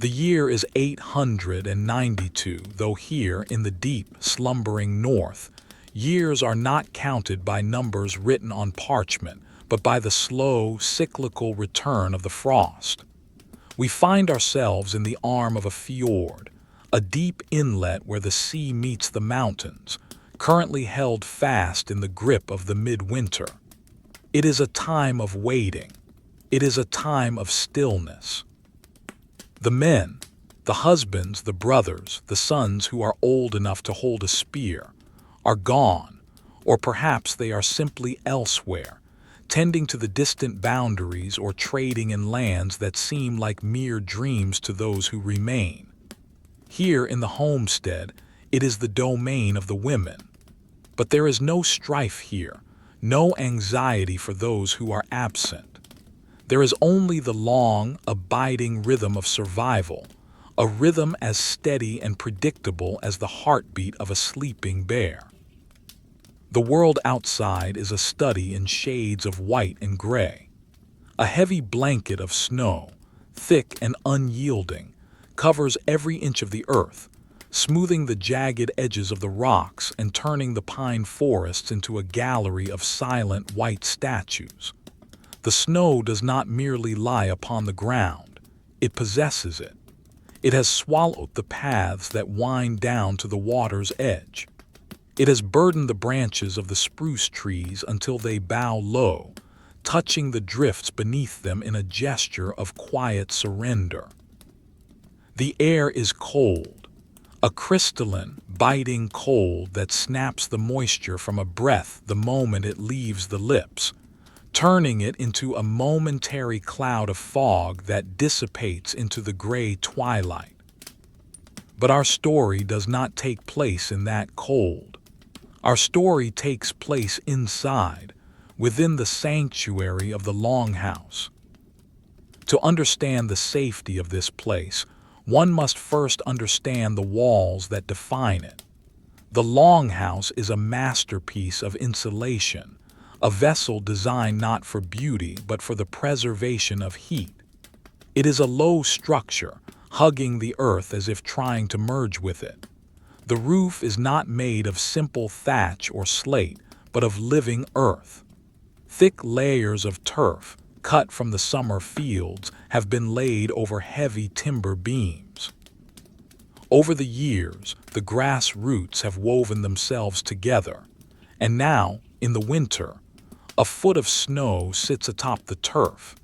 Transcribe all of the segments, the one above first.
The year is 892, though here in the deep, slumbering north, years are not counted by numbers written on parchment, but by the slow, cyclical return of the frost. We find ourselves in the arm of a fjord, a deep inlet where the sea meets the mountains, currently held fast in the grip of the midwinter. It is a time of waiting. It is a time of stillness. The men, the husbands, the brothers, the sons who are old enough to hold a spear, are gone, or perhaps they are simply elsewhere, tending to the distant boundaries or trading in lands that seem like mere dreams to those who remain. Here in the homestead, it is the domain of the women. But there is no strife here, no anxiety for those who are absent. There is only the long, abiding rhythm of survival, a rhythm as steady and predictable as the heartbeat of a sleeping bear. The world outside is a study in shades of white and gray. A heavy blanket of snow, thick and unyielding, covers every inch of the earth, smoothing the jagged edges of the rocks and turning the pine forests into a gallery of silent white statues. The snow does not merely lie upon the ground, it possesses it. It has swallowed the paths that wind down to the water's edge. It has burdened the branches of the spruce trees until they bow low, touching the drifts beneath them in a gesture of quiet surrender. The air is cold, a crystalline, biting cold that snaps the moisture from a breath the moment it leaves the lips, turning it into a momentary cloud of fog that dissipates into the gray twilight. But our story does not take place in that cold. Our story takes place inside, within the sanctuary of the Longhouse. To understand the safety of this place, one must first understand the walls that define it. The Longhouse is a masterpiece of insulation, a vessel designed not for beauty but for the preservation of heat. It is a low structure, hugging the earth as if trying to merge with it. The roof is not made of simple thatch or slate, but of living earth. Thick layers of turf, cut from the summer fields, have been laid over heavy timber beams. Over the years, the grass roots have woven themselves together, and now, in the winter, a foot of snow sits atop the turf,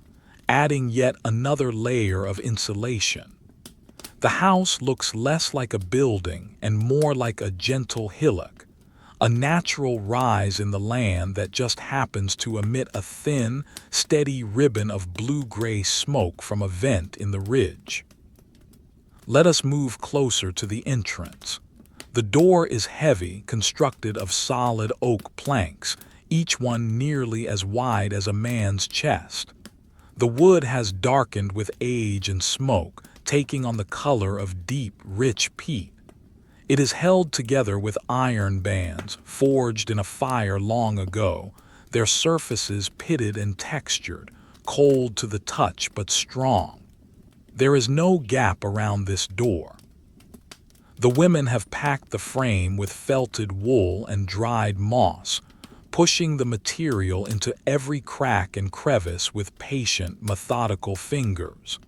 adding yet another layer of insulation. The house looks less like a building and more like a gentle hillock, a natural rise in the land that just happens to emit a thin, steady ribbon of blue-gray smoke from a vent in the ridge. Let us move closer to the entrance. The door is heavy, constructed of solid oak planks, each one nearly as wide as a man's chest. The wood has darkened with age and smoke, taking on the color of deep, rich peat. It is held together with iron bands, forged in a fire long ago, their surfaces pitted and textured, cold to the touch but strong. There is no gap around this door. The women have packed the frame with felted wool and dried moss, pushing the material into every crack and crevice with patient, methodical fingers.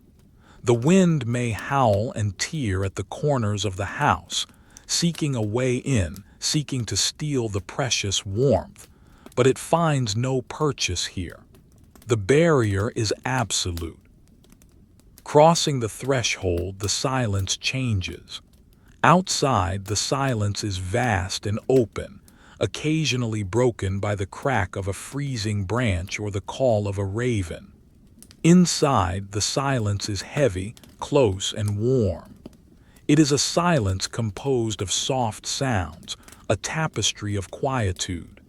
The wind may howl and tear at the corners of the house, seeking a way in, seeking to steal the precious warmth, but it finds no purchase here. The barrier is absolute. Crossing the threshold, the silence changes. Outside, the silence is vast and open, occasionally broken by the crack of a freezing branch or the call of a raven. Inside, the silence is heavy, close, and warm. It is a silence composed of soft sounds, a tapestry of quietude.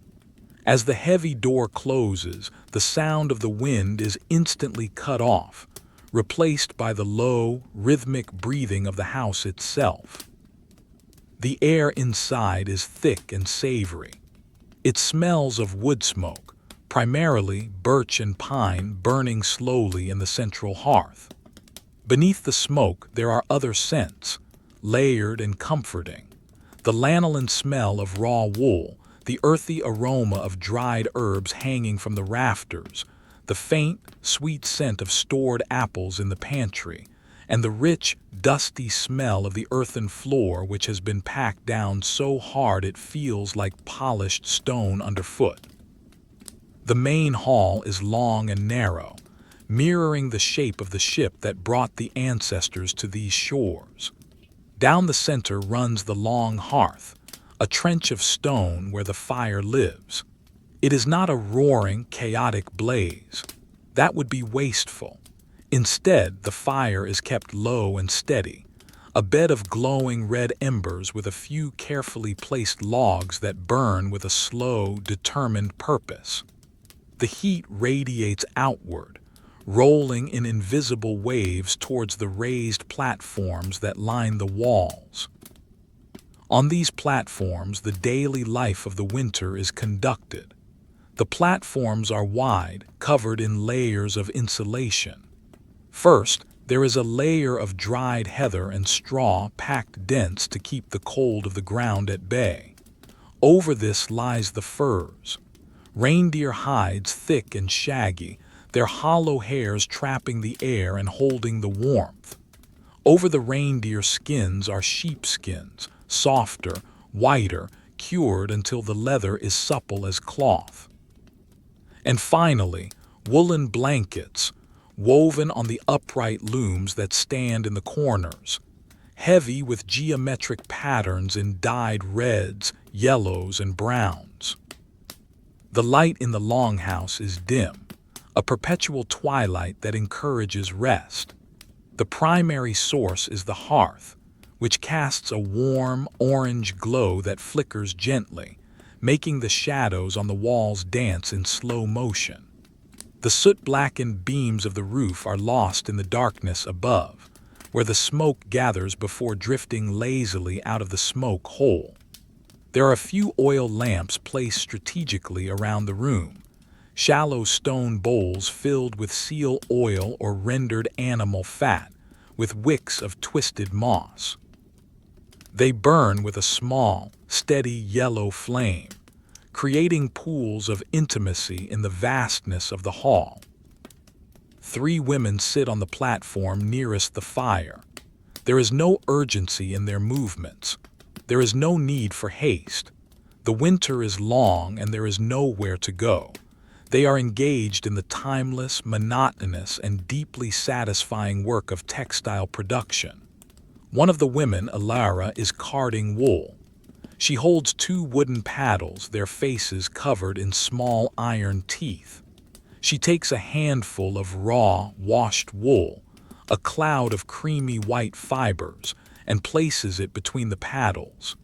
As the heavy door closes, the sound of the wind is instantly cut off, replaced by the low, rhythmic breathing of the house itself. The air inside is thick and savory. It smells of woodsmoke, primarily birch and pine burning slowly in the central hearth. Beneath the smoke there are other scents, layered and comforting. The lanolin smell of raw wool, the earthy aroma of dried herbs hanging from the rafters, the faint, sweet scent of stored apples in the pantry, and the rich, dusty smell of the earthen floor which has been packed down so hard it feels like polished stone underfoot. The main hall is long and narrow, mirroring the shape of the ship that brought the ancestors to these shores. Down the center runs the long hearth, a trench of stone where the fire lives. It is not a roaring, chaotic blaze. That would be wasteful. Instead, the fire is kept low and steady, a bed of glowing red embers with a few carefully placed logs that burn with a slow, determined purpose. The heat radiates outward, rolling in invisible waves towards the raised platforms that line the walls. On these platforms, the daily life of the winter is conducted. The platforms are wide, covered in layers of insulation. First, there is a layer of dried heather and straw packed dense to keep the cold of the ground at bay. Over this lies the furs, reindeer hides thick and shaggy, their hollow hairs trapping the air and holding the warmth. Over the reindeer skins are sheepskins, softer, whiter, cured until the leather is supple as cloth. And finally, woolen blankets, woven on the upright looms that stand in the corners, heavy with geometric patterns in dyed reds, yellows, and browns. The light in the Longhouse is dim, a perpetual twilight that encourages rest. The primary source is the hearth, which casts a warm, orange glow that flickers gently, making the shadows on the walls dance in slow motion. The soot-blackened beams of the roof are lost in the darkness above, where the smoke gathers before drifting lazily out of the smoke hole. There are a few oil lamps placed strategically around the room, shallow stone bowls filled with seal oil or rendered animal fat, with wicks of twisted moss. They burn with a small, steady yellow flame, creating pools of intimacy in the vastness of the hall. 3 women sit on the platform nearest the fire. There is no urgency in their movements. There is no need for haste. The winter is long and there is nowhere to go. They are engaged in the timeless, monotonous, and deeply satisfying work of textile production. One of the women, Elara, is carding wool. She holds 2 wooden paddles, their faces covered in small iron teeth. She takes a handful of raw, washed wool, a cloud of creamy white fibers, and places it between the paddles.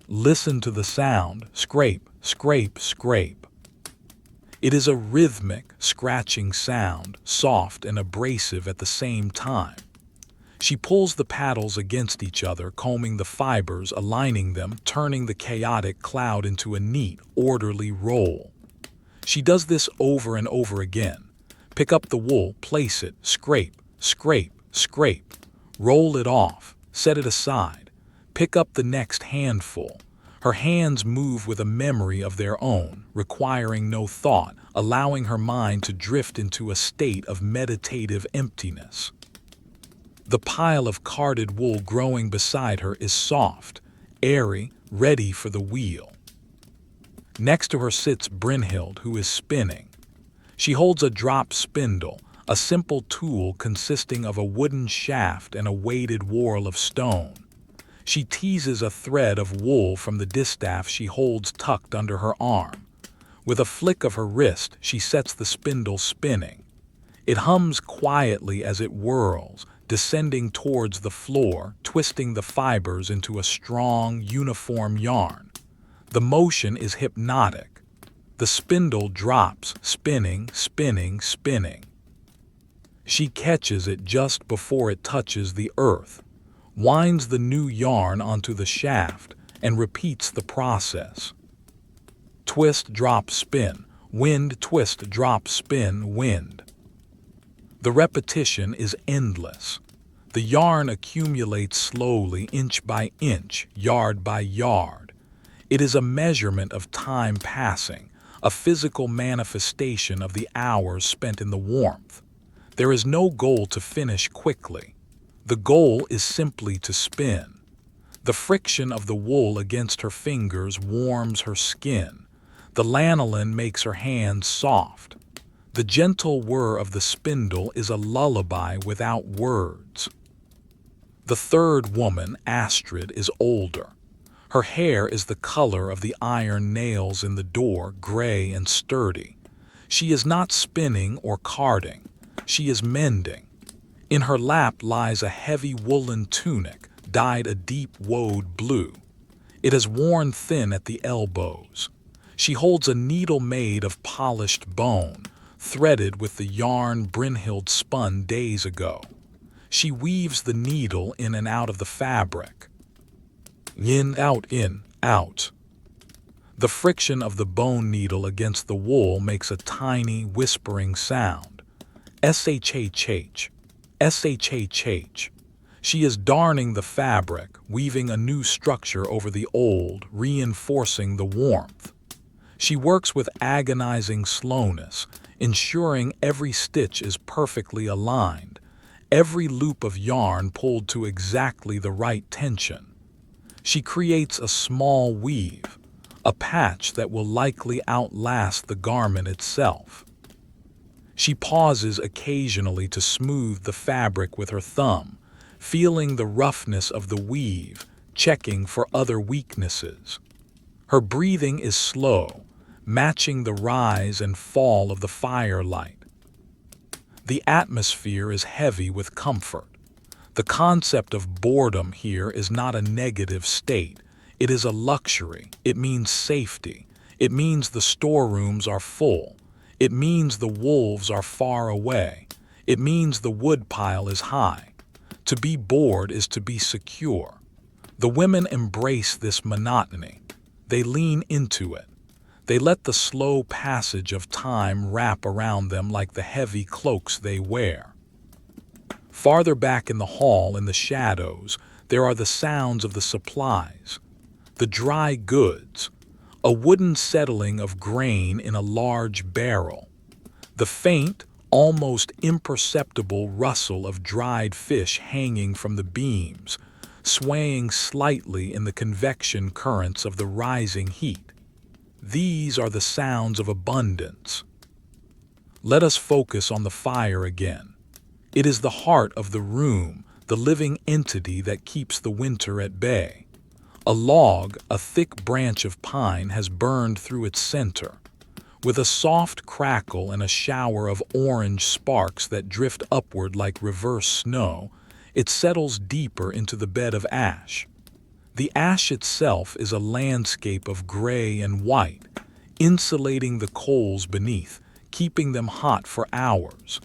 Listen to the sound, scrape, scrape, scrape. It is a rhythmic, scratching sound, soft and abrasive at the same time. She pulls the paddles against each other, combing the fibers, aligning them, turning the chaotic cloud into a neat, orderly roll. She does this over and over again. Pick up the wool, place it, scrape, scrape, scrape. Roll it off, set it aside. Pick up the next handful. Her hands move with a memory of their own, requiring no thought, allowing her mind to drift into a state of meditative emptiness. The pile of carded wool growing beside her is soft, airy, ready for the wheel. Next to her sits Brynhild, who is spinning. She holds a drop spindle, a simple tool consisting of a wooden shaft and a weighted whorl of stone. She teases a thread of wool from the distaff she holds tucked under her arm. With a flick of her wrist, she sets the spindle spinning. It hums quietly as it whirls, descending towards the floor, twisting the fibers into a strong, uniform yarn. The motion is hypnotic. The spindle drops, spinning, spinning, spinning. She catches it just before it touches the earth, winds the new yarn onto the shaft, and repeats the process. Twist, drop, spin, wind, twist, drop, spin, wind. The repetition is endless. The yarn accumulates slowly, inch by inch, yard by yard. It is a measurement of time passing, a physical manifestation of the hours spent in the warmth. There is no goal to finish quickly. The goal is simply to spin. The friction of the wool against her fingers warms her skin. The lanolin makes her hands soft. The gentle whir of the spindle is a lullaby without words. The third woman, Astrid, is older. Her hair is the color of the iron nails in the door, gray and sturdy. She is not spinning or carding. She is mending. In her lap lies a heavy woolen tunic, dyed a deep woad blue. It is worn thin at the elbows. She holds a needle made of polished bone, threaded with the yarn Brynhild spun days ago. She weaves the needle in and out of the fabric. In, out. The friction of the bone needle against the wool makes a tiny, whispering sound. S-H-H-H. S-H-H-H. She is darning the fabric, weaving a new structure over the old, reinforcing the warmth. She works with agonizing slowness, ensuring every stitch is perfectly aligned, every loop of yarn pulled to exactly the right tension. She creates a small weave, a patch that will likely outlast the garment itself. She pauses occasionally to smooth the fabric with her thumb, feeling the roughness of the weave, checking for other weaknesses. Her breathing is slow, matching the rise and fall of the firelight. The atmosphere is heavy with comfort. The concept of boredom here is not a negative state. It is a luxury. It means safety. It means the storerooms are full. It means the wolves are far away. It means the woodpile is high. To be bored is to be secure. The women embrace this monotony. They lean into it. They let the slow passage of time wrap around them like the heavy cloaks they wear. Farther back in the hall, in the shadows, there are the sounds of the supplies. The dry goods, a wooden settling of grain in a large barrel. The faint, almost imperceptible rustle of dried fish hanging from the beams, swaying slightly in the convection currents of the rising heat. These are the sounds of abundance. Let us focus on the fire again. It is the heart of the room, the living entity that keeps the winter at bay. A log, a thick branch of pine, has burned through its center. With a soft crackle and a shower of orange sparks that drift upward like reverse snow, it settles deeper into the bed of ash. The ash itself is a landscape of gray and white, insulating the coals beneath, keeping them hot for hours.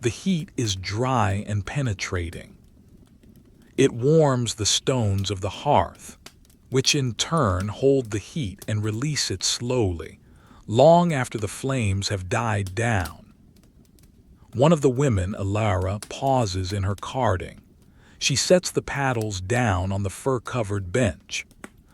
The heat is dry and penetrating. It warms the stones of the hearth, which in turn hold the heat and release it slowly, long after the flames have died down. One of the women, Elara, pauses in her carding. She sets the paddles down on the fur-covered bench.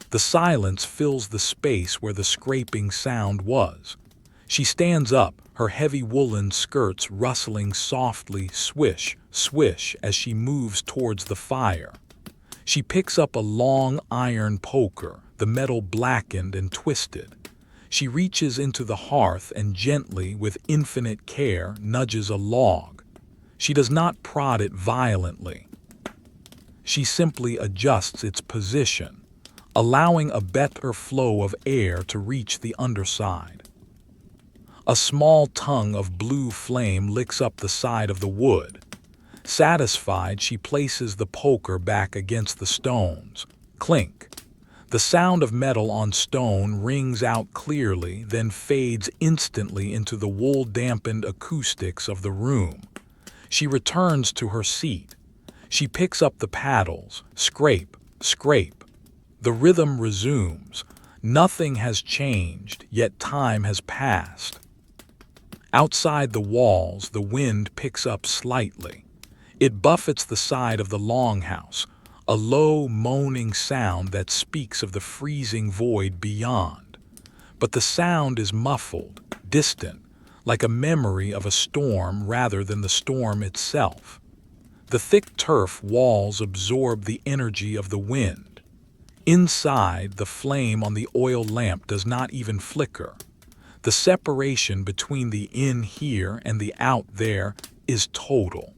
The silence fills the space where the scraping sound was. She stands up, her heavy woolen skirts rustling softly, swish, swish, as she moves towards the fire. She picks up a long iron poker, the metal blackened and twisted. She reaches into the hearth and gently, with infinite care, nudges a log. She does not prod it violently. She simply adjusts its position, allowing a better flow of air to reach the underside. A small tongue of blue flame licks up the side of the wood. Satisfied, she places the poker back against the stones. Clink. The sound of metal on stone rings out clearly, then fades instantly into the wool-dampened acoustics of the room. She returns to her seat. She picks up the paddles. Scrape, scrape. The rhythm resumes. Nothing has changed, yet time has passed. Outside the walls, the wind picks up slightly. It buffets the side of the longhouse, a low, moaning sound that speaks of the freezing void beyond. But the sound is muffled, distant, like a memory of a storm rather than the storm itself. The thick turf walls absorb the energy of the wind. Inside, the flame on the oil lamp does not even flicker. The separation between the in here and the out there is total.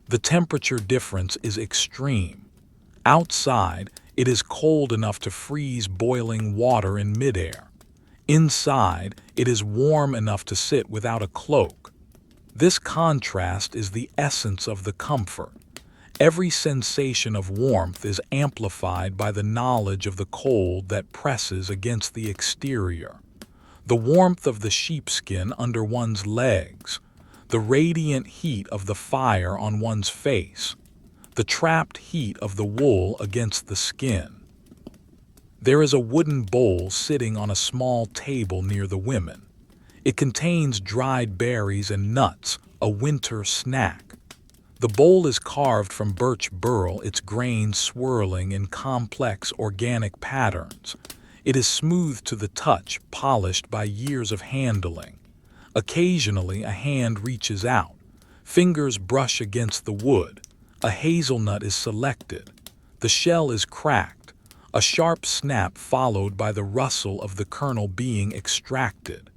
The temperature difference is extreme. Outside, it is cold enough to freeze boiling water in midair. Inside, it is warm enough to sit without a cloak. This contrast is the essence of the comfort. Every sensation of warmth is amplified by the knowledge of the cold that presses against the exterior. The warmth of the sheepskin under one's legs, the radiant heat of the fire on one's face, the trapped heat of the wool against the skin. There is a wooden bowl sitting on a small table near the women. It contains dried berries and nuts, a winter snack. The bowl is carved from birch burl, its grains swirling in complex organic patterns. It is smooth to the touch, polished by years of handling. Occasionally, a hand reaches out. Fingers brush against the wood. A hazelnut is selected. The shell is cracked. A sharp snap followed by the rustle of the kernel being extracted.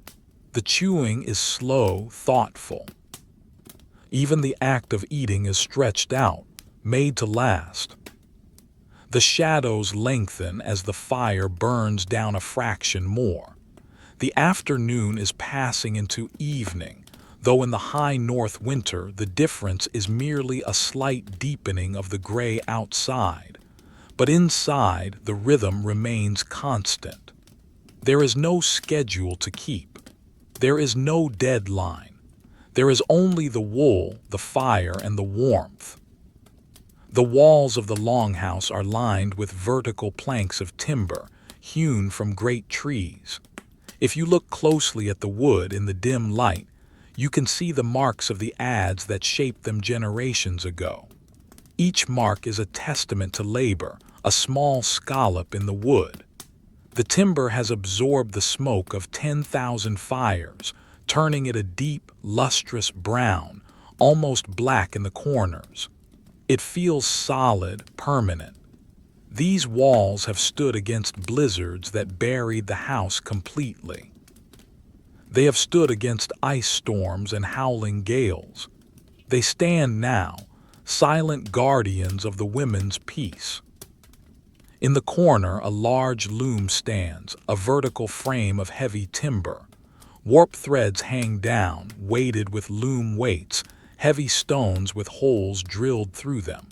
The chewing is slow, thoughtful. Even the act of eating is stretched out, made to last. The shadows lengthen as the fire burns down a fraction more. The afternoon is passing into evening, though in the high north winter the difference is merely a slight deepening of the gray outside. But inside, the rhythm remains constant. There is no schedule to keep. There is no deadline. There is only the wool, the fire, and the warmth. The walls of the longhouse are lined with vertical planks of timber, hewn from great trees. If you look closely at the wood in the dim light, you can see the marks of the adze that shaped them generations ago. Each mark is a testament to labor, a small scallop in the wood. The timber has absorbed the smoke of 10,000 fires, turning it a deep, lustrous brown, almost black in the corners. It feels solid, permanent. These walls have stood against blizzards that buried the house completely. They have stood against ice storms and howling gales. They stand now, silent guardians of the women's peace. In the corner, a large loom stands, a vertical frame of heavy timber. Warp threads hang down, weighted with loom weights, heavy stones with holes drilled through them.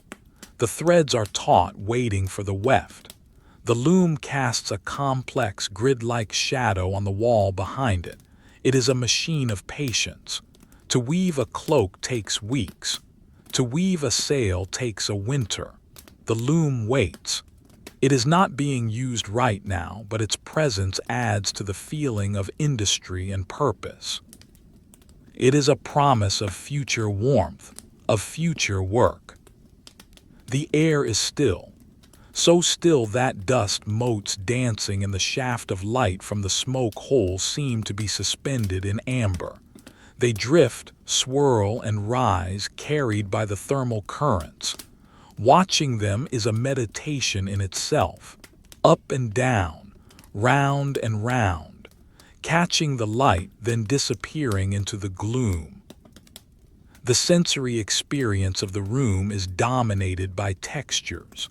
The threads are taut, waiting for the weft. The loom casts a complex, grid-like shadow on the wall behind it. It is a machine of patience. To weave a cloak takes weeks. To weave a sail takes a winter. The loom waits. It is not being used right now, but its presence adds to the feeling of industry and purpose. It is a promise of future warmth, of future work. The air is still, so still that dust motes dancing in the shaft of light from the smoke holes seem to be suspended in amber. They drift, swirl, and rise, carried by the thermal currents. Watching them is a meditation in itself, up and down, round and round, catching the light, then disappearing into the gloom. The sensory experience of the room is dominated by textures,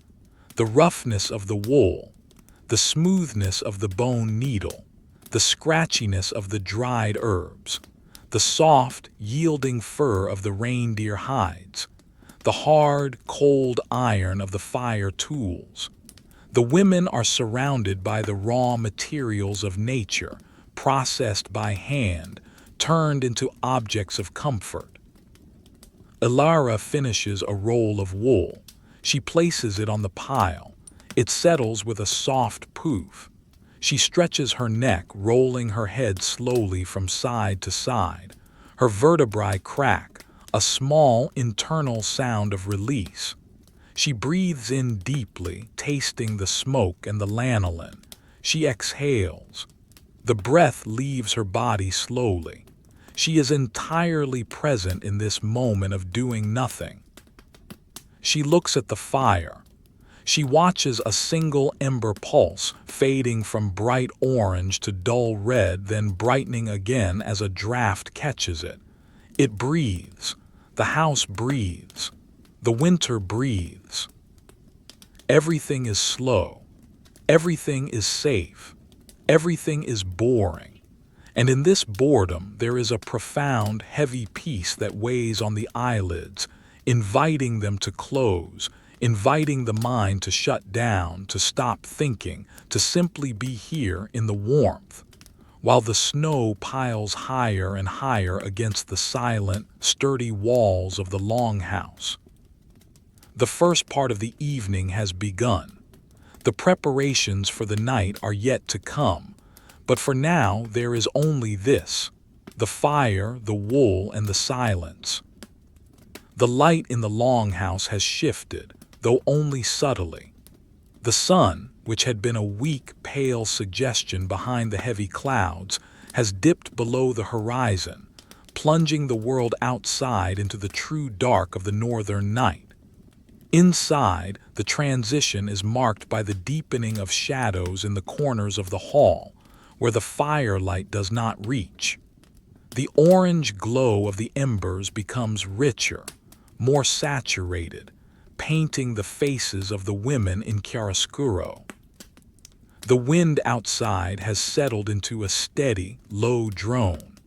the roughness of the wool, the smoothness of the bone needle, the scratchiness of the dried herbs, the soft, yielding fur of the reindeer hides, the hard, cold iron of the fire tools. The women are surrounded by the raw materials of nature, processed by hand, turned into objects of comfort. Elara finishes a roll of wool. She places it on the pile. It settles with a soft poof. She stretches her neck, rolling her head slowly from side to side. Her vertebrae crack, a small internal sound of release. She breathes in deeply, tasting the smoke and the lanolin. She exhales. The breath leaves her body slowly. She is entirely present in this moment of doing nothing. She looks at the fire. She watches a single ember pulse, fading from bright orange to dull red, then brightening again as a draft catches it. It breathes. The house breathes. The winter breathes. Everything is slow. Everything is safe. Everything is boring. And in this boredom there is a profound, heavy peace that weighs on the eyelids, inviting them to close, inviting the mind to shut down, to stop thinking, to simply be here in the warmth, while the snow piles higher and higher against the silent, sturdy walls of the Longhouse. The first part of the evening has begun. The preparations for the night are yet to come, but for now there is only this: the fire, the wool, and the silence. The light in the Longhouse has shifted, though only subtly. The sun, which had been a weak, pale suggestion behind the heavy clouds, has dipped below the horizon, plunging the world outside into the true dark of the northern night. Inside, the transition is marked by the deepening of shadows in the corners of the hall, where the firelight does not reach. The orange glow of the embers becomes richer, more saturated, painting the faces of the women in chiaroscuro. The wind outside has settled into a steady, low drone,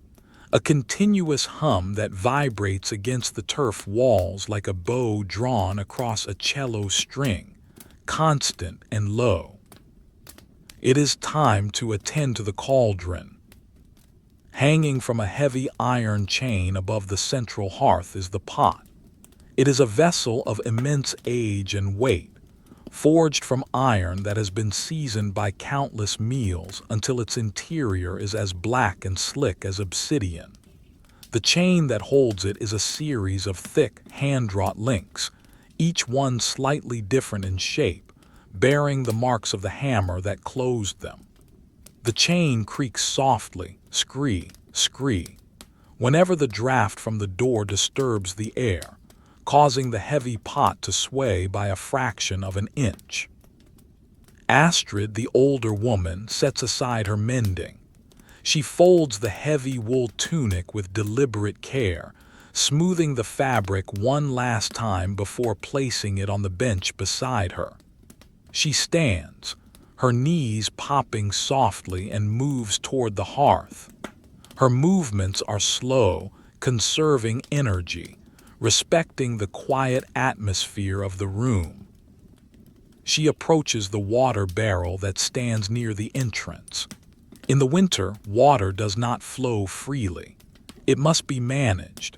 a continuous hum that vibrates against the turf walls like a bow drawn across a cello string, constant and low. It is time to attend to the cauldron. Hanging from a heavy iron chain above the central hearth is the pot. It is a vessel of immense age and weight, forged from iron that has been seasoned by countless meals until its interior is as black and slick as obsidian. The chain that holds it is a series of thick, hand-wrought links, each one slightly different in shape, bearing the marks of the hammer that closed them. The chain creaks softly, scree, scree, whenever the draft from the door disturbs the air, causing the heavy pot to sway by a fraction of an inch. Astrid, the older woman, sets aside her mending. She folds the heavy wool tunic with deliberate care, smoothing the fabric one last time before placing it on the bench beside her. She stands, her knees popping softly, and moves toward the hearth. Her movements are slow, conserving energy, respecting the quiet atmosphere of the room. She approaches the water barrel that stands near the entrance. In the winter, water does not flow freely. It must be managed.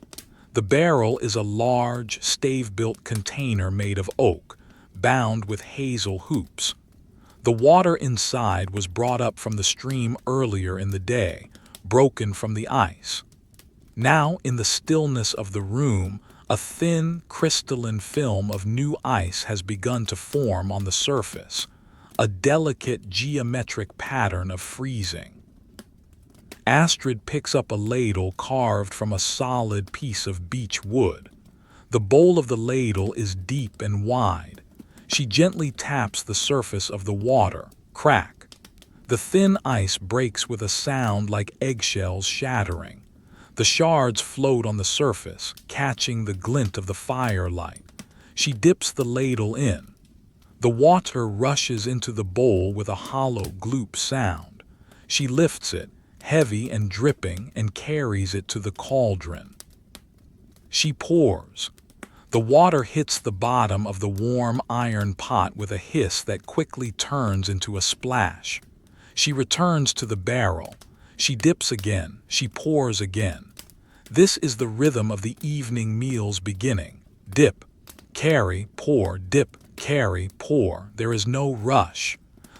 The barrel is a large, stave-built container made of oak, bound with hazel hoops. The water inside was brought up from the stream earlier in the day, broken from the ice. Now, in the stillness of the room, a thin, crystalline film of new ice has begun to form on the surface, a delicate geometric pattern of freezing. Astrid picks up a ladle carved from a solid piece of beech wood. The bowl of the ladle is deep and wide. She gently taps the surface of the water. Crack. The thin ice breaks with a sound like eggshells shattering. The shards float on the surface, catching the glint of the firelight. She dips the ladle in. The water rushes into the bowl with a hollow gloop sound. She lifts it, heavy and dripping, and carries it to the cauldron. She pours. The water hits the bottom of the warm iron pot with a hiss that quickly turns into a splash. She returns to the barrel. She dips again. She pours again. This is the rhythm of the evening meal's beginning. Dip, carry, pour, dip, carry, pour. There is no rush.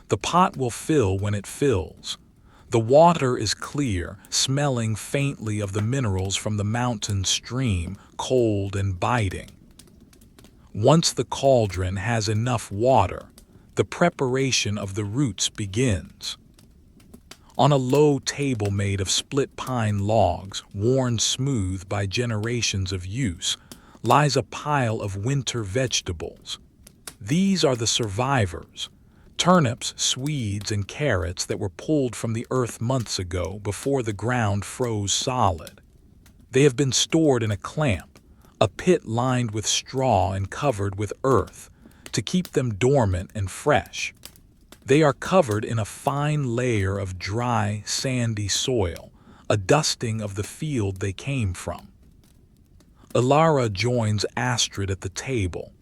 The pot will fill when it fills. The water is clear, smelling faintly of the minerals from the mountain stream, cold and biting. Once the cauldron has enough water, the preparation of the roots begins. On a low table made of split pine logs, worn smooth by generations of use, lies a pile of winter vegetables. These are the survivors. Turnips, Swedes, and carrots that were pulled from the earth months ago before the ground froze solid. They have been stored in a clamp, a pit lined with straw and covered with earth, to keep them dormant and fresh. They are covered in a fine layer of dry, sandy soil, a dusting of the field they came from. Elara joins Astrid at the table.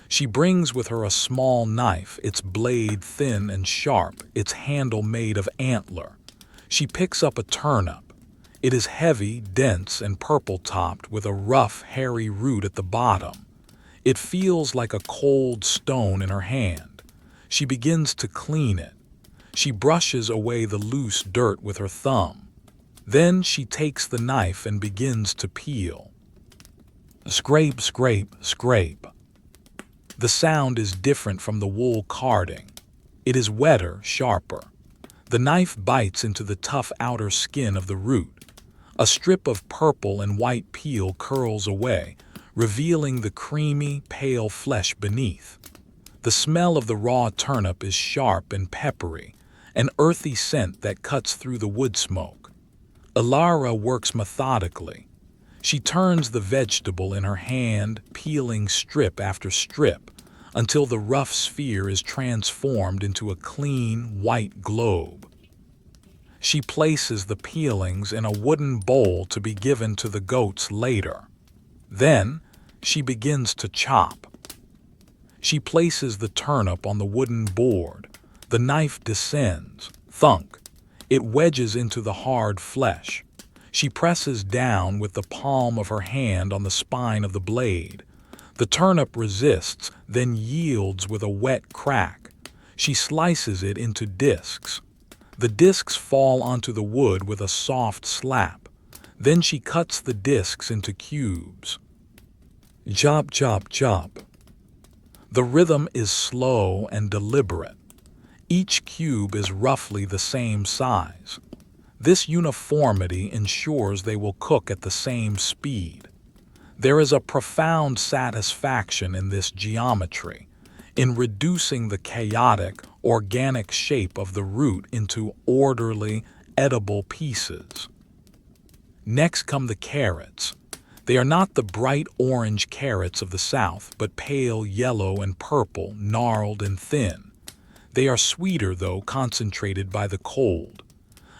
She brings with her a small knife, its blade thin and sharp, its handle made of antler. She picks up a turnip. It is heavy, dense, and purple-topped with a rough, hairy root at the bottom. It feels like a cold stone in her hand. She begins to clean it. She brushes away the loose dirt with her thumb. Then she takes the knife and begins to peel. Scrape, scrape, scrape. The sound is different from the wool carding. It is wetter, sharper. The knife bites into the tough outer skin of the root. A strip of purple and white peel curls away, revealing the creamy, pale flesh beneath. The smell of the raw turnip is sharp and peppery, an earthy scent that cuts through the wood smoke. Elara works methodically. She turns the vegetable in her hand, peeling strip after strip, until the rough sphere is transformed into a clean, white globe. She places the peelings in a wooden bowl to be given to the goats later. Then, she begins to chop. She places the turnip on the wooden board. The knife descends. Thunk. It wedges into the hard flesh. She presses down with the palm of her hand on the spine of the blade. The turnip resists, then yields with a wet crack. She slices it into discs. The discs fall onto the wood with a soft slap. Then she cuts the discs into cubes. Chop, chop, chop. The rhythm is slow and deliberate. Each cube is roughly the same size. This uniformity ensures they will cook at the same speed. There is a profound satisfaction in this geometry, in reducing the chaotic, organic shape of the root into orderly, edible pieces. Next come the carrots. They are not the bright orange carrots of the south, but pale yellow and purple, gnarled and thin. They are sweeter, though concentrated by the cold.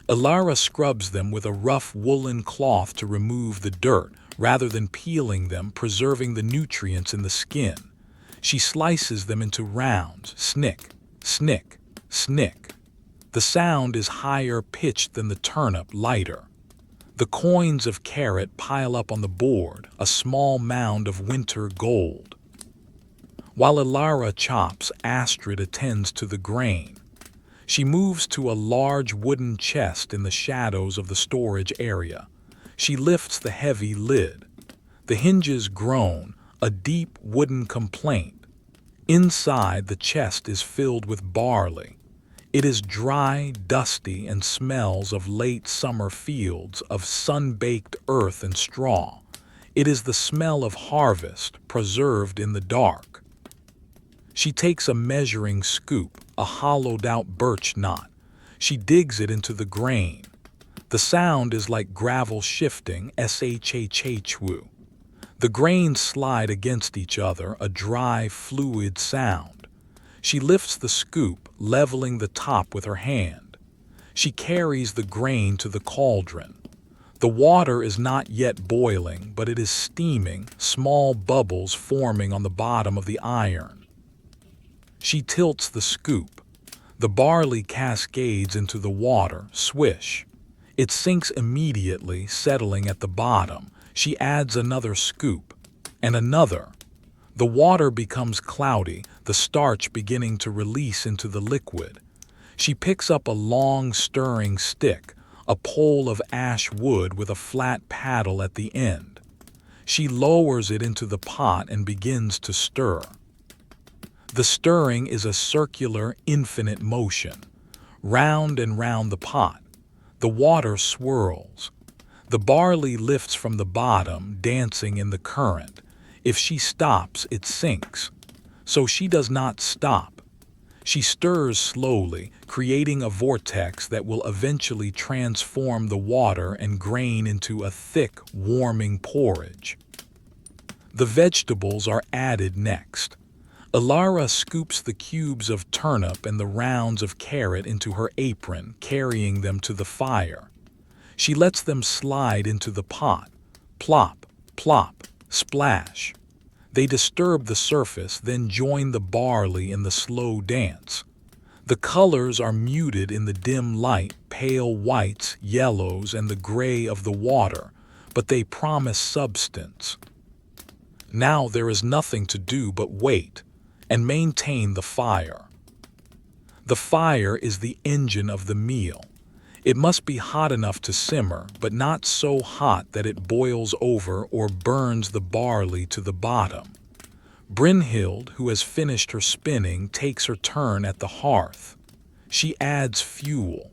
Elara scrubs them with a rough woolen cloth to remove the dirt, rather than peeling them, preserving the nutrients in the skin. She slices them into rounds, snick, snick, snick. The sound is higher pitched than the turnip, lighter. The coins of carrot pile up on the board, a small mound of winter gold. While Elara chops, Astrid attends to the grain. She moves to a large wooden chest in the shadows of the storage area. She lifts the heavy lid. The hinges groan, a deep wooden complaint. Inside, the chest is filled with barley. It is dry, dusty, and smells of late summer fields, of sun-baked earth and straw. It is the smell of harvest, preserved in the dark. She takes a measuring scoop, a hollowed-out birch knot. She digs it into the grain. The sound is like gravel shifting, shhhw. The grains slide against each other, a dry, fluid sound. She lifts the scoop, leveling the top with her hand. She carries the grain to the cauldron. The water is not yet boiling, but it is steaming, small bubbles forming on the bottom of the iron. She tilts the scoop. The barley cascades into the water, swish. It sinks immediately, settling at the bottom. She adds another scoop, and another. The water becomes cloudy, the starch beginning to release into the liquid. She picks up a long stirring stick, a pole of ash wood with a flat paddle at the end. She lowers it into the pot and begins to stir. The stirring is a circular, infinite motion. Round and round the pot. The water swirls. The barley lifts from the bottom, dancing in the current. If she stops, it sinks. So she does not stop. She stirs slowly, creating a vortex that will eventually transform the water and grain into a thick, warming porridge. The vegetables are added next. Elara scoops the cubes of turnip and the rounds of carrot into her apron, carrying them to the fire. She lets them slide into the pot. Plop, plop, splash. They disturb the surface, then join the barley in the slow dance. The colors are muted in the dim light, pale whites, yellows, and the gray of the water, but they promise substance. Now there is nothing to do but wait and maintain the fire. The fire is the engine of the meal. It must be hot enough to simmer, but not so hot that it boils over or burns the barley to the bottom. Brynhild, who has finished her spinning, takes her turn at the hearth. She adds fuel.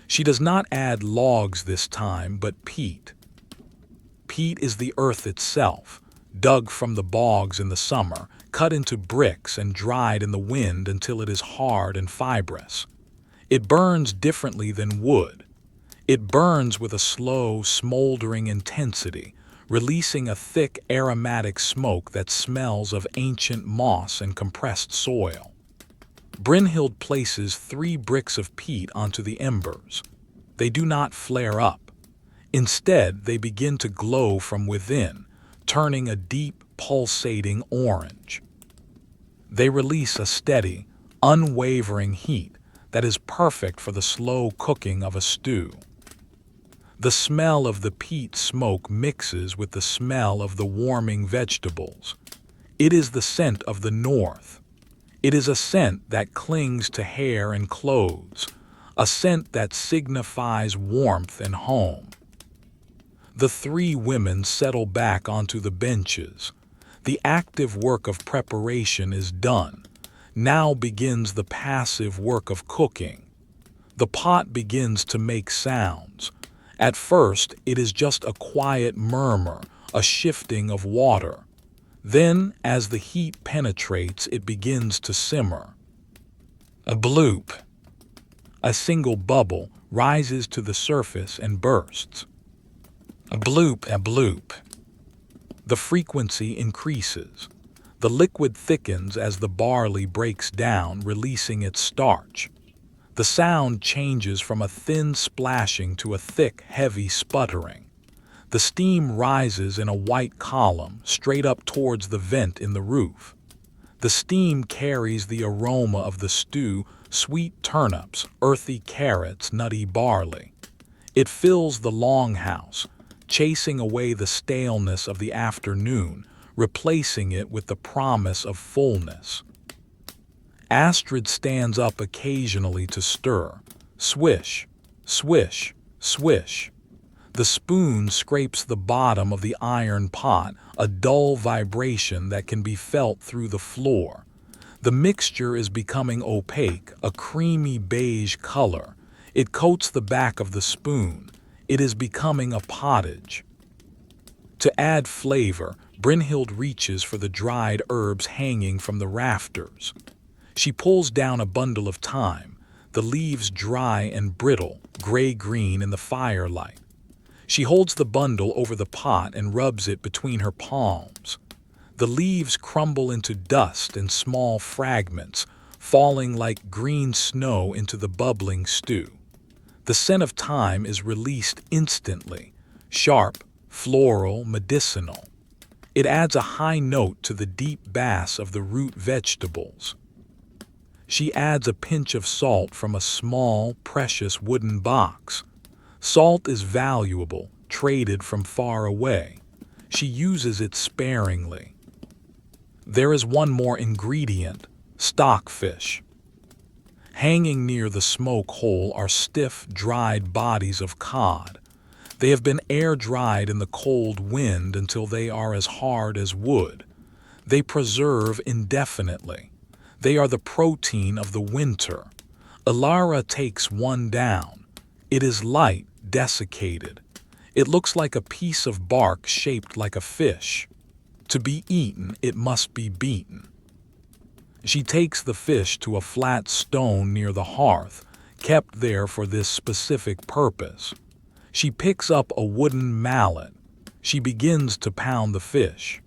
She does not add logs this time, but peat. Peat is the earth itself, dug from the bogs in the summer, cut into bricks and dried in the wind until it is hard and fibrous. It burns differently than wood. It burns with a slow, smoldering intensity, releasing a thick, aromatic smoke that smells of ancient moss and compressed soil. Brynhild places 3 bricks of peat onto the embers. They do not flare up. Instead, they begin to glow from within, turning a deep, pulsating orange. They release a steady, unwavering heat that is perfect for the slow cooking of a stew. The smell of the peat smoke mixes with the smell of the warming vegetables. It is the scent of the north. It is a scent that clings to hair and clothes, a scent that signifies warmth and home. The 3 women settle back onto the benches. The active work of preparation is done. Now begins the passive work of cooking. The pot begins to make sounds. At first, it is just a quiet murmur, a shifting of water. Then, as the heat penetrates, it begins to simmer. A bloop. A single bubble rises to the surface and bursts. A bloop, a bloop. The frequency increases. The liquid thickens as the barley breaks down, releasing its starch. The sound changes from a thin splashing to a thick, heavy sputtering. The steam rises in a white column straight up towards the vent in the roof. The steam carries the aroma of the stew, sweet turnips, earthy carrots, nutty barley. It fills the Longhouse, chasing away the staleness of the afternoon, replacing it with the promise of fullness. Astrid stands up occasionally to stir. Swish, swish, swish. The spoon scrapes the bottom of the iron pot, a dull vibration that can be felt through the floor. The mixture is becoming opaque, a creamy beige color. It coats the back of the spoon. It is becoming a pottage. To add flavor, Brynhild reaches for the dried herbs hanging from the rafters. She pulls down a bundle of thyme, the leaves dry and brittle, gray-green in the firelight. She holds the bundle over the pot and rubs it between her palms. The leaves crumble into dust and small fragments, falling like green snow into the bubbling stew. The scent of thyme is released instantly, sharp, floral, medicinal. It adds a high note to the deep bass of the root vegetables. She adds a pinch of salt from a small, precious wooden box. Salt is valuable, traded from far away. She uses it sparingly. There is one more ingredient, stockfish. Hanging near the smoke hole are stiff, dried bodies of cod. They have been air-dried in the cold wind until they are as hard as wood. They preserve indefinitely. They are the protein of the winter. Elara takes one down. It is light, desiccated. It looks like a piece of bark shaped like a fish. To be eaten, it must be beaten. She takes the fish to a flat stone near the hearth, kept there for this specific purpose. She picks up a wooden mallet. She begins to pound the fish.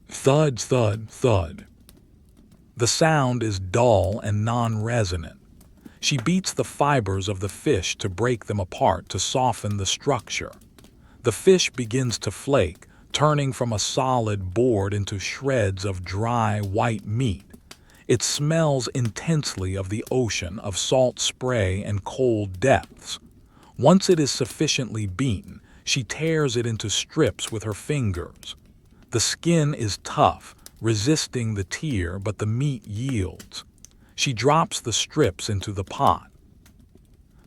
Thud, thud, thud. The sound is dull and non-resonant. She beats the fibers of the fish to break them apart to soften the structure. The fish begins to flake, turning from a solid board into shreds of dry, white meat. It smells intensely of the ocean, of salt spray and cold depths. Once it is sufficiently beaten, she tears it into strips with her fingers. The skin is tough, resisting the tear, but the meat yields. She drops the strips into the pot.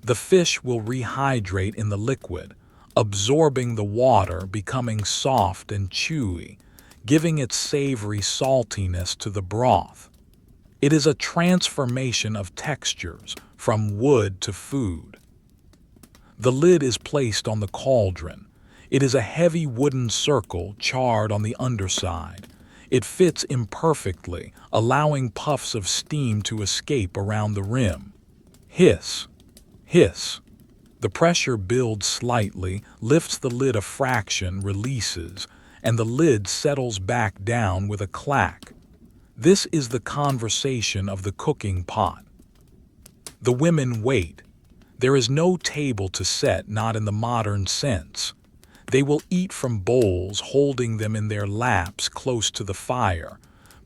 The fish will rehydrate in the liquid, absorbing the water, becoming soft and chewy, giving its savory saltiness to the broth. It is a transformation of textures, from wood to food. The lid is placed on the cauldron. It is a heavy wooden circle charred on the underside. It fits imperfectly, allowing puffs of steam to escape around the rim. Hiss, hiss. The pressure builds slightly, lifts the lid a fraction, releases, and the lid settles back down with a clack. This is the conversation of the cooking pot. The women wait. There is no table to set, not in the modern sense. They will eat from bowls, holding them in their laps close to the fire.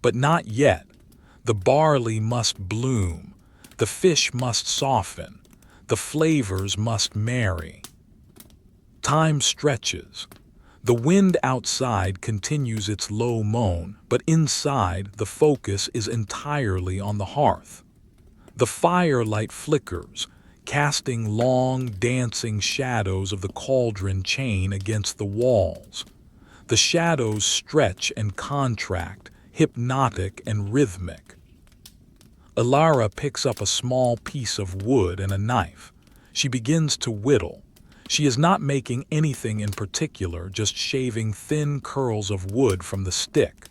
But not yet. The barley must bloom. The fish must soften. The flavors must marry. Time stretches. The wind outside continues its low moan, but inside the focus is entirely on the hearth. The firelight flickers, casting long, dancing shadows of the cauldron chain against the walls. The shadows stretch and contract, hypnotic and rhythmic. Elara picks up a small piece of wood and a knife. She begins to whittle. She is not making anything in particular, just shaving thin curls of wood from the stick.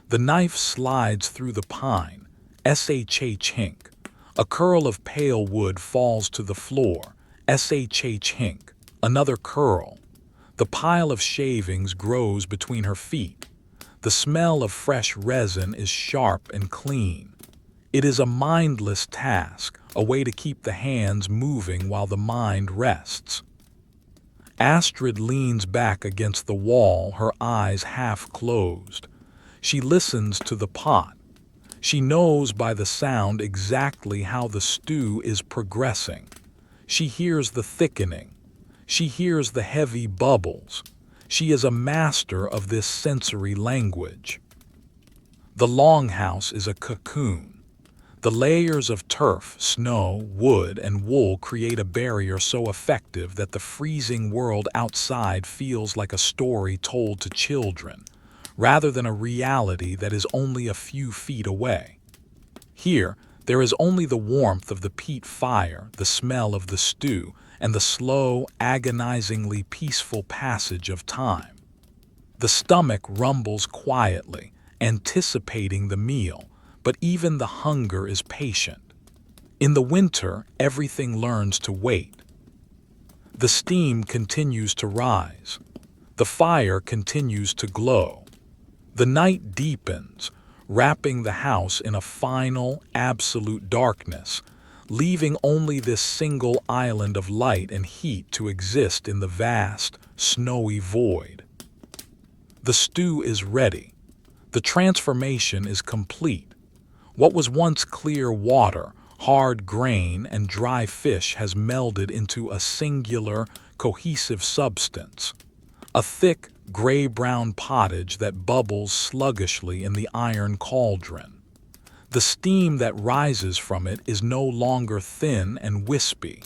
The knife slides through the pine. Shh-hink. A curl of pale wood falls to the floor. Shh-hink. Another curl. The pile of shavings grows between her feet. The smell of fresh resin is sharp and clean. It is a mindless task, a way to keep the hands moving while the mind rests. Astrid leans back against the wall, her eyes half closed. She listens to the pot. She knows by the sound exactly how the stew is progressing. She hears the thickening. She hears the heavy bubbles. She is a master of this sensory language. The Longhouse is a cocoon. The layers of turf, snow, wood, and wool create a barrier so effective that the freezing world outside feels like a story told to children, rather than a reality that is only a few feet away. Here, there is only the warmth of the peat fire, the smell of the stew, and the slow, agonizingly peaceful passage of time. The stomach rumbles quietly, anticipating the meal, but even the hunger is patient. In the winter, everything learns to wait. The steam continues to rise. The fire continues to glow. The night deepens, wrapping the house in a final, absolute darkness, leaving only this single island of light and heat to exist in the vast, snowy void. The stew is ready. The transformation is complete. What was once clear water, hard grain, and dry fish has melded into a singular, cohesive substance. A thick, gray-brown pottage that bubbles sluggishly in the iron cauldron. The steam that rises from it is no longer thin and wispy.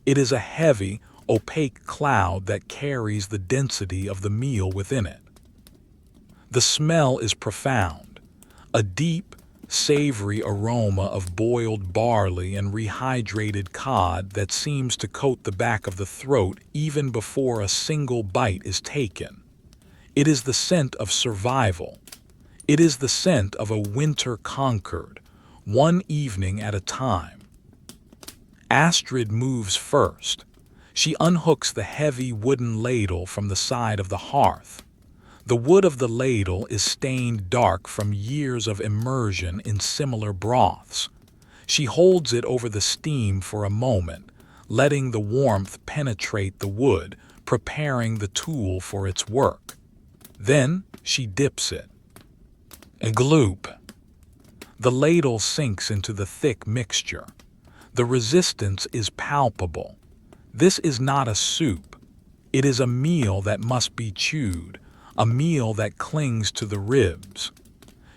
It is a heavy, opaque cloud that carries the density of the meal within it. The smell is profound, a deep, savory aroma of boiled barley and rehydrated cod that seems to coat the back of the throat even before a single bite is taken. It is the scent of survival. It is the scent of a winter conquered, one evening at a time. Astrid moves first. She unhooks the heavy wooden ladle from the side of the hearth. The wood of the ladle is stained dark from years of immersion in similar broths. She holds it over the steam for a moment, letting the warmth penetrate the wood, preparing the tool for its work. Then she dips it. A gloop. The ladle sinks into the thick mixture. The resistance is palpable. This is not a soup. It is a meal that must be chewed, a meal that clings to the ribs.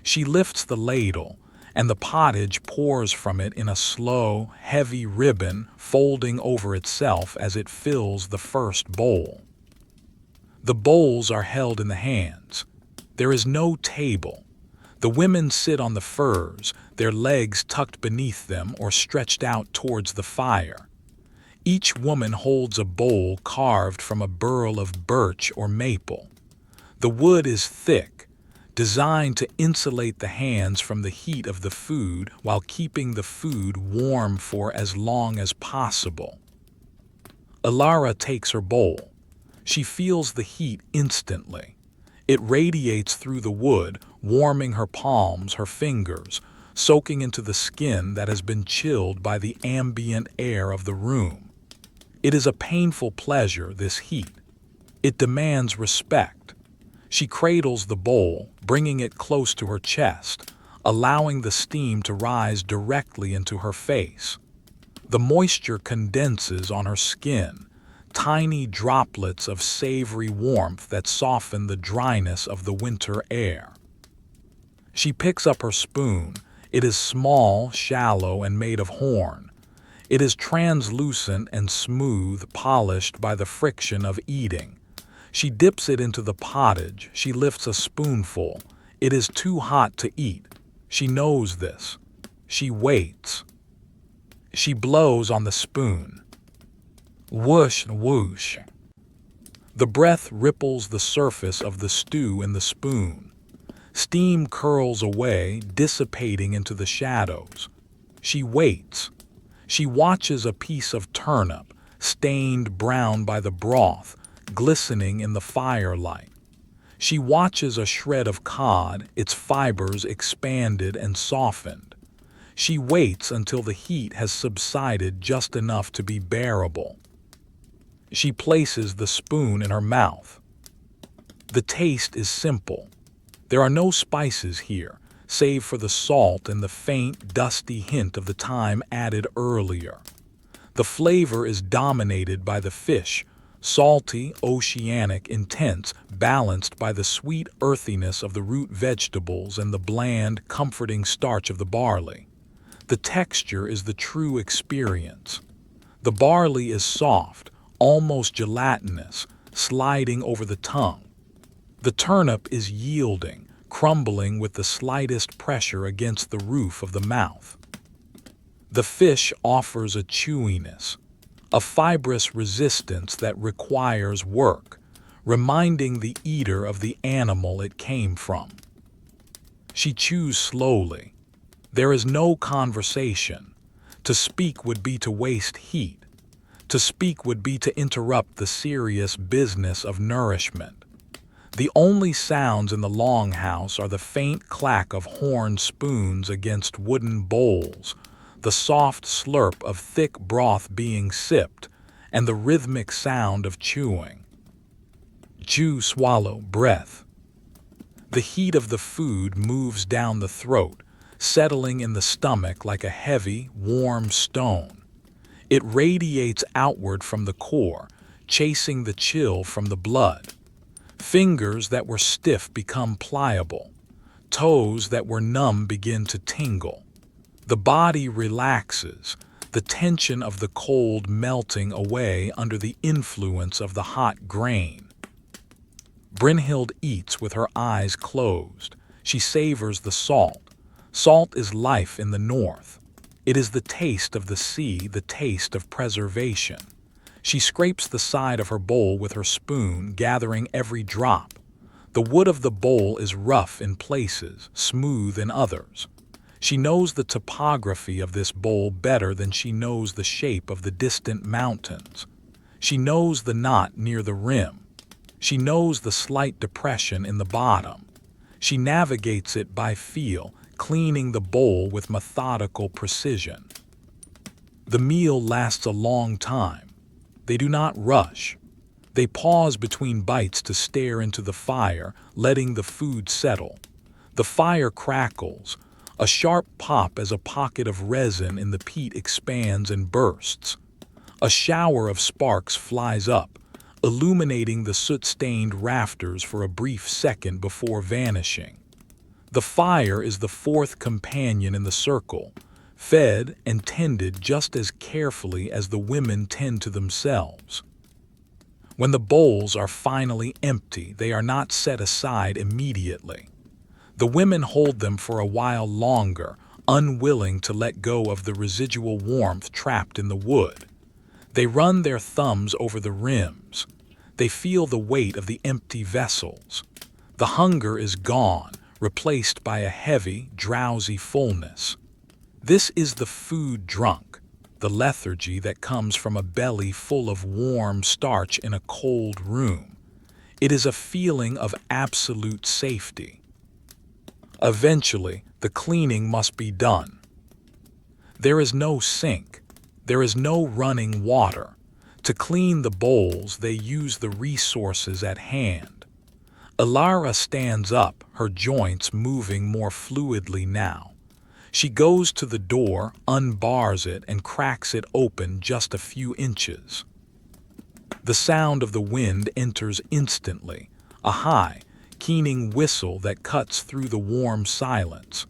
She lifts the ladle, and the pottage pours from it in a slow, heavy ribbon, folding over itself as it fills the first bowl. The bowls are held in the hands. There is no table. The women sit on the furs, their legs tucked beneath them or stretched out towards the fire. Each woman holds a bowl carved from a burl of birch or maple. The wood is thick, designed to insulate the hands from the heat of the food while keeping the food warm for as long as possible. Elara takes her bowl. She feels the heat instantly. It radiates through the wood, warming her palms, her fingers, soaking into the skin that has been chilled by the ambient air of the room. It is a painful pleasure, this heat. It demands respect. She cradles the bowl, bringing it close to her chest, allowing the steam to rise directly into her face. The moisture condenses on her skin, tiny droplets of savory warmth that soften the dryness of the winter air. She picks up her spoon. It is small, shallow, and made of horn. It is translucent and smooth, polished by the friction of eating. She dips it into the pottage. She lifts a spoonful. It is too hot to eat. She knows this. She waits. She blows on the spoon. Whoosh, whoosh. The breath ripples the surface of the stew in the spoon. Steam curls away, dissipating into the shadows. She waits. She watches a piece of turnip, stained brown by the broth, glistening in the firelight. She watches a shred of cod, its fibers expanded and softened. She waits until the heat has subsided just enough to be bearable. She places the spoon in her mouth. The taste is simple. There are no spices here, save for the salt and the faint, dusty hint of the thyme added earlier. The flavor is dominated by the fish, salty, oceanic, intense, balanced by the sweet earthiness of the root vegetables and the bland, comforting starch of the barley. The texture is the true experience. The barley is soft, almost gelatinous, sliding over the tongue. The turnip is yielding, crumbling with the slightest pressure against the roof of the mouth. The fish offers a chewiness, a fibrous resistance that requires work, reminding the eater of the animal it came from. She chews slowly. There is no conversation. To speak would be to waste heat. To speak would be to interrupt the serious business of nourishment. The only sounds in the Longhouse are the faint clack of horn spoons against wooden bowls, the soft slurp of thick broth being sipped, and the rhythmic sound of chewing. Chew, swallow, breath. The heat of the food moves down the throat, settling in the stomach like a heavy, warm stone. It radiates outward from the core, chasing the chill from the blood. Fingers that were stiff become pliable. Toes that were numb begin to tingle. The body relaxes, the tension of the cold melting away under the influence of the hot grain. Brynhild eats with her eyes closed. She savors the salt. Salt is life in the north. It is the taste of the sea, the taste of preservation. She scrapes the side of her bowl with her spoon, gathering every drop. The wood of the bowl is rough in places, smooth in others. She knows the topography of this bowl better than she knows the shape of the distant mountains. She knows the knot near the rim. She knows the slight depression in the bottom. She navigates it by feel, cleaning the bowl with methodical precision. The meal lasts a long time. They do not rush. They pause between bites to stare into the fire, letting the food settle. The fire crackles, a sharp pop as a pocket of resin in the peat expands and bursts. A shower of sparks flies up, illuminating the soot-stained rafters for a brief second before vanishing. The fire is the fourth companion in the circle, fed and tended just as carefully as the women tend to themselves. When the bowls are finally empty, they are not set aside immediately. The women hold them for a while longer, unwilling to let go of the residual warmth trapped in the wood. They run their thumbs over the rims. They feel the weight of the empty vessels. The hunger is gone, replaced by a heavy, drowsy fullness. This is the food drunk, the lethargy that comes from a belly full of warm starch in a cold room. It is a feeling of absolute safety. Eventually, the cleaning must be done. There is no sink. There is no running water. To clean the bowls, they use the resources at hand. Elara stands up, her joints moving more fluidly now. She goes to the door, unbars it, and cracks it open just a few inches. The sound of the wind enters instantly, a high, keening whistle that cuts through the warm silence.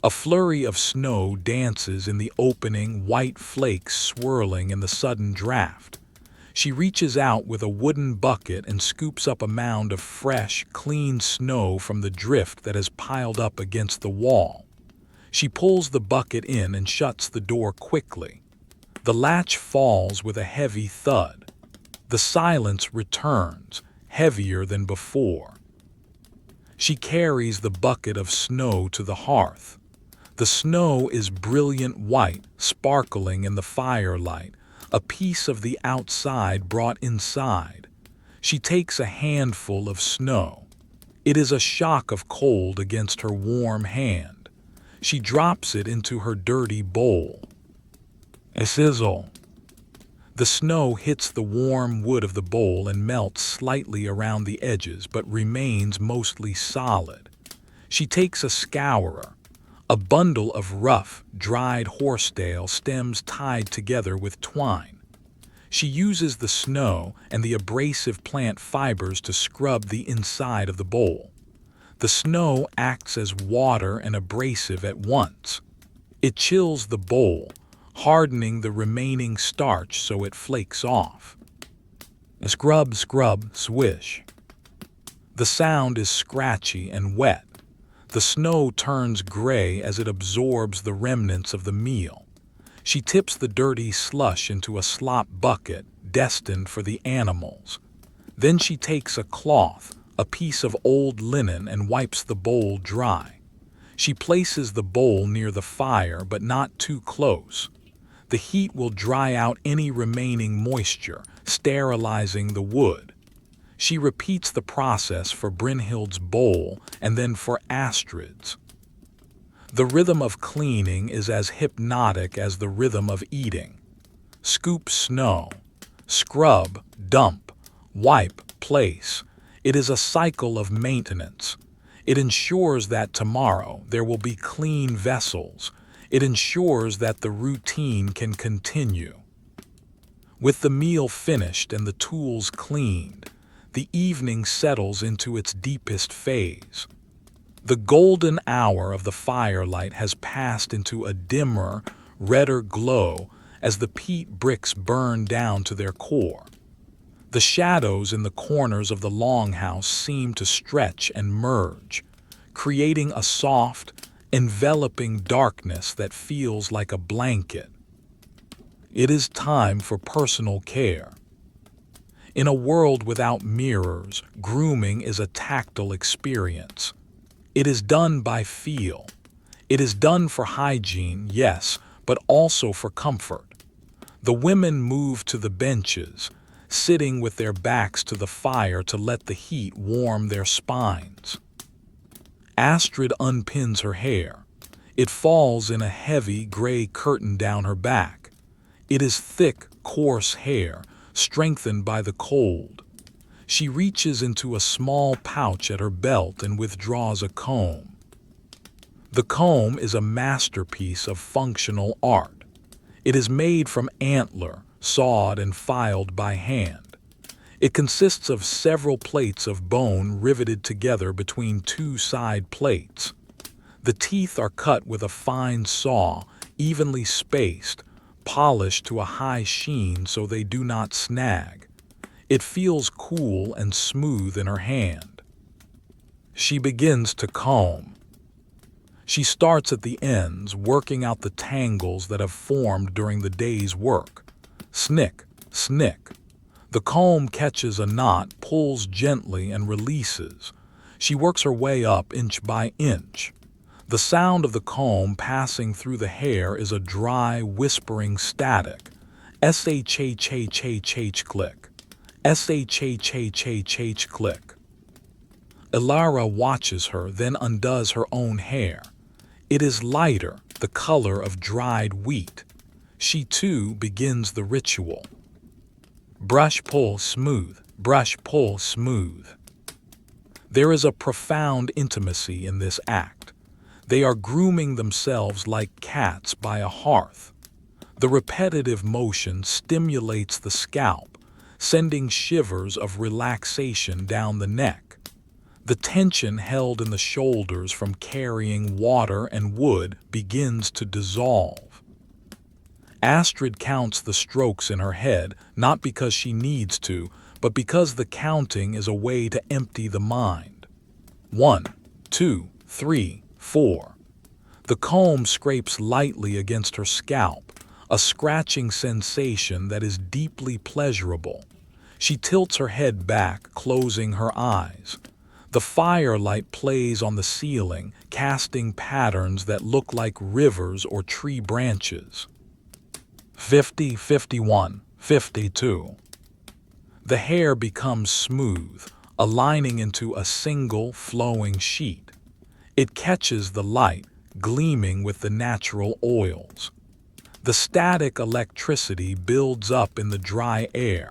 A flurry of snow dances in the opening, white flakes swirling in the sudden draft. She reaches out with a wooden bucket and scoops up a mound of fresh, clean snow from the drift that has piled up against the wall. She pulls the bucket in and shuts the door quickly. The latch falls with a heavy thud. The silence returns, heavier than before. She carries the bucket of snow to the hearth. The snow is brilliant white, sparkling in the firelight, a piece of the outside brought inside. She takes a handful of snow. It is a shock of cold against her warm hand. She drops it into her dirty bowl. A sizzle. The snow hits the warm wood of the bowl and melts slightly around the edges but remains mostly solid. She takes a scourer, a bundle of rough, dried horsetail stems tied together with twine. She uses the snow and the abrasive plant fibers to scrub the inside of the bowl. The snow acts as water and abrasive at once. It chills the bowl, hardening the remaining starch so it flakes off. A scrub, scrub, swish. The sound is scratchy and wet. The snow turns gray as it absorbs the remnants of the meal. She tips the dirty slush into a slop bucket destined for the animals. Then she takes a cloth, a piece of old linen, and wipes the bowl dry. She places the bowl near the fire, but not too close. The heat will dry out any remaining moisture, sterilizing the wood. She repeats the process for Brynhild's bowl and then for Astrid's. The rhythm of cleaning is as hypnotic as the rhythm of eating. Scoop snow, scrub, dump, wipe, place. It is a cycle of maintenance. It ensures that tomorrow there will be clean vessels. It ensures that the routine can continue. With the meal finished and the tools cleaned, the evening settles into its deepest phase. The golden hour of the firelight has passed into a dimmer, redder glow as the peat bricks burn down to their core. The shadows in the corners of the longhouse seem to stretch and merge, creating a soft, enveloping darkness that feels like a blanket. It is time for personal care. In a world without mirrors, grooming is a tactile experience. It is done by feel. It is done for hygiene, yes, but also for comfort. The women move to the benches, sitting with their backs to the fire to let the heat warm their spines. Astrid unpins her hair. It falls in a heavy gray curtain down her back. It is thick, coarse hair, strengthened by the cold. She reaches into a small pouch at her belt and withdraws a comb. The comb is a masterpiece of functional art. It is made from antler, sawed and filed by hand. It consists of several plates of bone riveted together between two side plates. The teeth are cut with a fine saw, evenly spaced, polished to a high sheen so they do not snag. It feels cool and smooth in her hand. She begins to comb. She starts at the ends, working out the tangles that have formed during the day's work. Snick, snick. The comb catches a knot, pulls gently, and releases. She works her way up inch by inch. The sound of the comb passing through the hair is a dry, whispering static. S-H-H-H-H-H click. S-H-H-H-H-H click. Elara watches her, then undoes her own hair. It is lighter, the color of dried wheat. She too begins the ritual. Brush, pull, smooth. Brush, pull, smooth. There is a profound intimacy in this act. They are grooming themselves like cats by a hearth. The repetitive motion stimulates the scalp, sending shivers of relaxation down the neck. The tension held in the shoulders from carrying water and wood begins to dissolve. Astrid counts the strokes in her head, not because she needs to, but because the counting is a way to empty the mind. 1, 2, 3, 4. The comb scrapes lightly against her scalp, a scratching sensation that is deeply pleasurable. She tilts her head back, closing her eyes. The firelight plays on the ceiling, casting patterns that look like rivers or tree branches. 50, 51, 52. The hair becomes smooth, aligning into a single flowing sheet. It catches the light, gleaming with the natural oils. The static electricity builds up in the dry air,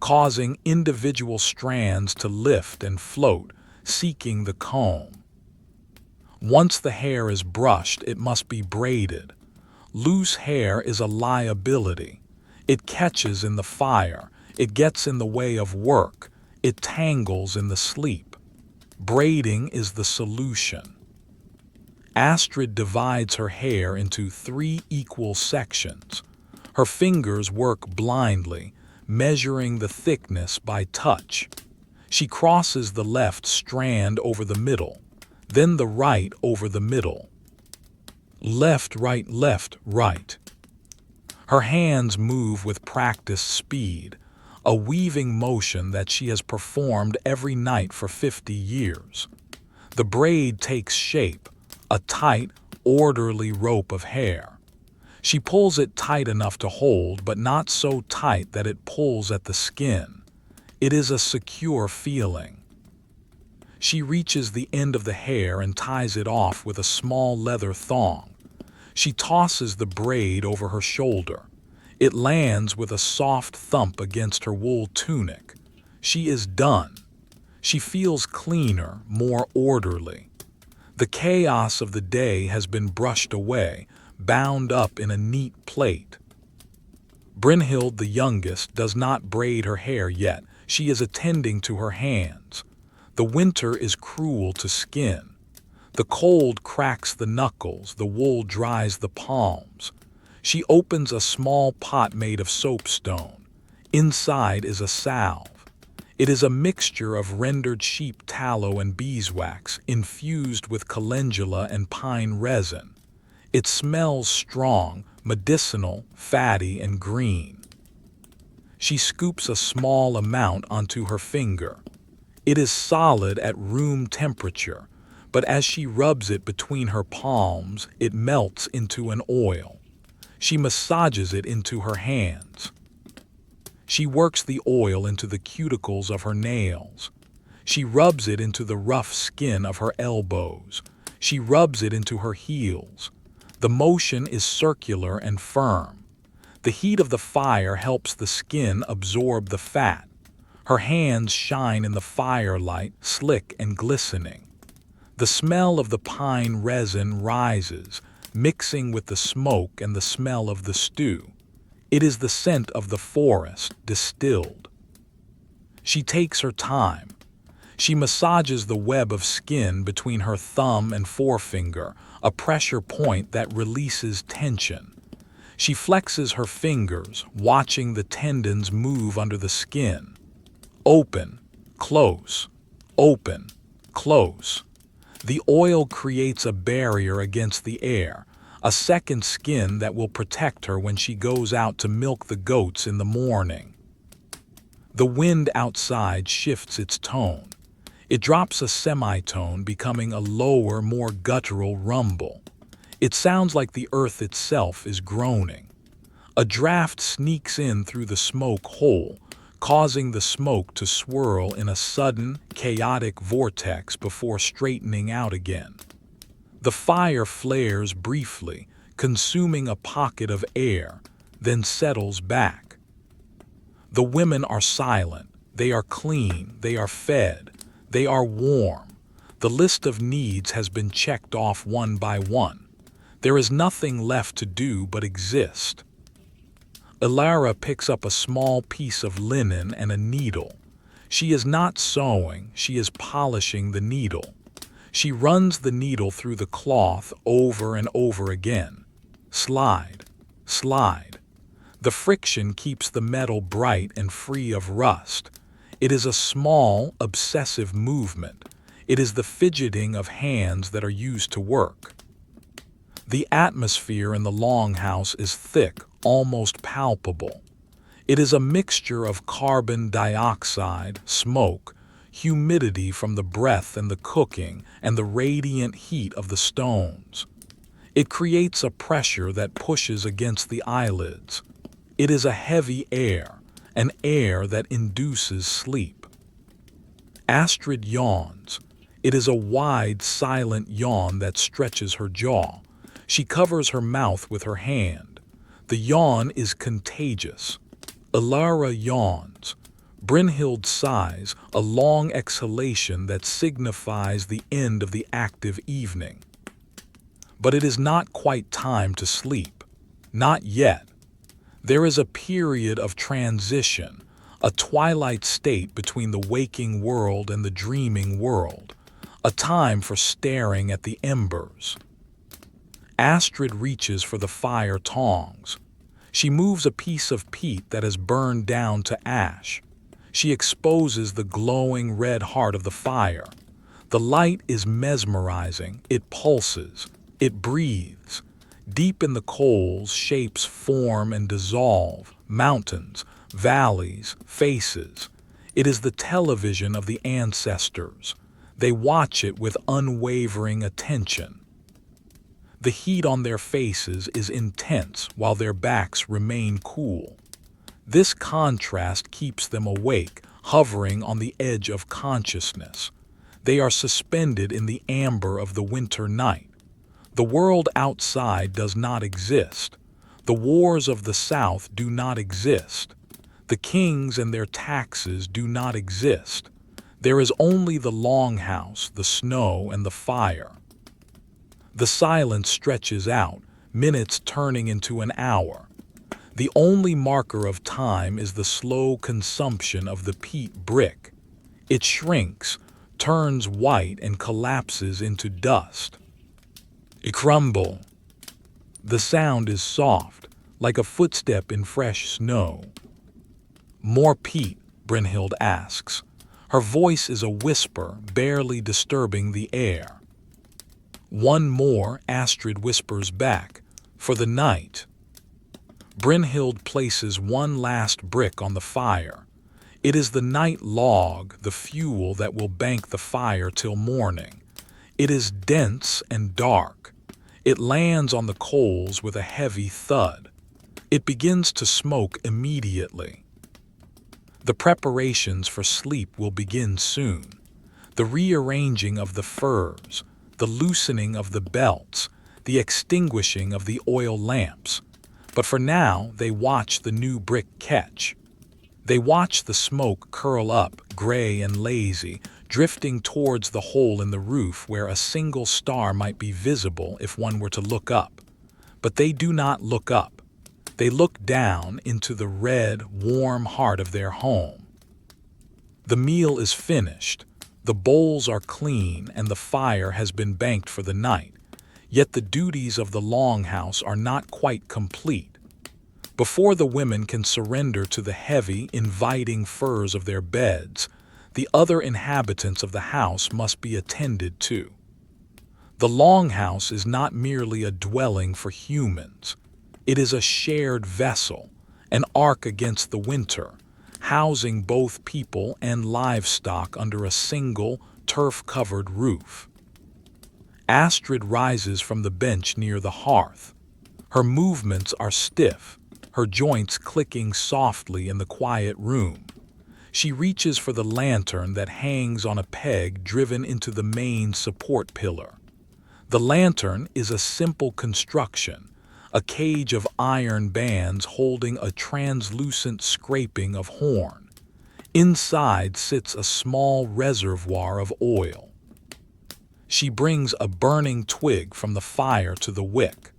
causing individual strands to lift and float, seeking the comb. Once the hair is brushed, it must be braided. Loose hair is a liability. It catches in the fire, it gets in the way of work, it tangles in the sleep. Braiding is the solution. Astrid divides her hair into 3 equal sections. Her fingers work blindly, measuring the thickness by touch. She crosses the left strand over the middle, then the right over the middle. Left, right. Her hands move with practiced speed, a weaving motion that she has performed every night for 50 years. The braid takes shape, a tight, orderly rope of hair. She pulls it tight enough to hold, but not so tight that it pulls at the skin. It is a secure feeling. She reaches the end of the hair and ties it off with a small leather thong. She tosses the braid over her shoulder. It lands with a soft thump against her wool tunic. She is done. She feels cleaner, more orderly. The chaos of the day has been brushed away, bound up in a neat plait. Brynhild, the youngest, does not braid her hair yet. She is attending to her hands. The winter is cruel to skin. The cold cracks the knuckles, the wool dries the palms. She opens a small pot made of soapstone. Inside is a salve. It is a mixture of rendered sheep tallow and beeswax infused with calendula and pine resin. It smells strong, medicinal, fatty, and green. She scoops a small amount onto her finger. It is solid at room temperature, but as she rubs it between her palms, it melts into an oil. She massages it into her hands. She works the oil into the cuticles of her nails. She rubs it into the rough skin of her elbows. She rubs it into her heels. The motion is circular and firm. The heat of the fire helps the skin absorb the fat. Her hands shine in the firelight, slick and glistening. The smell of the pine resin rises, mixing with the smoke and the smell of the stew. It is the scent of the forest, distilled. She takes her time. She massages the web of skin between her thumb and forefinger, a pressure point that releases tension. She flexes her fingers, watching the tendons move under the skin. Open, close, open, close. The oil creates a barrier against the air, a second skin that will protect her when she goes out to milk the goats in the morning. The wind outside shifts its tone. It drops a semitone, becoming a lower, more guttural rumble. It sounds like the earth itself is groaning. A draft sneaks in through the smoke hole, causing the smoke to swirl in a sudden, chaotic vortex before straightening out again. The fire flares briefly, consuming a pocket of air, then settles back. The women are silent. They are clean. They are fed. They are warm. The list of needs has been checked off one by one. There is nothing left to do but exist. Elara picks up a small piece of linen and a needle. She is not sewing, she is polishing the needle. She runs the needle through the cloth over and over again. Slide, slide. The friction keeps the metal bright and free of rust. It is a small, obsessive movement. It is the fidgeting of hands that are used to work. The atmosphere in the Longhouse is thick, almost palpable. It is a mixture of carbon dioxide, smoke, humidity from the breath and the cooking, and the radiant heat of the stones. It creates a pressure that pushes against the eyelids. It is a heavy air, an air that induces sleep. Astrid yawns. It is a wide, silent yawn that stretches her jaw. She covers her mouth with her hand. The yawn is contagious. Elara yawns. Brynhild sighs, a long exhalation that signifies the end of the active evening. But it is not quite time to sleep. Not yet. There is a period of transition, a twilight state between the waking world and the dreaming world, a time for staring at the embers. Astrid reaches for the fire tongs. She moves a piece of peat that has burned down to ash. She exposes the glowing red heart of the fire. The light is mesmerizing. It pulses. It breathes. Deep in the coals, shapes form and dissolve. Mountains, valleys, faces. It is the television of the ancestors. They watch it with unwavering attention. The heat on their faces is intense while their backs remain cool. This contrast keeps them awake, hovering on the edge of consciousness. They are suspended in the amber of the winter night. The world outside does not exist. The wars of the South do not exist. The kings and their taxes do not exist. There is only the Longhouse, the snow, and the fire. The silence stretches out, minutes turning into an hour. The only marker of time is the slow consumption of the peat brick. It shrinks, turns white and collapses into dust. A crumble. The sound is soft, like a footstep in fresh snow. "More peat?" Brynhild asks. Her voice is a whisper, barely disturbing the air. "One more," Astrid whispers back, "for the night." Brynhild places one last brick on the fire. It is the night log, the fuel that will bank the fire till morning. It is dense and dark. It lands on the coals with a heavy thud. It begins to smoke immediately. The preparations for sleep will begin soon. The rearranging of the furs, the loosening of the belts, the extinguishing of the oil lamps. But for now, they watch the new brick catch. They watch the smoke curl up, gray and lazy, drifting towards the hole in the roof where a single star might be visible if one were to look up. But they do not look up. They look down into the red, warm heart of their home. The meal is finished. The bowls are clean and the fire has been banked for the night. Yet the duties of the Longhouse are not quite complete. Before the women can surrender to the heavy, inviting furs of their beds, the other inhabitants of the house must be attended to. The Longhouse is not merely a dwelling for humans. It is a shared vessel, an ark against the winter, housing both people and livestock under a single, turf-covered roof. Astrid rises from the bench near the hearth. Her movements are stiff, her joints clicking softly in the quiet room. She reaches for the lantern that hangs on a peg driven into the main support pillar. The lantern is a simple construction, a cage of iron bands holding a translucent scraping of horn. Inside sits a small reservoir of oil. She brings a burning twig from the fire to the wick.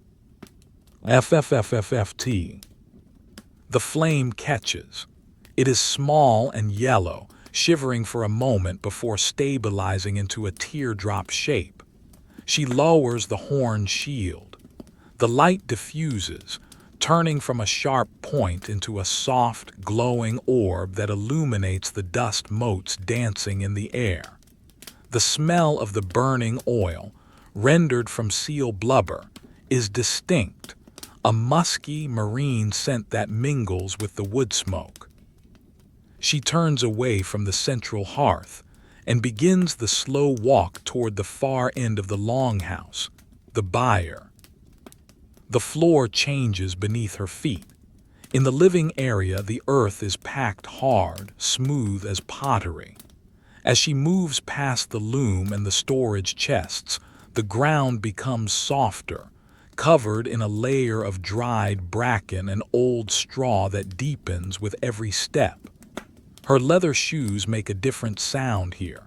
FFFFFT. The flame catches. It is small and yellow, shivering for a moment before stabilizing into a teardrop shape. She lowers the horn shield. The light diffuses, turning from a sharp point into a soft, glowing orb that illuminates the dust motes dancing in the air. The smell of the burning oil, rendered from seal blubber, is distinct, a musky marine scent that mingles with the wood smoke. She turns away from the central hearth and begins the slow walk toward the far end of the Longhouse, the byre. The floor changes beneath her feet. In the living area, the earth is packed hard, smooth as pottery. As she moves past the loom and the storage chests, the ground becomes softer, covered in a layer of dried bracken and old straw that deepens with every step. Her leather shoes make a different sound here.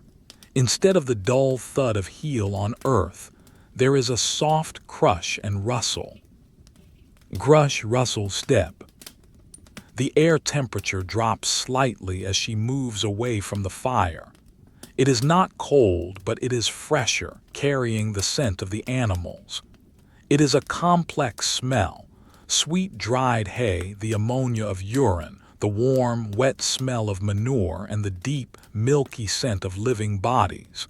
Instead of the dull thud of heel on earth, there is a soft crush and rustle. Grush, rustle, step. The air temperature drops slightly as she moves away from the fire. It is not cold, but it is fresher, carrying the scent of the animals. It is a complex smell: sweet dried hay, the ammonia of urine, the warm, wet smell of manure, and the deep, milky scent of living bodies.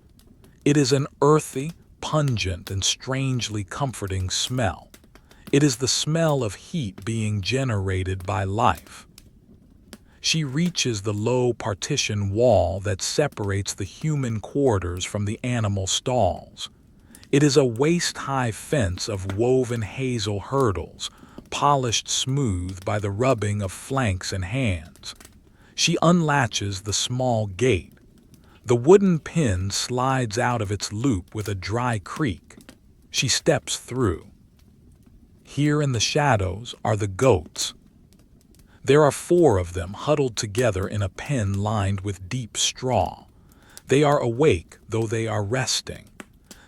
It is an earthy, pungent, and strangely comforting smell. It is the smell of heat being generated by life. She reaches the low partition wall that separates the human quarters from the animal stalls. It is a waist-high fence of woven hazel hurdles, polished smooth by the rubbing of flanks and hands. She unlatches the small gate. The wooden pin slides out of its loop with a dry creak. She steps through. Here in the shadows are the goats. There are 4 of them huddled together in a pen lined with deep straw. They are awake, though they are resting.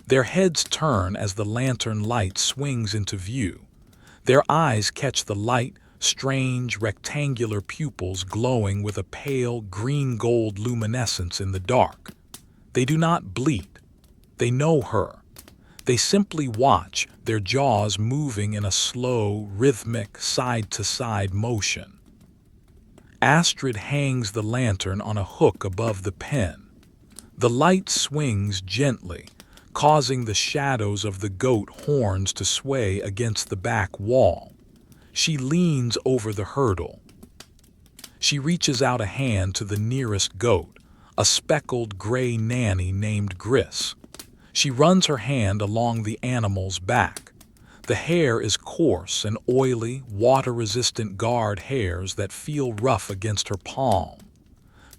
Their heads turn as the lantern light swings into view. Their eyes catch the light, strange, rectangular pupils glowing with a pale green-gold luminescence in the dark. They do not bleat. They know her. They simply watch, their jaws moving in a slow, rhythmic, side-to-side motion. Astrid hangs the lantern on a hook above the pen. The light swings gently, causing the shadows of the goat horns to sway against the back wall. She leans over the hurdle. She reaches out a hand to the nearest goat, a speckled gray nanny named Gris. She runs her hand along the animal's back. The hair is coarse and oily, water-resistant guard hairs that feel rough against her palm.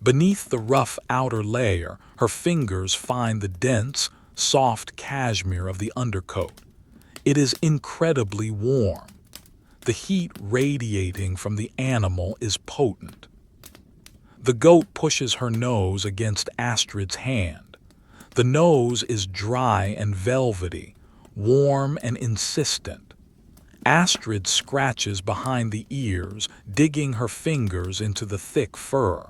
Beneath the rough outer layer, her fingers find the dense, soft cashmere of the undercoat. It is incredibly warm. The heat radiating from the animal is potent. The goat pushes her nose against Astrid's hand. The nose is dry and velvety, warm and insistent. Astrid scratches behind the ears, digging her fingers into the thick fur.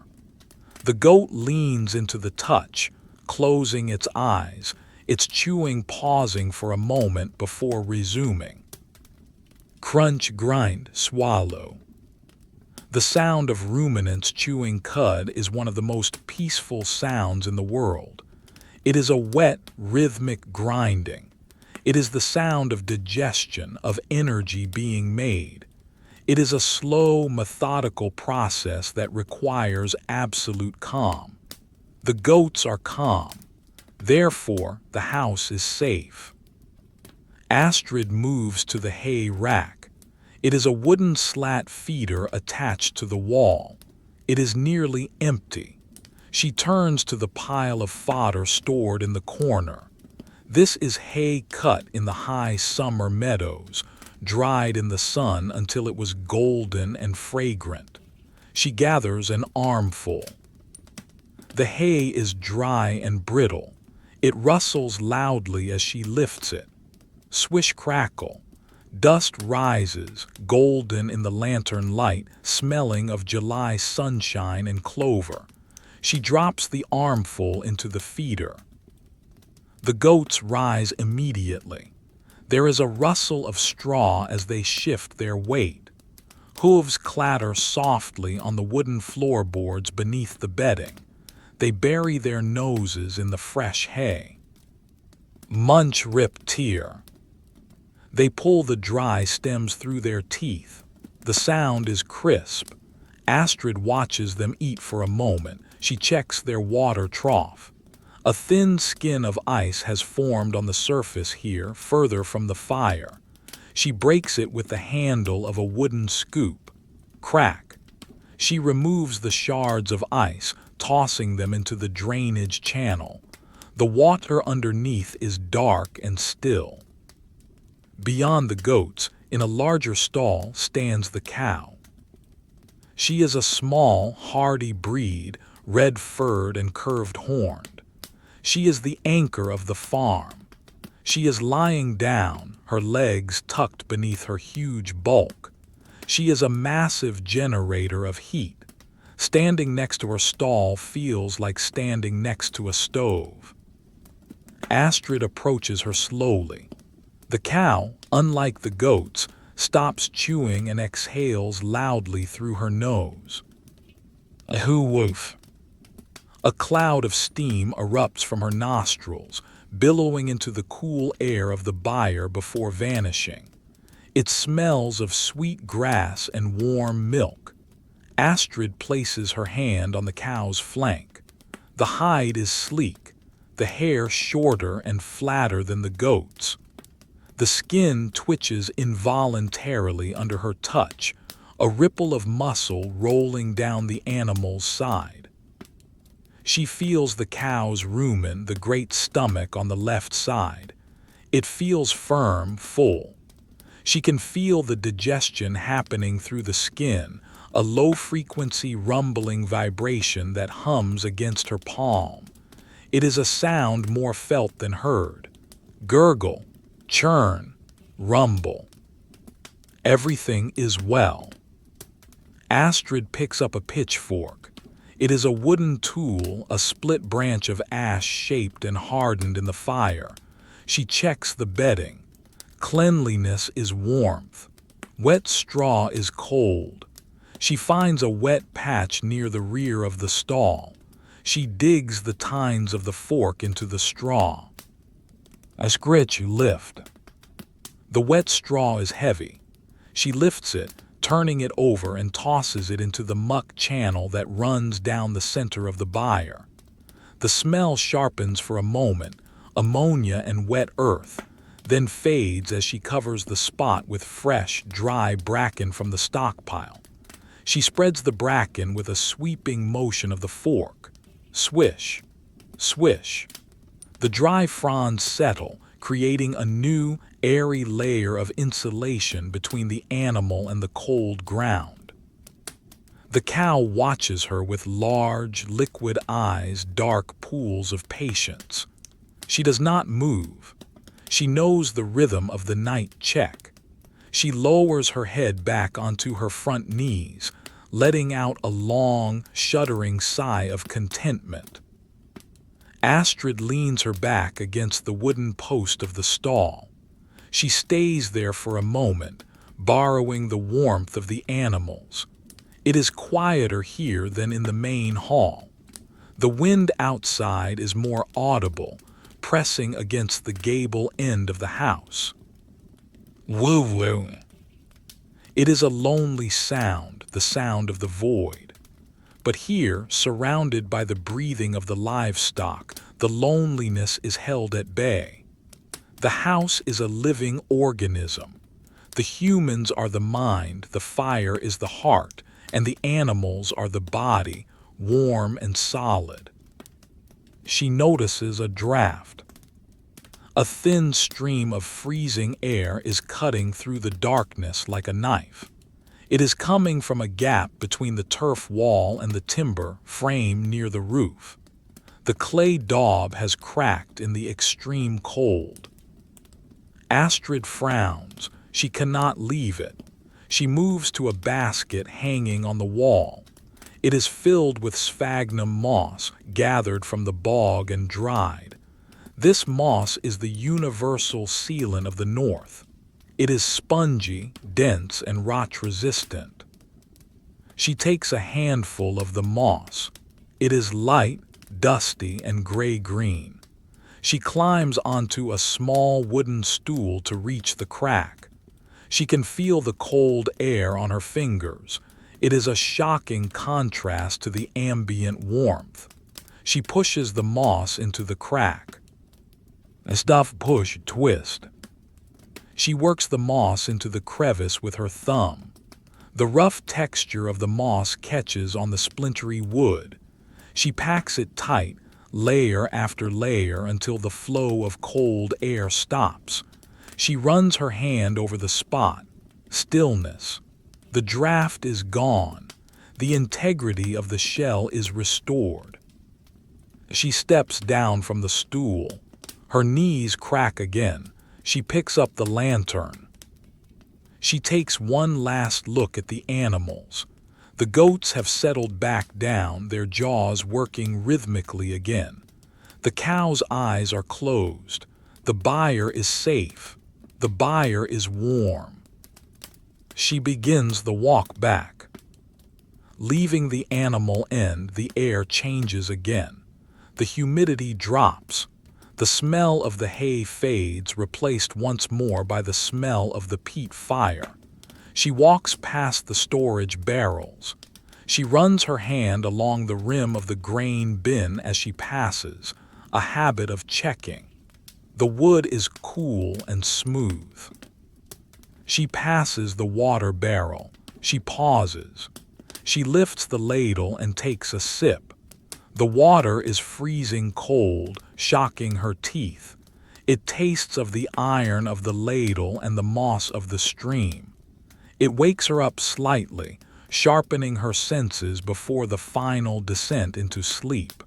The goat leans into the touch, closing its eyes, its chewing pausing for a moment before resuming. Crunch, grind, swallow. The sound of ruminants chewing cud is one of the most peaceful sounds in the world. It is a wet, rhythmic grinding. It is the sound of digestion, of energy being made. It is a slow, methodical process that requires absolute calm. The goats are calm. Therefore, the house is safe. Astrid moves to the hay rack. It is a wooden slat feeder attached to the wall. It is nearly empty. She turns to the pile of fodder stored in the corner. This is hay cut in the high summer meadows, dried in the sun until it was golden and fragrant. She gathers an armful. The hay is dry and brittle. It rustles loudly as she lifts it. Swish crackle. Dust rises, golden in the lantern light, smelling of July sunshine and clover. She drops the armful into the feeder. The goats rise immediately. There is a rustle of straw as they shift their weight. Hooves clatter softly on the wooden floorboards beneath the bedding. They bury their noses in the fresh hay. Munch, rip, tear. They pull the dry stems through their teeth. The sound is crisp. Astrid watches them eat for a moment. She checks their water trough. A thin skin of ice has formed on the surface here, further from the fire. She breaks it with the handle of a wooden scoop. Crack. She removes the shards of ice, tossing them into the drainage channel. The water underneath is dark and still. Beyond the goats, in a larger stall, stands the cow. She is a small, hardy breed, red-furred and curved-horned. She is the anchor of the farm. She is lying down, her legs tucked beneath her huge bulk. She is a massive generator of heat. Standing next to her stall feels like standing next to a stove. Astrid approaches her slowly. The cow, unlike the goats, stops chewing and exhales loudly through her nose. Ahoo-woof. A cloud of steam erupts from her nostrils, billowing into the cool air of the byre before vanishing. It smells of sweet grass and warm milk. Astrid places her hand on the cow's flank. The hide is sleek, the hair shorter and flatter than the goat's. The skin twitches involuntarily under her touch, a ripple of muscle rolling down the animal's side. She feels the cow's rumen, the great stomach on the left side. It feels firm, full. She can feel the digestion happening through the skin, a low-frequency rumbling vibration that hums against her palm. It is a sound more felt than heard. Gurgle, churn, rumble. Everything is well. Astrid picks up a pitchfork. It is a wooden tool, a split branch of ash shaped and hardened in the fire. She checks the bedding. Cleanliness is warmth. Wet straw is cold. She finds a wet patch near the rear of the stall. She digs the tines of the fork into the straw. A scritch lift. The wet straw is heavy. She lifts it, turning it over and tosses it into the muck channel that runs down the center of the byre. The smell sharpens for a moment, ammonia and wet earth, then fades as she covers the spot with fresh, dry bracken from the stockpile. She spreads the bracken with a sweeping motion of the fork. Swish, swish. The dry fronds settle, creating a new, airy layer of insulation between the animal and the cold ground. The cow watches her with large, liquid eyes, dark pools of patience. She does not move. She knows the rhythm of the night check. She lowers her head back onto her front knees, letting out a long, shuddering sigh of contentment. Astrid leans her back against the wooden post of the stall. She stays there for a moment, borrowing the warmth of the animals. It is quieter here than in the main hall. The wind outside is more audible, pressing against the gable end of the house. Woo-woo. It is a lonely sound, the sound of the void. But here, surrounded by the breathing of the livestock, the loneliness is held at bay. The house is a living organism. The humans are the mind, the fire is the heart, and the animals are the body, warm and solid. She notices a draft. A thin stream of freezing air is cutting through the darkness like a knife. It is coming from a gap between the turf wall and the timber frame near the roof. The clay daub has cracked in the extreme cold. Astrid frowns. She cannot leave it. She moves to a basket hanging on the wall. It is filled with sphagnum moss, gathered from the bog and dried. This moss is the universal sealant of the north. It is spongy, dense, and rot-resistant. She takes a handful of the moss. It is light, dusty, and gray-green. She climbs onto a small wooden stool to reach the crack. She can feel the cold air on her fingers. It is a shocking contrast to the ambient warmth. She pushes the moss into the crack. Stuff, push, twist. She works the moss into the crevice with her thumb. The rough texture of the moss catches on the splintery wood. She packs it tight, layer after layer, until the flow of cold air stops. She runs her hand over the spot. Stillness. The draft is gone. The integrity of the shell is restored. She steps down from the stool. Her knees crack again. She picks up the lantern. She takes one last look at the animals. The goats have settled back down, their jaws working rhythmically again. The cow's eyes are closed. The byre is safe. The byre is warm. She begins the walk back. Leaving the animal end, the air changes again. The humidity drops. The smell of the hay fades, replaced once more by the smell of the peat fire. She walks past the storage barrels. She runs her hand along the rim of the grain bin as she passes, a habit of checking. The wood is cool and smooth. She passes the water barrel. She pauses. She lifts the ladle and takes a sip. The water is freezing cold, shocking her teeth. It tastes of the iron of the ladle and the moss of the stream. It wakes her up slightly, sharpening her senses before the final descent into sleep.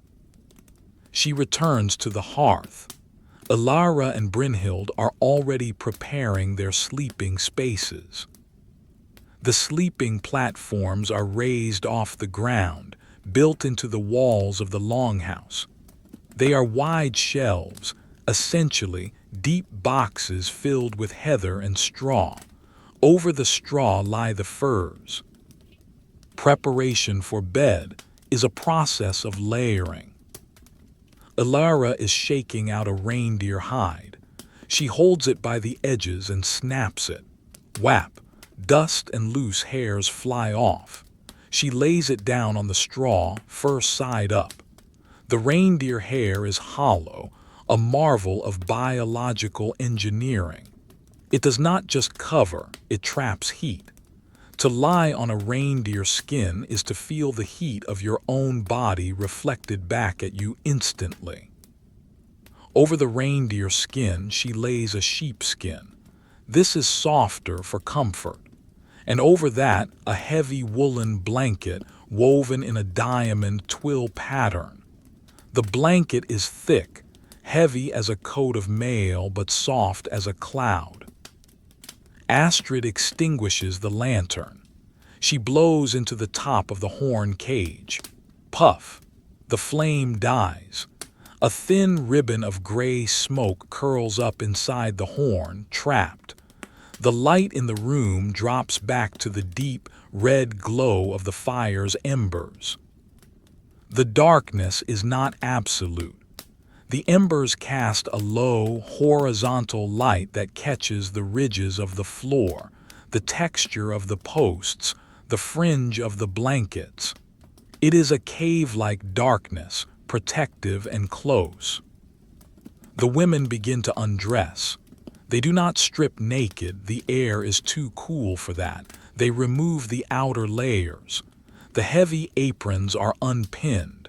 She returns to the hearth. Elara and Brynhild are already preparing their sleeping spaces. The sleeping platforms are raised off the ground, built into the walls of the Longhouse. They are wide shelves, essentially deep boxes filled with heather and straw. Over the straw lie the furs. Preparation for bed is a process of layering. Elara is shaking out a reindeer hide. She holds it by the edges and snaps it. Whap! Dust and loose hairs fly off. She lays it down on the straw, first side up. The reindeer hair is hollow, a marvel of biological engineering. It does not just cover, it traps heat. To lie on a reindeer skin is to feel the heat of your own body reflected back at you instantly. Over the reindeer skin, she lays a sheepskin. This is softer for comfort. And over that, a heavy woolen blanket woven in a diamond twill pattern. The blanket is thick, heavy as a coat of mail but soft as a cloud. Astrid extinguishes the lantern. She blows into the top of the horn cage. Puff! The flame dies. A thin ribbon of gray smoke curls up inside the horn, trapped. The light in the room drops back to the deep, red glow of the fire's embers. The darkness is not absolute. The embers cast a low, horizontal light that catches the ridges of the floor, the texture of the posts, the fringe of the blankets. It is a cave-like darkness, protective and close. The women begin to undress. They do not strip naked, the air is too cool for that. They remove the outer layers. The heavy aprons are unpinned.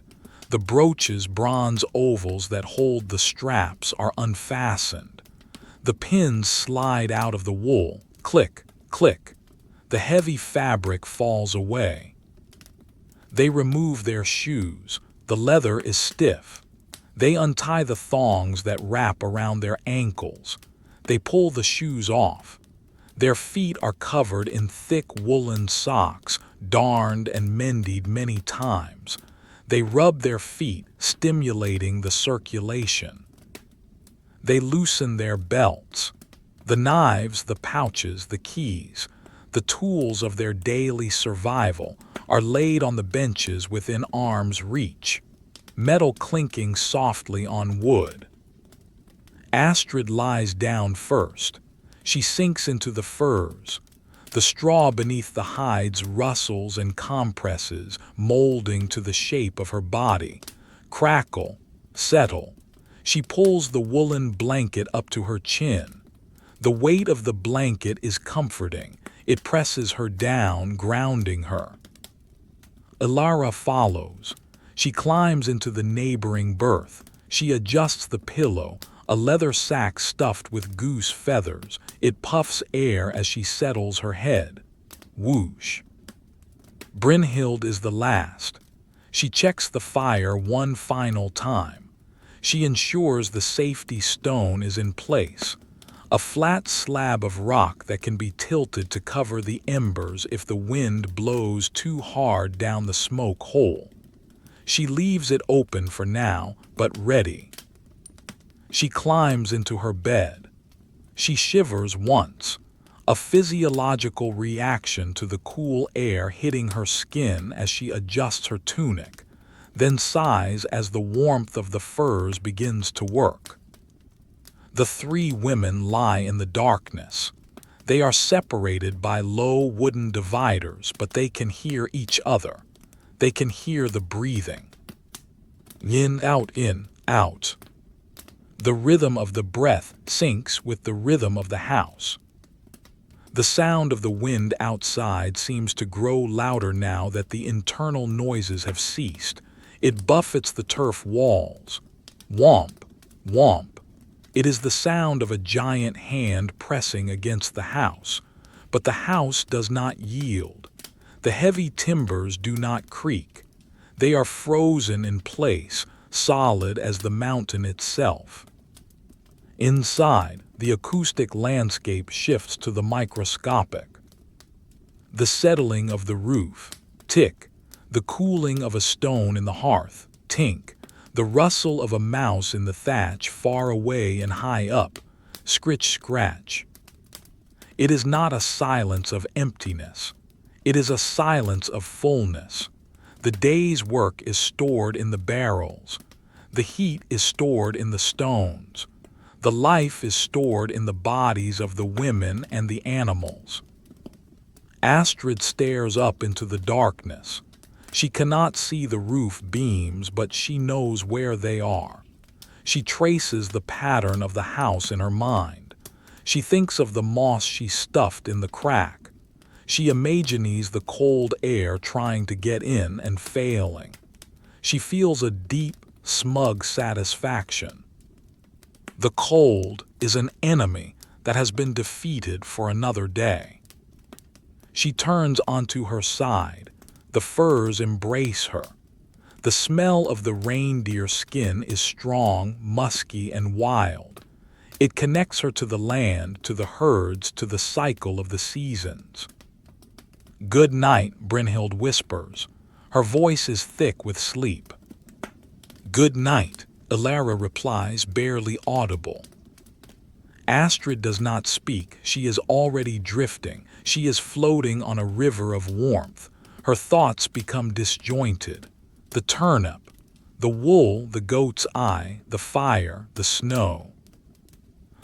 The brooches, bronze ovals that hold the straps, are unfastened. The pins slide out of the wool. Click, click. The heavy fabric falls away. They remove their shoes. The leather is stiff. They untie the thongs that wrap around their ankles. They pull the shoes off. Their feet are covered in thick woolen socks, darned and mended many times. They rub their feet, stimulating the circulation. They loosen their belts. The knives, the pouches, the keys, the tools of their daily survival are laid on the benches within arm's reach, metal clinking softly on wood. Astrid lies down first. She sinks into the furs. The straw beneath the hides rustles and compresses, molding to the shape of her body. Crackle, settle. She pulls the woolen blanket up to her chin. The weight of the blanket is comforting. It presses her down, grounding her. Elara follows. She climbs into the neighboring berth. She adjusts the pillow, a leather sack stuffed with goose feathers. It puffs air as she settles her head. Whoosh. Brynhild is the last. She checks the fire one final time. She ensures the safety stone is in place, a flat slab of rock that can be tilted to cover the embers if the wind blows too hard down the smoke hole. She leaves it open for now, but ready. She climbs into her bed. She shivers once, a physiological reaction to the cool air hitting her skin as she adjusts her tunic, then sighs as the warmth of the furs begins to work. The three women lie in the darkness. They are separated by low wooden dividers, but they can hear each other. They can hear the breathing. In, out. The rhythm of the breath syncs with the rhythm of the house. The sound of the wind outside seems to grow louder now that the internal noises have ceased. It buffets the turf walls. Whomp, whomp. It is the sound of a giant hand pressing against the house. But the house does not yield. The heavy timbers do not creak. They are frozen in place, solid as the mountain itself. Inside, the acoustic landscape shifts to the microscopic. The settling of the roof. Tick. The cooling of a stone in the hearth, tink. The rustle of a mouse in the thatch far away and high up, scritch scratch. It is not a silence of emptiness. It is a silence of fullness. The day's work is stored in the barrels. The heat is stored in the stones. The life is stored in the bodies of the women and the animals. Astrid stares up into the darkness. She cannot see the roof beams, but she knows where they are. She traces the pattern of the house in her mind. She thinks of the moss she stuffed in the crack. She imagines the cold air trying to get in and failing. She feels a deep, smug satisfaction. The cold is an enemy that has been defeated for another day. She turns onto her side. The furs embrace her. The smell of the reindeer skin is strong, musky, and wild. It connects her to the land, to the herds, to the cycle of the seasons. "Good night," Brynhild whispers. Her voice is thick with sleep. "Good night," Elara replies, barely audible. Astrid does not speak. She is already drifting. She is floating on a river of warmth. Her thoughts become disjointed. The turnip, the wool, the goat's eye, the fire, the snow.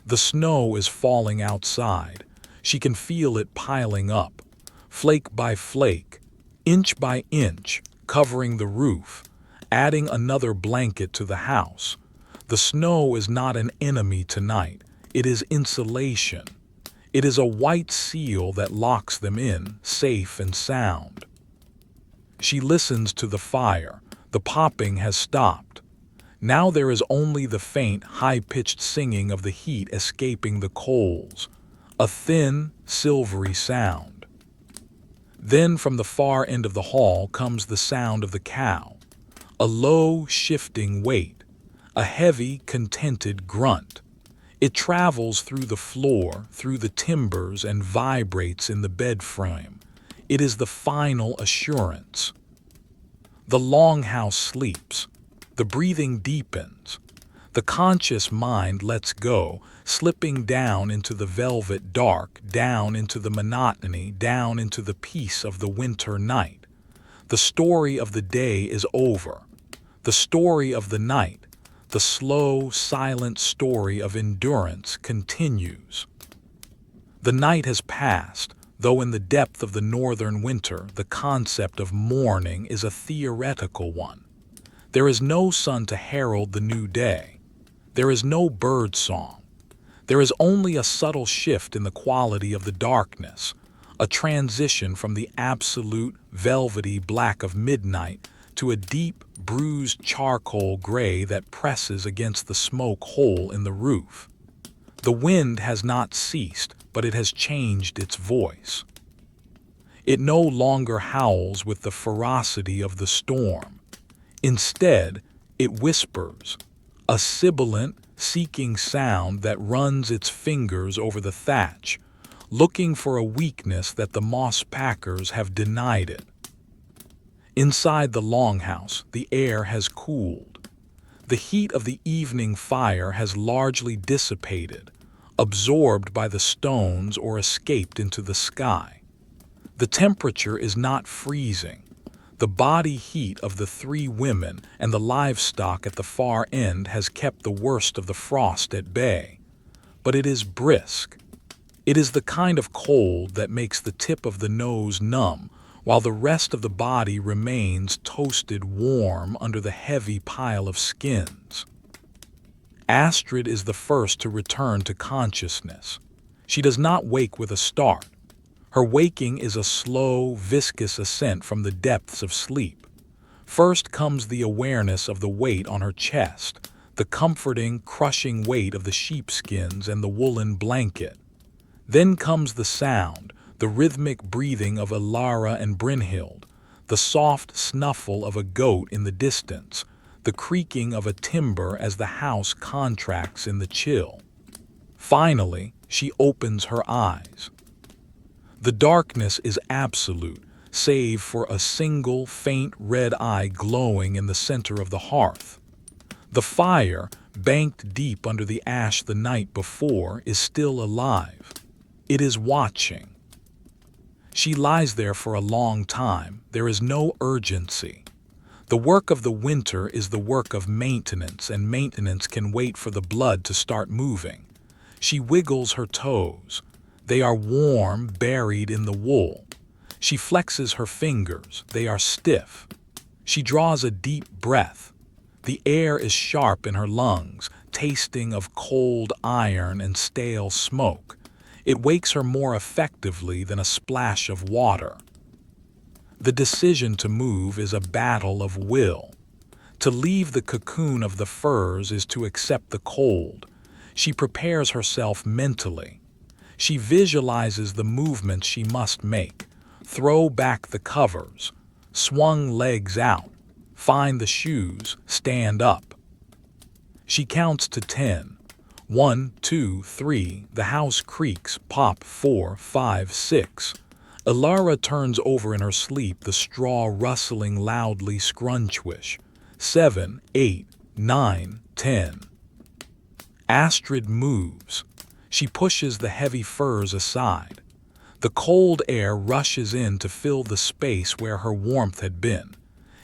The snow is falling outside. She can feel it piling up, flake by flake, inch by inch, covering the roof, adding another blanket to the house. The snow is not an enemy tonight. It is insulation. It is a white seal that locks them in, safe and sound. She listens to the fire. The popping has stopped. Now there is only the faint, high-pitched singing of the heat escaping the coals, a thin, silvery sound. Then from the far end of the hall comes the sound of the cow, a low, shifting weight, a heavy, contented grunt. It travels through the floor, through the timbers, and vibrates in the bed frame. It is the final assurance. The Longhouse sleeps. The breathing deepens. The conscious mind lets go, slipping down into the velvet dark, down into the monotony, down into the peace of the winter night. The story of the day is over. The story of the night, the slow, silent story of endurance, continues. The night has passed, though in the depth of the northern winter the concept of morning is a theoretical one. There is no sun to herald the new day. There is no bird song. There is only a subtle shift in the quality of the darkness, a transition from the absolute velvety black of midnight to a deep, bruised charcoal gray that presses against the smoke hole in the roof. The wind has not ceased, but it has changed its voice. It no longer howls with the ferocity of the storm. Instead, it whispers, a sibilant, seeking sound that runs its fingers over the thatch, looking for a weakness that the moss packers have denied it. Inside the Longhouse, the air has cooled. The heat of the evening fire has largely dissipated, absorbed by the stones or escaped into the sky. The temperature is not freezing. The body heat of the three women and the livestock at the far end has kept the worst of the frost at bay. But it is brisk. It is the kind of cold that makes the tip of the nose numb, while the rest of the body remains toasted warm under the heavy pile of skins. Astrid is the first to return to consciousness. She does not wake with a start. Her waking is a slow, viscous ascent from the depths of sleep. First comes the awareness of the weight on her chest, the comforting, crushing weight of the sheepskins and the woolen blanket. Then comes the sound, the rhythmic breathing of Elara and Brynhild, the soft snuffle of a goat in the distance, the creaking of a timber as the house contracts in the chill. Finally, she opens her eyes. The darkness is absolute, save for a single faint red eye glowing in the center of the hearth. The fire, banked deep under the ash the night before, is still alive. It is watching. She lies there for a long time. There is no urgency. The work of the winter is the work of maintenance, and maintenance can wait for the blood to start moving. She wiggles her toes. They are warm, buried in the wool. She flexes her fingers. They are stiff. She draws a deep breath. The air is sharp in her lungs, tasting of cold iron and stale smoke. It wakes her more effectively than a splash of water. The decision to move is a battle of will. To leave the cocoon of the furs is to accept the cold. She prepares herself mentally. She visualizes the movements she must make. Throw back the covers. Swung legs out. Find the shoes. Stand up. She counts to 10. 1, 2, 3. The house creaks. Pop. 4, 5, 6. Elara turns over in her sleep, the straw rustling loudly scrunchwish. 7, 8, 9, 10. Astrid moves. She pushes the heavy furs aside. The cold air rushes in to fill the space where her warmth had been.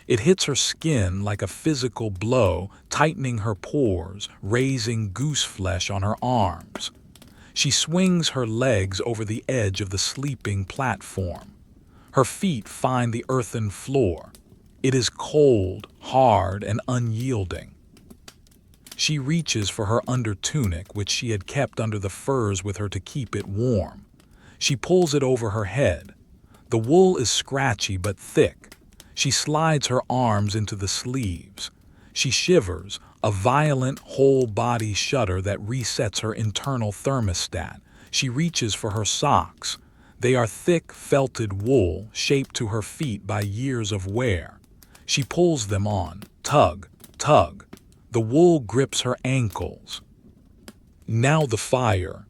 It hits her skin like a physical blow, tightening her pores, raising goose flesh on her arms. She swings her legs over the edge of the sleeping platform. Her feet find the earthen floor. It is cold, hard, and unyielding. She reaches for her undertunic, which she had kept under the furs with her to keep it warm. She pulls it over her head. The wool is scratchy but thick. She slides her arms into the sleeves. She shivers, a violent whole-body shudder that resets her internal thermostat. She reaches for her socks. They are thick, felted wool, shaped to her feet by years of wear. She pulls them on. Tug, tug. The wool grips her ankles. Now the fire.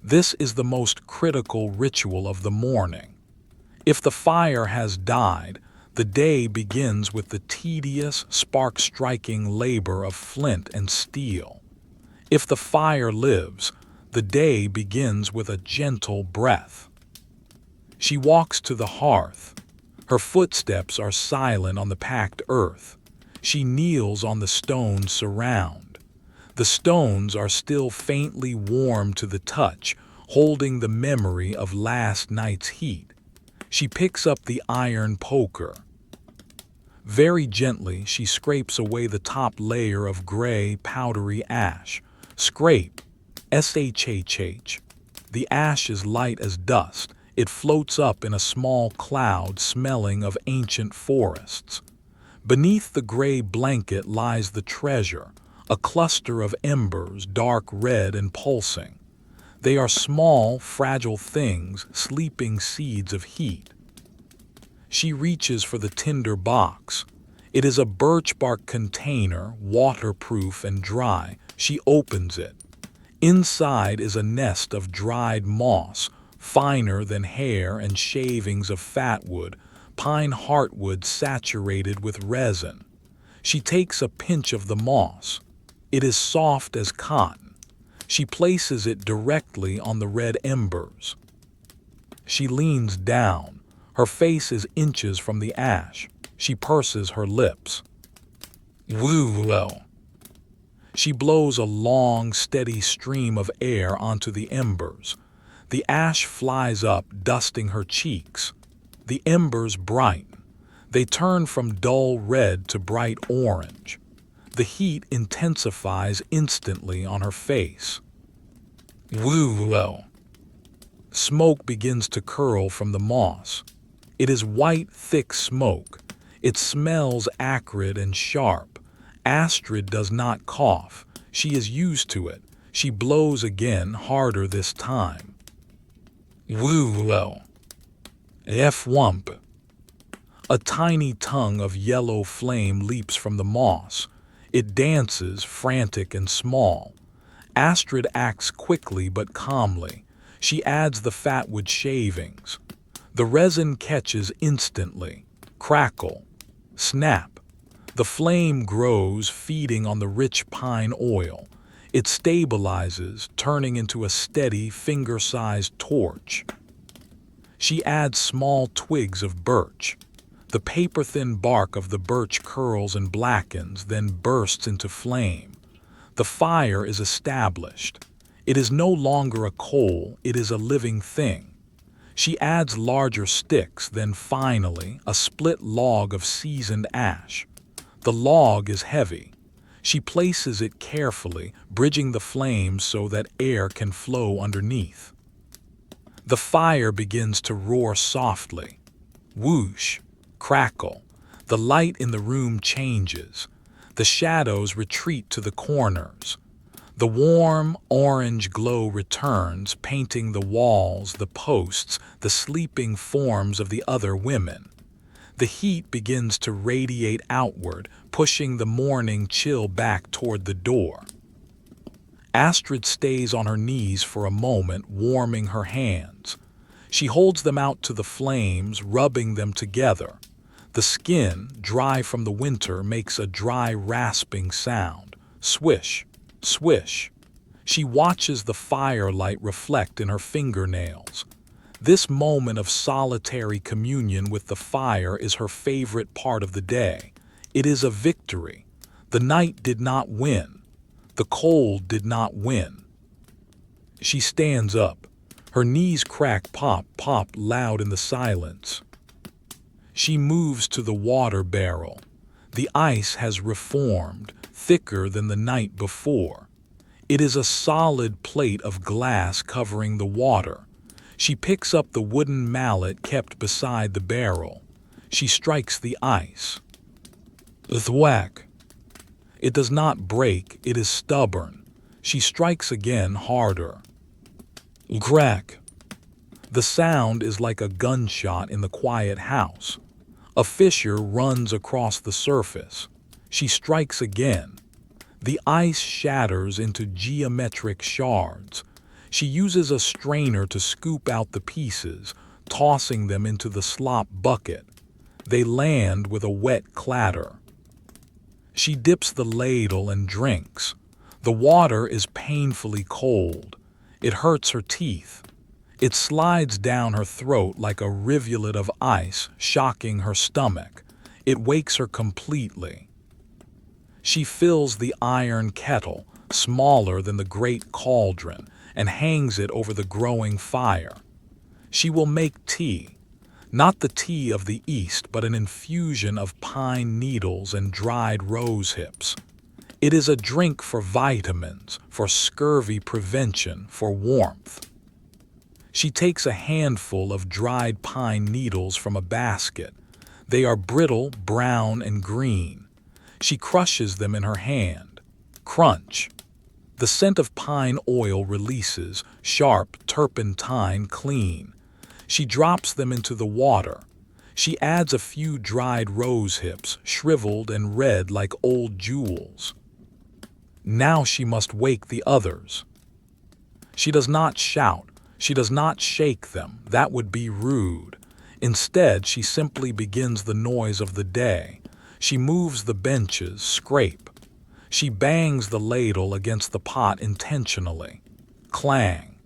This is the most critical ritual of the morning. If the fire has died, the day begins with the tedious, spark-striking labor of flint and steel. If the fire lives, the day begins with a gentle breath. She walks to the hearth. Her footsteps are silent on the packed earth. She kneels on the stones surround. The stones are still faintly warm to the touch, holding the memory of last night's heat. She picks up the iron poker. Very gently, she scrapes away the top layer of gray, powdery ash. Scrape. S-H-H-H. The ash is light as dust. It floats up in a small cloud smelling of ancient forests. Beneath the gray blanket lies the treasure, a cluster of embers, dark red and pulsing. They are small, fragile things, sleeping seeds of heat. She reaches for the tinder box. It is a birch bark container, waterproof and dry. She opens it. Inside is a nest of dried moss, finer than hair and shavings of fatwood, pine heartwood saturated with resin. She takes a pinch of the moss. It is soft as cotton. She places it directly on the red embers. She leans down. Her face is inches from the ash. She purses her lips. Woo-lo. She blows a long, steady stream of air onto the embers. The ash flies up, dusting her cheeks. The embers brighten. They turn from dull red to bright orange. The heat intensifies instantly on her face. Woo-lo. Smoke begins to curl from the moss. It is white, thick smoke. It smells acrid and sharp. Astrid does not cough. She is used to it. She blows again, harder this time. Woo-lo. F-wump. A tiny tongue of yellow flame leaps from the moss. It dances, frantic and small. Astrid acts quickly but calmly. She adds the fatwood shavings. The resin catches instantly. Crackle. Snap. The flame grows, feeding on the rich pine oil. It stabilizes, turning into a steady, finger-sized torch. She adds small twigs of birch. The paper-thin bark of the birch curls and blackens, then bursts into flame. The fire is established. It is no longer a coal, it is a living thing. She adds larger sticks, then finally a split log of seasoned ash. The log is heavy. She places it carefully, bridging the flames so that air can flow underneath. The fire begins to roar softly. Whoosh, crackle. The light in the room changes. The shadows retreat to the corners. The warm, orange glow returns, painting the walls, the posts, the sleeping forms of the other women. The heat begins to radiate outward, pushing the morning chill back toward the door. Astrid stays on her knees for a moment, warming her hands. She holds them out to the flames, rubbing them together. The skin, dry from the winter, makes a dry, rasping sound. Swish, swish. She watches the firelight reflect in her fingernails. This moment of solitary communion with the fire is her favorite part of the day. It is a victory. The night did not win. The cold did not win. She stands up. Her knees crack, pop, pop loud in the silence. She moves to the water barrel. The ice has reformed, thicker than the night before. It is a solid plate of glass covering the water. She picks up the wooden mallet kept beside the barrel. She strikes the ice. Thwack. It does not break, it is stubborn. She strikes again, harder. Crack. The sound is like a gunshot in the quiet house. A fissure runs across the surface. She strikes again. The ice shatters into geometric shards. She uses a strainer to scoop out the pieces, tossing them into the slop bucket. They land with a wet clatter. She dips the ladle and drinks. The water is painfully cold. It hurts her teeth. It slides down her throat like a rivulet of ice, shocking her stomach. It wakes her completely. She fills the iron kettle, smaller than the great cauldron, and hangs it over the growing fire. She will make tea. Not the tea of the East, but an infusion of pine needles and dried rose hips. It is a drink for vitamins, for scurvy prevention, for warmth. She takes a handful of dried pine needles from a basket. They are brittle, brown, and green. She crushes them in her hand. Crunch. The scent of pine oil releases, sharp, turpentine, clean. She drops them into the water. She adds a few dried rose hips, shriveled and red like old jewels. Now she must wake the others. She does not shout. She does not shake them. That would be rude. Instead, she simply begins the noise of the day. She moves the benches, scrape. She bangs the ladle against the pot intentionally. Clang.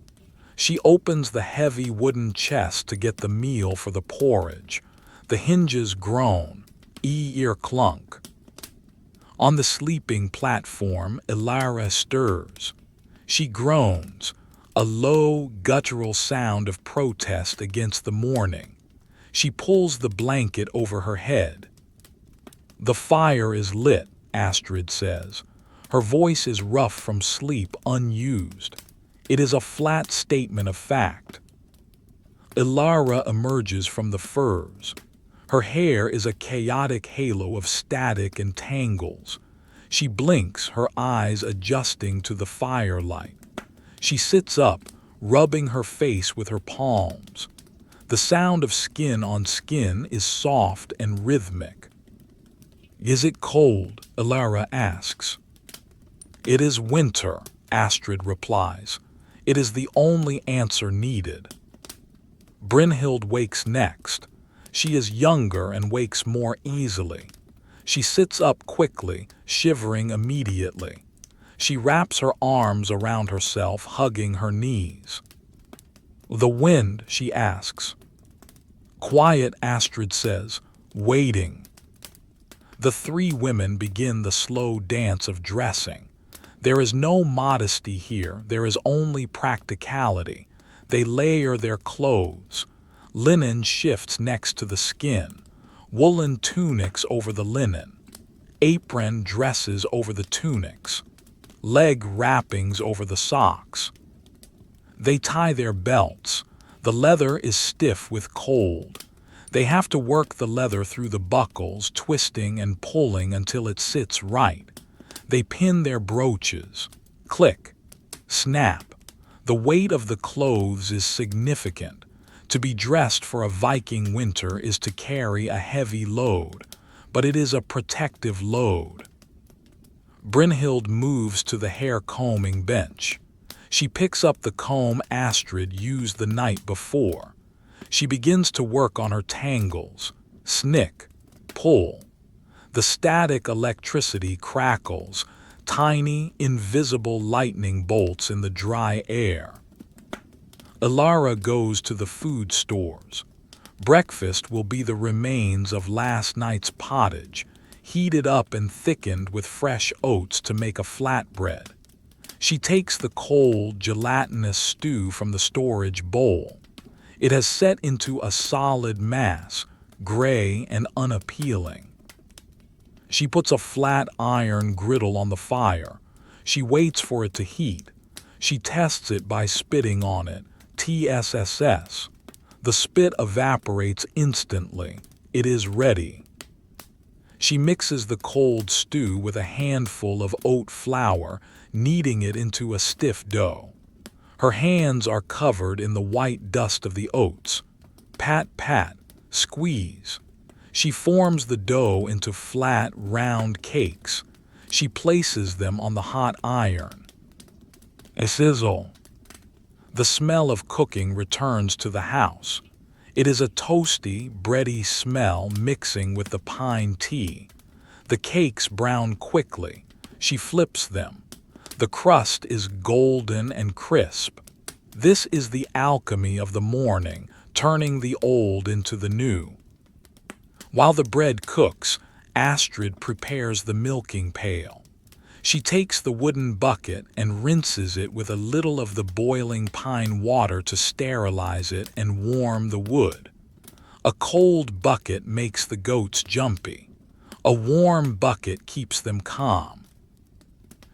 She opens the heavy wooden chest to get the meal for the porridge. The hinges groan. Ear clunk. On the sleeping platform, Elara stirs. She groans, a low, guttural sound of protest against the morning. She pulls the blanket over her head. The fire is lit, Astrid says. Her voice is rough from sleep, unused. It is a flat statement of fact. Elara emerges from the furs. Her hair is a chaotic halo of static and tangles. She blinks, her eyes adjusting to the firelight. She sits up, rubbing her face with her palms. The sound of skin on skin is soft and rhythmic. Is it cold? Elara asks. It is winter, Astrid replies. It is the only answer needed. Brynhild wakes next. She is younger and wakes more easily. She sits up quickly, shivering immediately. She wraps her arms around herself, hugging her knees. "The wind?" she asks. "Quiet," Astrid says, "waiting." The three women begin the slow dance of dressing. There is no modesty here, there is only practicality. They layer their clothes. Linen shifts next to the skin. Woolen tunics over the linen. Apron dresses over the tunics. Leg wrappings over the socks. They tie their belts. The leather is stiff with cold. They have to work the leather through the buckles, twisting and pulling until it sits right. They pin their brooches. Click. Snap. The weight of the clothes is significant. To be dressed for a Viking winter is to carry a heavy load, but it is a protective load. Brynhild moves to the hair combing bench. She picks up the comb Astrid used the night before. She begins to work on her tangles. Snick, pull. The static electricity crackles, tiny, invisible lightning bolts in the dry air. Elara goes to the food stores. Breakfast will be the remains of last night's pottage, heated up and thickened with fresh oats to make a flatbread. She takes the cold, gelatinous stew from the storage bowl. It has set into a solid mass, gray and unappealing. She puts a flat iron griddle on the fire. She waits for it to heat. She tests it by spitting on it. TSSS. The spit evaporates instantly. It is ready. She mixes the cold stew with a handful of oat flour, kneading it into a stiff dough. Her hands are covered in the white dust of the oats. Pat, pat, squeeze. She forms the dough into flat, round cakes. She places them on the hot iron. A sizzle. The smell of cooking returns to the house. It is a toasty, bready smell mixing with the pine tea. The cakes brown quickly. She flips them. The crust is golden and crisp. This is the alchemy of the morning, turning the old into the new. While the bread cooks, Astrid prepares the milking pail. She takes the wooden bucket and rinses it with a little of the boiling pine water to sterilize it and warm the wood. A cold bucket makes the goats jumpy. A warm bucket keeps them calm.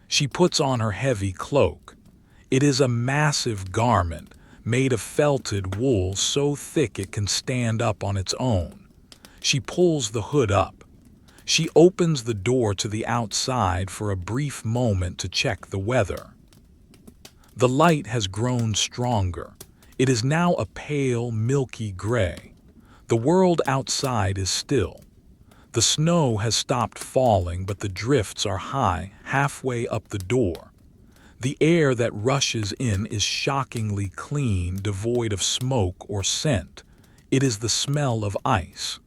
She puts on her heavy cloak. It is a massive garment made of felted wool so thick it can stand up on its own. She pulls the hood up. She opens the door to the outside for a brief moment to check the weather. The light has grown stronger. It is now a pale, milky gray. The world outside is still. The snow has stopped falling, but the drifts are high, halfway up the door. The air that rushes in is shockingly clean, devoid of smoke or scent. It is the smell of ice.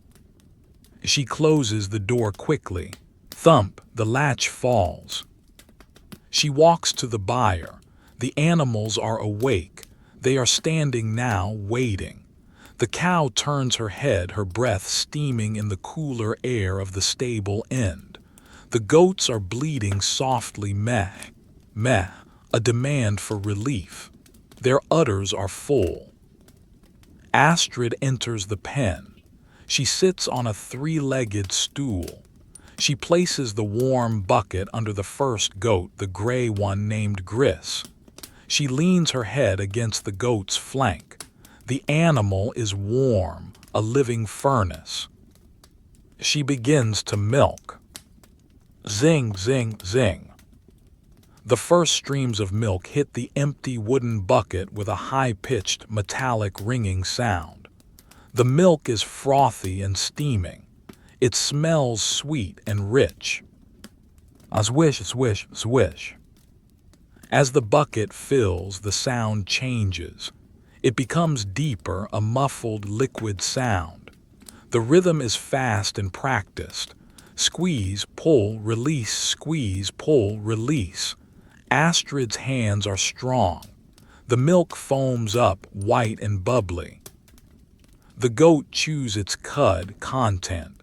She closes the door quickly. Thump, the latch falls. She walks to the byre. The animals are awake. They are standing now, waiting. The cow turns her head, her breath steaming in the cooler air of the stable end. The goats are bleating softly, meh, meh, a demand for relief. Their udders are full. Astrid enters the pen. She sits on a three-legged stool. She places the warm bucket under the first goat, the gray one named Gris. She leans her head against the goat's flank. The animal is warm, a living furnace. She begins to milk. Zing, zing, zing. The first streams of milk hit the empty wooden bucket with a high-pitched, metallic ringing sound. The milk is frothy and steaming. It smells sweet and rich. A swish, swish, swish. As the bucket fills, the sound changes. It becomes deeper, a muffled, liquid sound. The rhythm is fast and practiced. Squeeze, pull, release, squeeze, pull, release. Astrid's hands are strong. The milk foams up, white and bubbly. The goat chews its cud, content.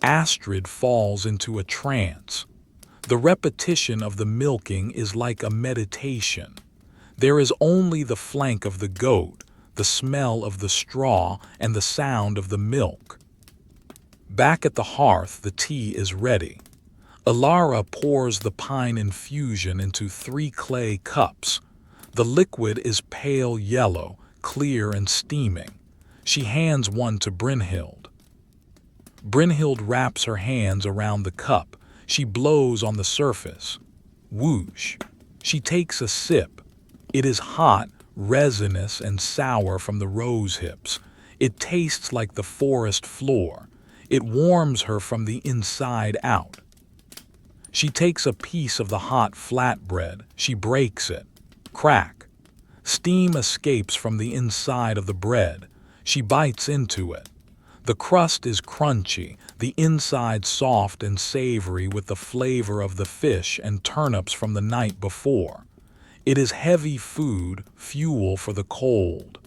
Astrid falls into a trance. The repetition of the milking is like a meditation. There is only the flank of the goat, the smell of the straw, and the sound of the milk. Back at the hearth, the tea is ready. Elara pours the pine infusion into 3 clay cups. The liquid is pale yellow, clear and steaming. She hands one to Brynhild. Brynhild wraps her hands around the cup. She blows on the surface. Whoosh. She takes a sip. It is hot, resinous, and sour from the rose hips. It tastes like the forest floor. It warms her from the inside out. She takes a piece of the hot flatbread. She breaks it. Crack. Steam escapes from the inside of the bread. She bites into it. The crust is crunchy, the inside soft and savory with the flavor of the fish and turnips from the night before. It is heavy food, fuel for the cold.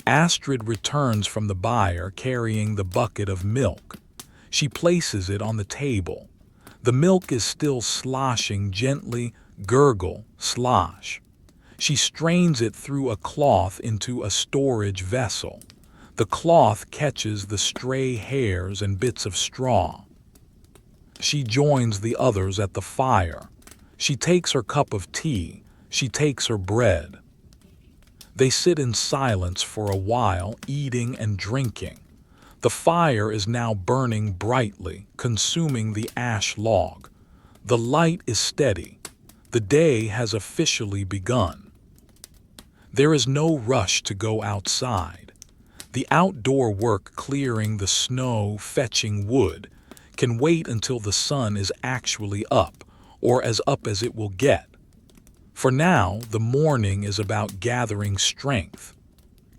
Astrid returns from the byre carrying the bucket of milk. She places it on the table. The milk is still sloshing gently, gurgle, slosh. She strains it through a cloth into a storage vessel. The cloth catches the stray hairs and bits of straw. She joins the others at the fire. She takes her cup of tea. She takes her bread. They sit in silence for a while, eating and drinking. The fire is now burning brightly, consuming the ash log. The light is steady. The day has officially begun. There is no rush to go outside. The outdoor work clearing the snow, fetching wood, can wait until the sun is actually up, or as up as it will get. For now, the morning is about gathering strength.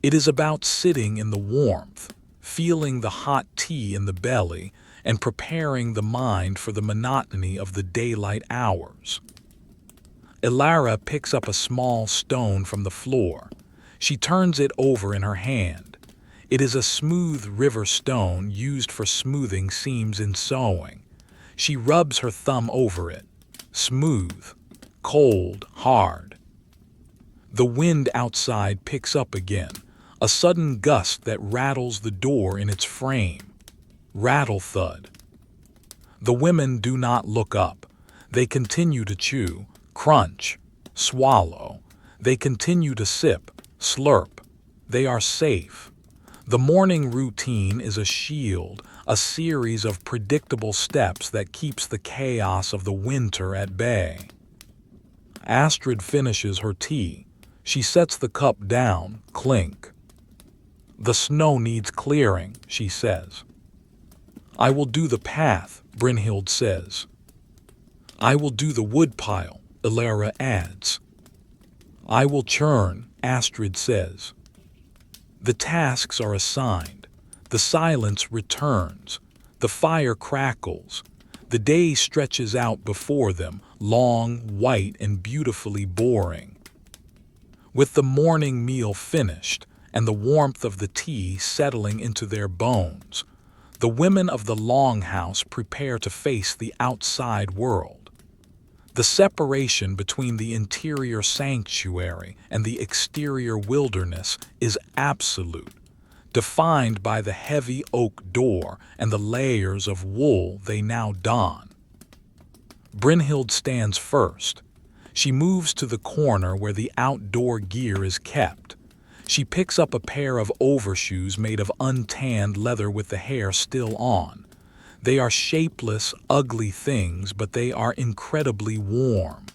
It is about sitting in the warmth, feeling the hot tea in the belly, and preparing the mind for the monotony of the daylight hours. Elara picks up a small stone from the floor. She turns it over in her hand. It is a smooth river stone used for smoothing seams in sewing. She rubs her thumb over it. Smooth, cold, hard. The wind outside picks up again, a sudden gust that rattles the door in its frame. Rattle thud. The women do not look up. They continue to chew, crunch, swallow. They continue to sip, slurp. They are safe. The morning routine is a shield, a series of predictable steps that keeps the chaos of the winter at bay. Astrid finishes her tea. She sets the cup down, clink. The snow needs clearing, she says. I will do the path, Brynhild says. I will do the woodpile, Elara adds. I will churn, Astrid says. The tasks are assigned. The silence returns. The fire crackles. The day stretches out before them, long, white, and beautifully boring. With the morning meal finished, and the warmth of the tea settling into their bones, the women of the Longhouse prepare to face the outside world. The separation between the interior sanctuary and the exterior wilderness is absolute, defined by the heavy oak door and the layers of wool they now don. Brynhild stands first. She moves to the corner where the outdoor gear is kept. She picks up a pair of overshoes made of untanned leather with the hair still on. They are shapeless, ugly things, but they are incredibly warm.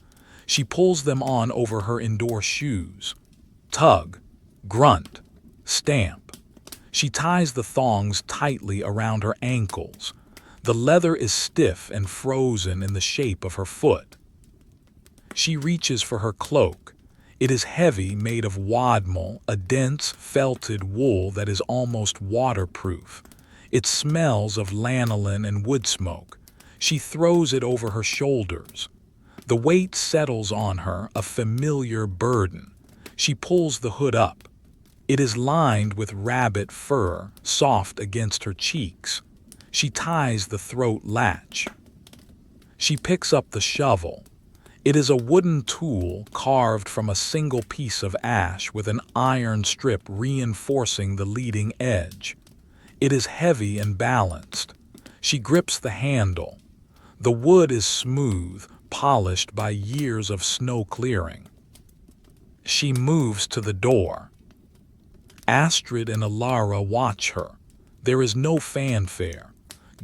She pulls them on over her indoor shoes. Tug, grunt, stamp. She ties the thongs tightly around her ankles. The leather is stiff and frozen in the shape of her foot. She reaches for her cloak. It is heavy, made of wadmal, a dense, felted wool that is almost waterproof. It smells of lanolin and woodsmoke. She throws it over her shoulders. The weight settles on her, a familiar burden. She pulls the hood up. It is lined with rabbit fur, soft against her cheeks. She ties the throat latch. She picks up the shovel. It is a wooden tool carved from a single piece of ash with an iron strip reinforcing the leading edge. It is heavy and balanced. She grips the handle. The wood is smooth, polished by years of snow clearing. She moves to the door. Astrid and Elara watch her. There is no fanfare.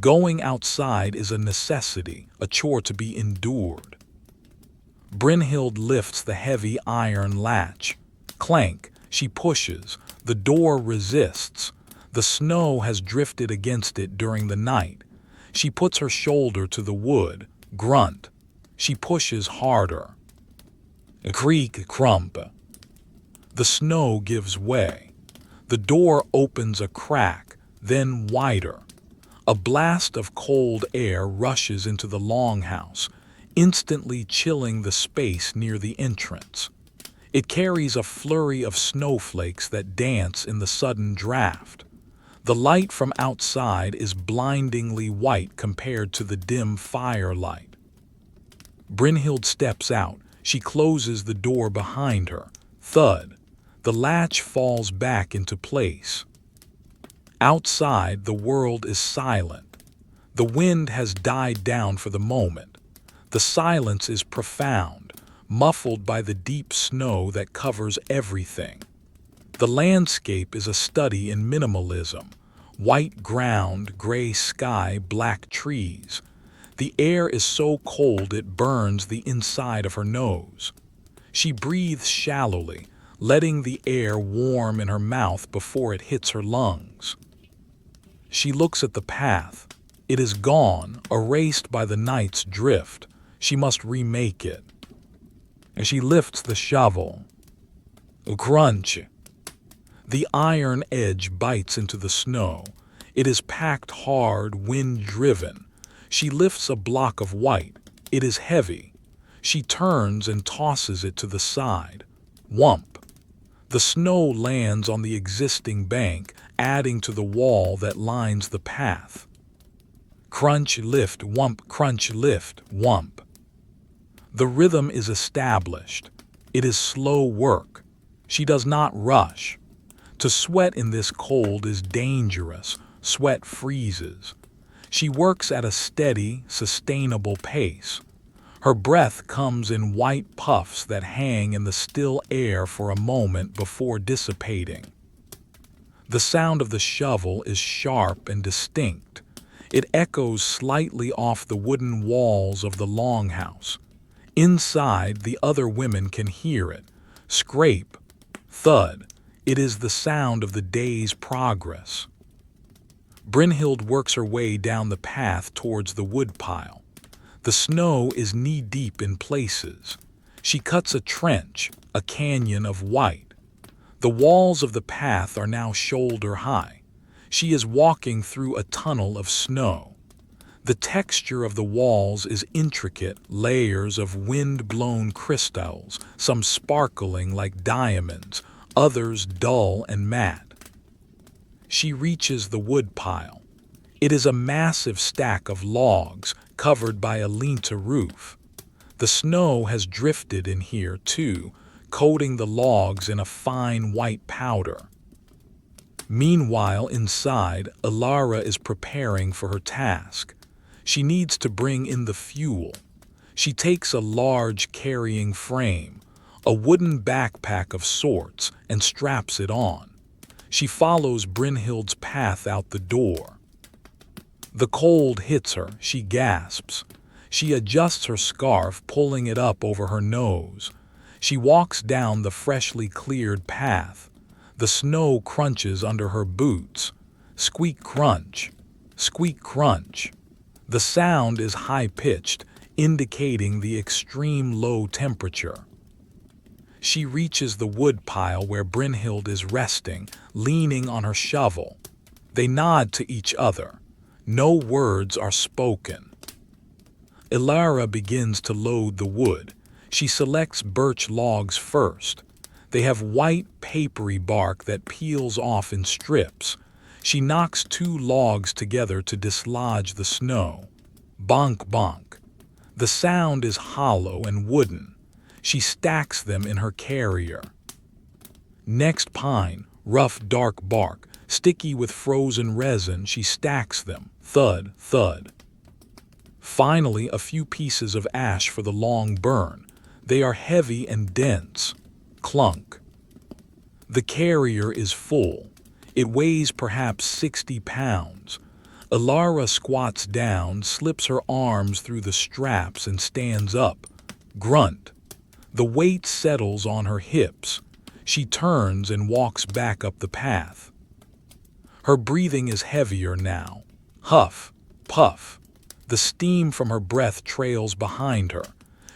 Going outside is a necessity, a chore to be endured. Brynhild lifts the heavy iron latch. Clank, she pushes. The door resists. The snow has drifted against it during the night. She puts her shoulder to the wood. Grunt. She pushes harder. Creak, crump. The snow gives way. The door opens a crack, then wider. A blast of cold air rushes into the Longhouse, instantly chilling the space near the entrance. It carries a flurry of snowflakes that dance in the sudden draft. The light from outside is blindingly white compared to the dim firelight. Brynhild steps out. She closes the door behind her. Thud. The latch falls back into place. Outside, the world is silent. The wind has died down for the moment. The silence is profound, muffled by the deep snow that covers everything. The landscape is a study in minimalism. White ground, gray sky, black trees. The air is so cold it burns the inside of her nose. She breathes shallowly, letting the air warm in her mouth before it hits her lungs. She looks at the path. It is gone, erased by the night's drift. She must remake it. And she lifts the shovel. Crunch. The iron edge bites into the snow. It is packed hard, wind-driven. She lifts a block of white. It is heavy. She turns and tosses it to the side. Whump. The snow lands on the existing bank, adding to the wall that lines the path. Crunch, lift, whump, crunch, lift, whump. The rhythm is established. It is slow work. She does not rush. To sweat in this cold is dangerous. Sweat freezes. She works at a steady, sustainable pace. Her breath comes in white puffs that hang in the still air for a moment before dissipating. The sound of the shovel is sharp and distinct. It echoes slightly off the wooden walls of the Longhouse. Inside, the other women can hear it. Scrape, thud. It is the sound of the day's progress. Brynhild works her way down the path towards the woodpile. The snow is knee-deep in places. She cuts a trench, a canyon of white. The walls of the path are now shoulder-high. She is walking through a tunnel of snow. The texture of the walls is intricate, layers of wind-blown crystals, some sparkling like diamonds, others dull and matte. She reaches the woodpile. It is a massive stack of logs, covered by a lean-to roof. The snow has drifted in here, too, coating the logs in a fine white powder. Meanwhile, inside, Elara is preparing for her task. She needs to bring in the fuel. She takes a large carrying frame, a wooden backpack of sorts, and straps it on. She follows Brynhild's path out the door. The cold hits her. She gasps. She adjusts her scarf, pulling it up over her nose. She walks down the freshly cleared path. The snow crunches under her boots. Squeak crunch. Squeak crunch. The sound is high-pitched, indicating the extreme low temperature. She reaches the wood pile where Brynhild is resting, leaning on her shovel. They nod to each other. No words are spoken. Elara begins to load the wood. She selects birch logs first. They have white, papery bark that peels off in strips. She knocks 2 logs together to dislodge the snow. Bonk, bonk. The sound is hollow and wooden. She stacks them in her carrier. Next pine, rough, dark bark, sticky with frozen resin, she stacks them. Thud, thud. Finally, a few pieces of ash for the long burn. They are heavy and dense. Clunk. The carrier is full. It weighs perhaps 60 pounds. Elara squats down, slips her arms through the straps and stands up. Grunt. The weight settles on her hips. She turns and walks back up the path. Her breathing is heavier now. Huff, puff. The steam from her breath trails behind her.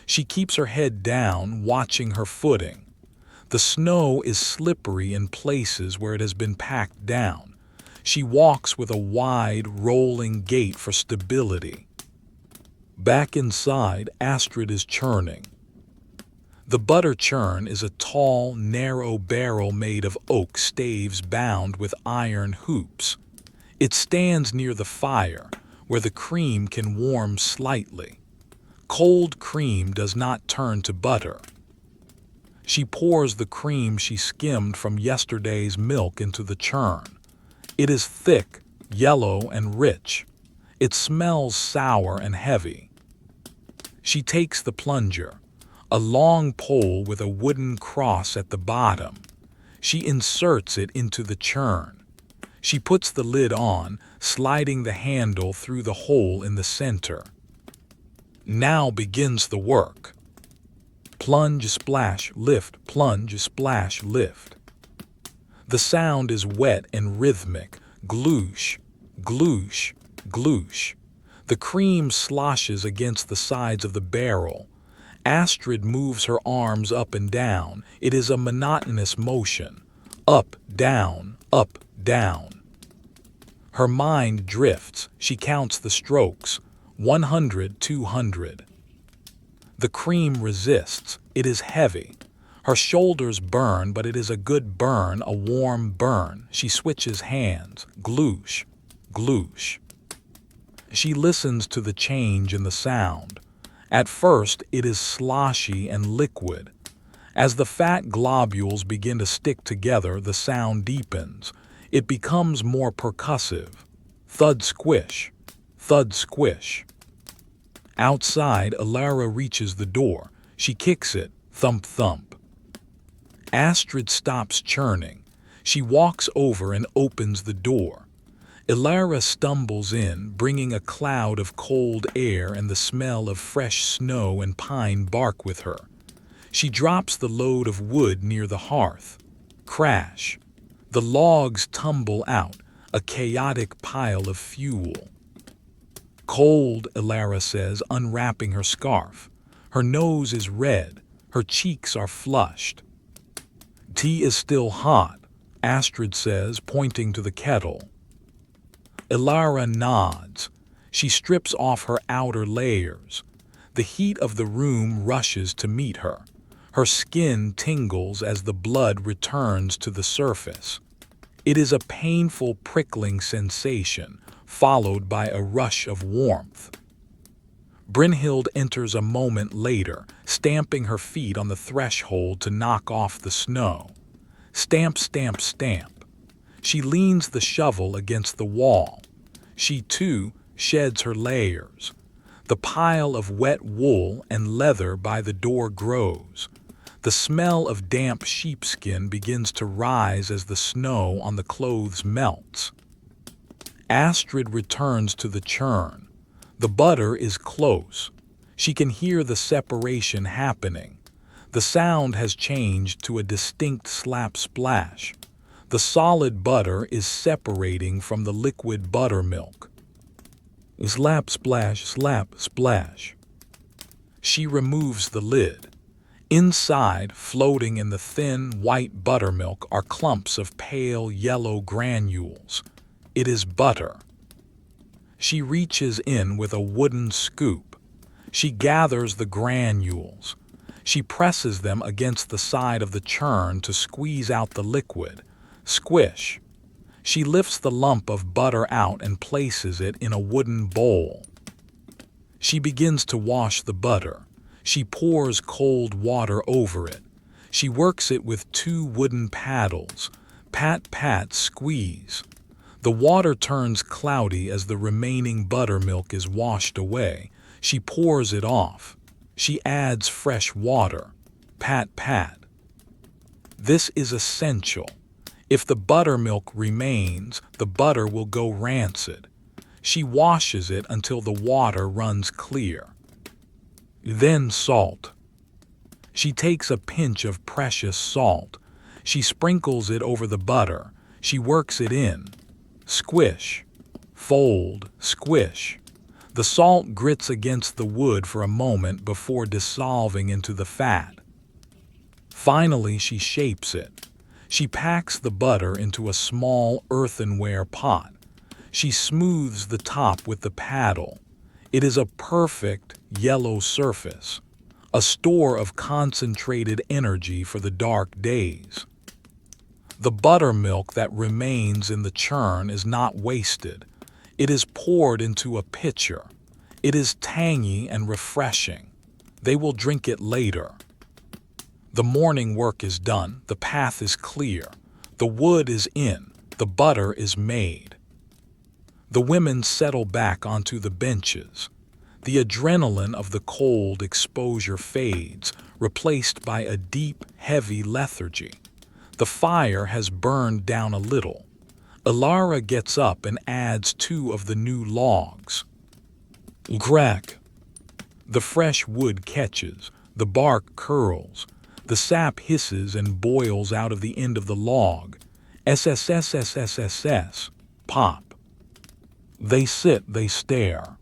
She keeps her head down, watching her footing. The snow is slippery in places where it has been packed down. She walks with a wide, rolling gait for stability. Back inside, Astrid is churning. The butter churn is a tall, narrow barrel made of oak staves bound with iron hoops. It stands near the fire, where the cream can warm slightly. Cold cream does not turn to butter. She pours the cream she skimmed from yesterday's milk into the churn. It is thick, yellow, and rich. It smells sour and heavy. She takes the plunger, a long pole with a wooden cross at the bottom. She inserts it into the churn. She puts the lid on, sliding the handle through the hole in the center. Now begins the work. Plunge, splash, lift, plunge, splash, lift. The sound is wet and rhythmic. Gloosh, gloosh, gloosh. The cream sloshes against the sides of the barrel. Astrid moves her arms up and down. It is a monotonous motion. Up, down, up, down. Her mind drifts. She counts the strokes. 100, 200. The cream resists. It is heavy. Her shoulders burn, but it is a good burn, a warm burn. She switches hands. Gloosh, gloosh. She listens to the change in the sound. At first, it is sloshy and liquid. As the fat globules begin to stick together, the sound deepens. It becomes more percussive. Thud, squish. Thud, squish. Outside, Elara reaches the door. She kicks it. Thump, thump. Astrid stops churning. She walks over and opens the door. Elara stumbles in, bringing a cloud of cold air and the smell of fresh snow and pine bark with her. She drops the load of wood near the hearth. Crash. The logs tumble out, a chaotic pile of fuel. Cold, Elara says, unwrapping her scarf. Her nose is red. Her cheeks are flushed. Tea is still hot, Astrid says, pointing to the kettle. Elara nods. She strips off her outer layers. The heat of the room rushes to meet her. Her skin tingles as the blood returns to the surface. It is a painful, prickling sensation, followed by a rush of warmth. Brynhild enters a moment later, stamping her feet on the threshold to knock off the snow. Stamp, stamp, stamp. She leans the shovel against the wall. She, too, sheds her layers. The pile of wet wool and leather by the door grows. The smell of damp sheepskin begins to rise as the snow on the clothes melts. Astrid returns to the churn. The butter is close. She can hear the separation happening. The sound has changed to a distinct slap splash. The solid butter is separating from the liquid buttermilk. Slap splash, slap splash. She removes the lid. Inside, floating in the thin, white buttermilk, are clumps of pale yellow granules. It is butter. She reaches in with a wooden scoop. She gathers the granules. She presses them against the side of the churn to squeeze out the liquid. Squish. She lifts the lump of butter out and places it in a wooden bowl. She begins to wash the butter. She pours cold water over it. She works it with 2 wooden paddles. Pat, pat, squeeze. The water turns cloudy as the remaining buttermilk is washed away. She pours it off. She adds fresh water. Pat, pat. This is essential. If the buttermilk remains, the butter will go rancid. She washes it until the water runs clear. Then salt. She takes a pinch of precious salt. She sprinkles it over the butter. She works it in. Squish. Fold. Squish. The salt grits against the wood for a moment before dissolving into the fat. Finally, she shapes it. She packs the butter into a small earthenware pot. She smooths the top with the paddle. It is a perfect yellow surface, a store of concentrated energy for the dark days. The buttermilk that remains in the churn is not wasted. It is poured into a pitcher. It is tangy and refreshing. They will drink it later. The morning work is done. The path is clear. The wood is in. The butter is made. The women settle back onto the benches. The adrenaline of the cold exposure fades, replaced by a deep, heavy lethargy. The fire has burned down a little. Elara gets up and adds 2 of the new logs. Crack. The fresh wood catches. The bark curls. The sap hisses and boils out of the end of the log. SSSSSSS. Pop. They sit, they stare.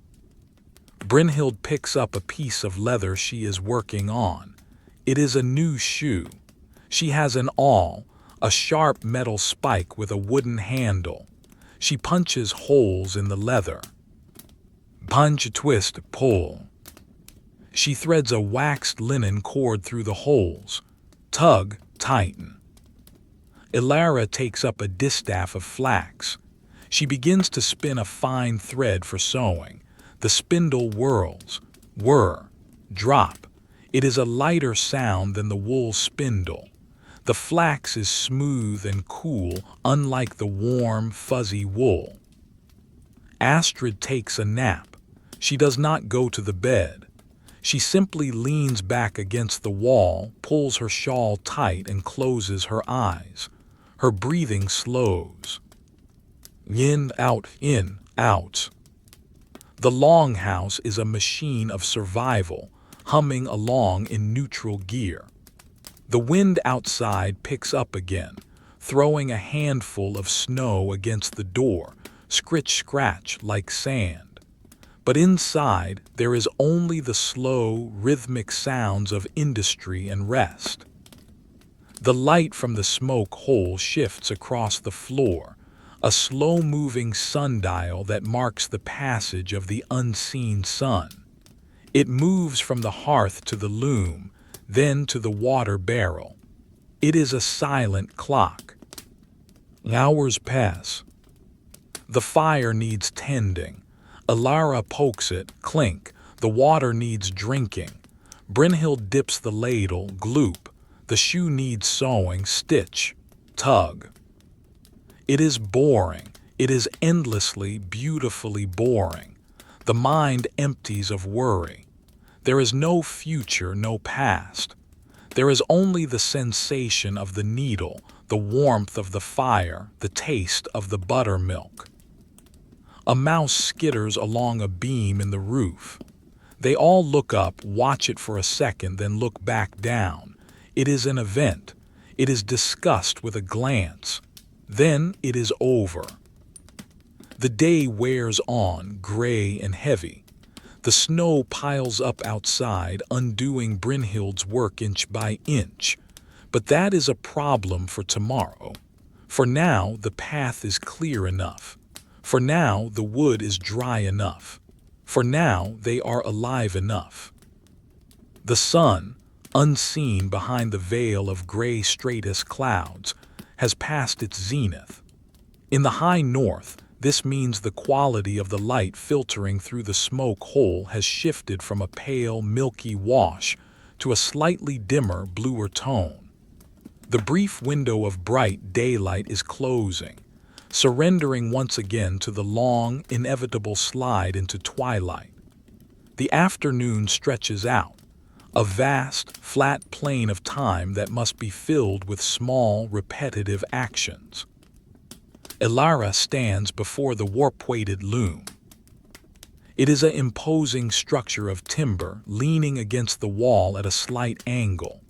Brynhild picks up a piece of leather she is working on. It is a new shoe. She has an awl, a sharp metal spike with a wooden handle. She punches holes in the leather. Punch, twist, pull. She threads a waxed linen cord through the holes. Tug, tighten. Elara takes up a distaff of flax. She begins to spin a fine thread for sewing. The spindle whirls. Whir. Drop. It is a lighter sound than the wool spindle. The flax is smooth and cool, unlike the warm, fuzzy wool. Astrid takes a nap. She does not go to the bed. She simply leans back against the wall, pulls her shawl tight, and closes her eyes. Her breathing slows. In, out, in, out. The Longhouse is a machine of survival, humming along in neutral gear. The wind outside picks up again, throwing a handful of snow against the door, scritch-scratch like sand. But inside, there is only the slow, rhythmic sounds of industry and rest. The light from the smoke hole shifts across the floor, a slow-moving sundial that marks the passage of the unseen sun. It moves from the hearth to the loom, then to the water barrel. It is a silent clock. Hours pass. The fire needs tending. Elara pokes it, clink. The water needs drinking. Brynhild dips the ladle, gloop. The shoe needs sewing, stitch, tug. It is boring. It is endlessly, beautifully boring. The mind empties of worry. There is no future, no past. There is only the sensation of the needle, the warmth of the fire, the taste of the buttermilk. A mouse skitters along a beam in the roof. They all look up, watch it for a second, then look back down. It is an event. It is discussed with a glance. Then it is over. The day wears on, gray and heavy. The snow piles up outside, undoing Brynhild's work inch by inch. But that is a problem for tomorrow. For now, the path is clear enough. For now, the wood is dry enough. For now, they are alive enough. The sun, unseen behind the veil of gray stratus clouds, has passed its zenith. In the high north, this means the quality of the light filtering through the smoke hole has shifted from a pale, milky wash to a slightly dimmer, bluer tone. The brief window of bright daylight is closing, surrendering once again to the long, inevitable slide into twilight. The afternoon stretches out, a vast, flat plane of time that must be filled with small, repetitive actions. Elara stands before the warp-weighted loom. It is an imposing structure of timber leaning against the wall at a slight angle.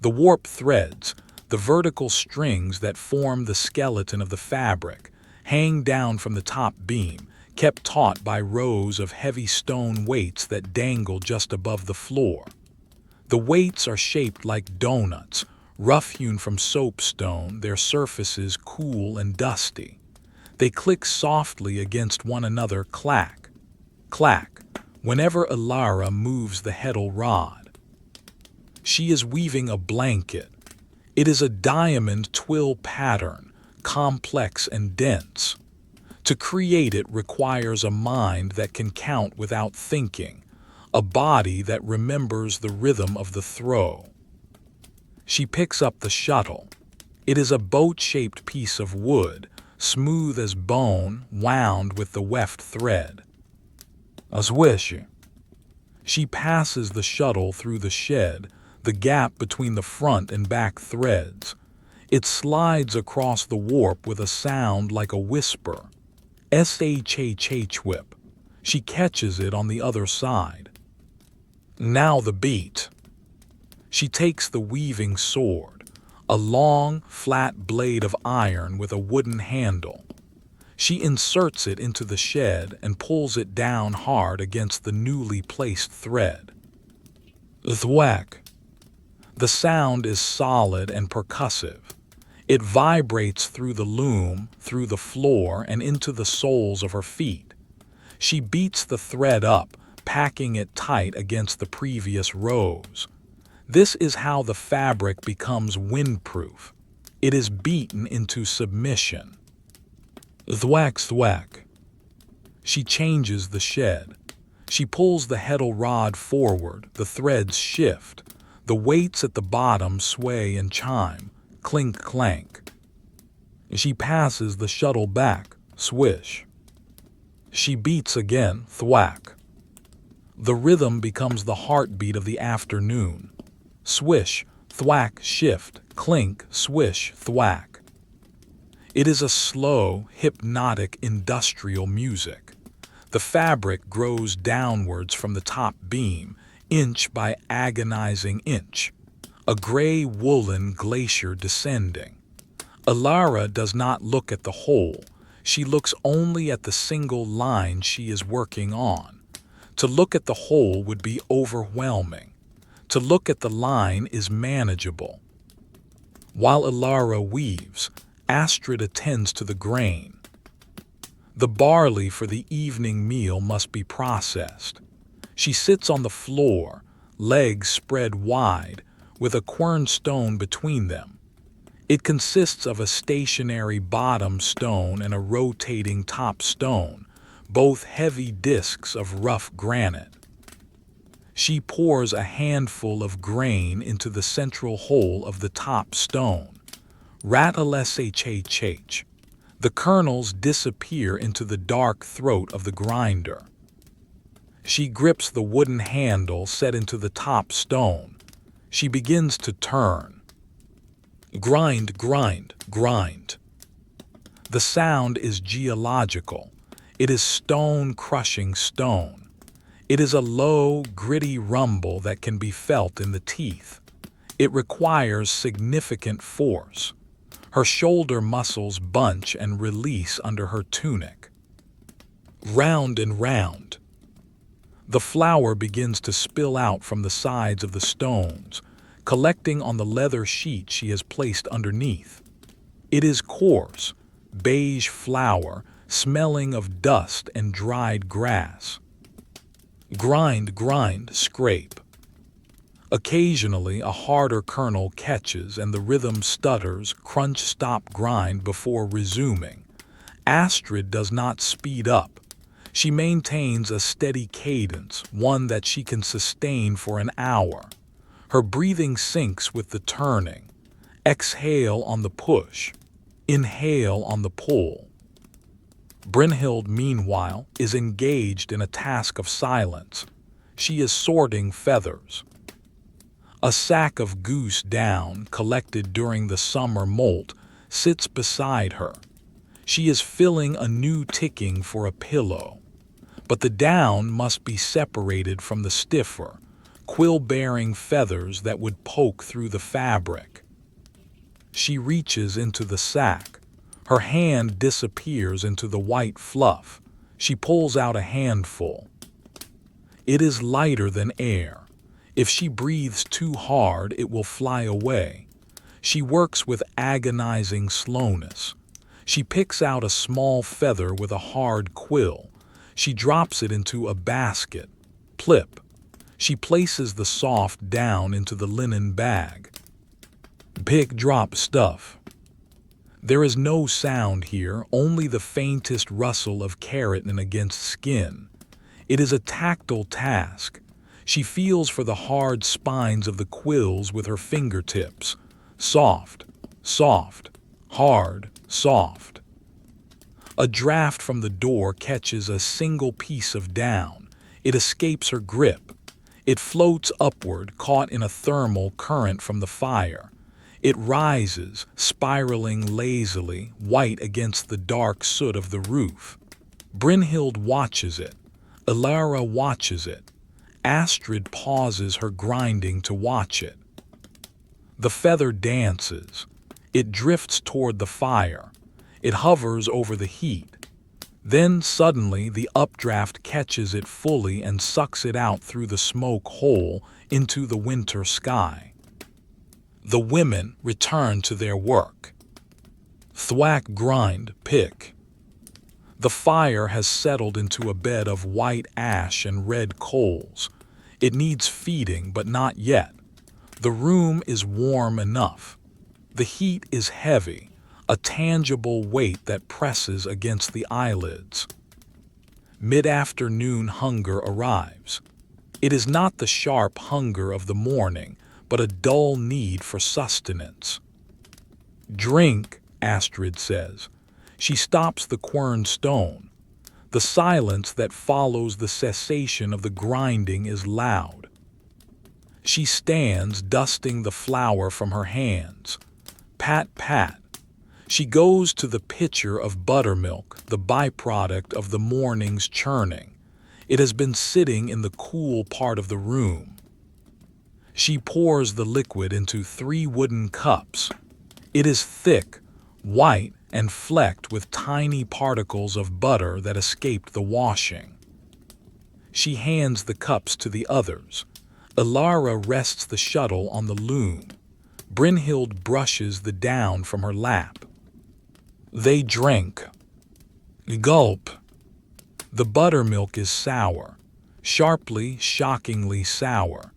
The warp threads, the vertical strings that form the skeleton of the fabric, hang down from the top beam, kept taut by rows of heavy stone weights that dangle just above the floor. The weights are shaped like donuts, rough-hewn from soapstone, their surfaces cool and dusty. They click softly against one another, clack, clack, whenever Elara moves the heddle rod. She is weaving a blanket. It is a diamond twill pattern, complex and dense. To create it requires a mind that can count without thinking, a body that remembers the rhythm of the throw. She picks up the shuttle. It is a boat-shaped piece of wood, smooth as bone, wound with the weft thread. A swish. She passes the shuttle through the shed, the gap between the front and back threads. It slides across the warp with a sound like a whisper. S-H-H-H-whip. She catches it on the other side. Now the beat. She takes the weaving sword, a long, flat blade of iron with a wooden handle. She inserts it into the shed and pulls it down hard against the newly placed thread. Thwack. The sound is solid and percussive. It vibrates through the loom, through the floor, and into the soles of her feet. She beats the thread up, packing it tight against the previous rows. This is how the fabric becomes windproof. It is beaten into submission. Thwack, thwack. She changes the shed. She pulls the heddle rod forward, the threads shift. The weights at the bottom sway and chime, clink, clank. She passes the shuttle back, swish. She beats again, thwack. The rhythm becomes the heartbeat of the afternoon. Swish, thwack, shift, clink, swish, thwack. It is a slow, hypnotic, industrial music. The fabric grows downwards from the top beam, inch by agonizing inch. A gray woolen glacier descending. Elara does not look at the whole. She looks only at the single line she is working on. To look at the whole would be overwhelming. To look at the line is manageable. While Elara weaves, Astrid attends to the grain. The barley for the evening meal must be processed. She sits on the floor, legs spread wide, with a quernstone between them. It consists of a stationary bottom stone and a rotating top stone, both heavy discs of rough granite. She pours a handful of grain into the central hole of the top stone. Rattle-shh-h. The kernels disappear into the dark throat of the grinder. She grips the wooden handle set into the top stone. She begins to turn. Grind, grind, grind. The sound is geological. It is stone crushing stone. It is a low, gritty rumble that can be felt in the teeth. It requires significant force. Her shoulder muscles bunch and release under her tunic. Round and round. The flour begins to spill out from the sides of the stones, collecting on the leather sheet she has placed underneath. It is coarse, beige flour, smelling of dust and dried grass. Grind, grind, scrape. Occasionally, a harder kernel catches and the rhythm stutters, crunch, stop, grind before resuming. Astrid does not speed up. She maintains a steady cadence, one that she can sustain for an hour. Her breathing syncs with the turning. Exhale on the push. Inhale on the pull. Brynhild, meanwhile, is engaged in a task of silence. She is sorting feathers. A sack of goose down, collected during the summer molt, sits beside her. She is filling a new ticking for a pillow. But the down must be separated from the stiffer, quill-bearing feathers that would poke through the fabric. She reaches into the sack. Her hand disappears into the white fluff. She pulls out a handful. It is lighter than air. If she breathes too hard, it will fly away. She works with agonizing slowness. She picks out a small feather with a hard quill. She drops it into a basket. Plip. She places the soft down into the linen bag. Pick, drop, stuff. There is no sound here, only the faintest rustle of keratin against skin. It is a tactile task. She feels for the hard spines of the quills with her fingertips. Soft, soft, hard, soft. A draft from the door catches a single piece of down. It escapes her grip. It floats upward, caught in a thermal current from the fire. It rises, spiraling lazily, white against the dark soot of the roof. Brynhild watches it. Elara watches it. Astrid pauses her grinding to watch it. The feather dances. It drifts toward the fire. It hovers over the heat. Then suddenly the updraft catches it fully and sucks it out through the smoke hole into the winter sky. The women return to their work. Thwack, grind, pick. The fire has settled into a bed of white ash and red coals. It needs feeding, but not yet. The room is warm enough. The heat is heavy, a tangible weight that presses against the eyelids. Mid-afternoon hunger arrives. It is not the sharp hunger of the morning, but a dull need for sustenance. Drink, Astrid says. She stops the quern stone. The silence that follows the cessation of the grinding is loud. She stands, dusting the flour from her hands. Pat, pat. She goes to the pitcher of buttermilk, the byproduct of the morning's churning. It has been sitting in the cool part of the room. She pours the liquid into 3 wooden cups. It is thick, white, and flecked with tiny particles of butter that escaped the washing. She hands the cups to the others. Elara rests the shuttle on the loom. Brynhild brushes the down from her lap. They drink. Gulp. The buttermilk is sour, sharply, shockingly sour.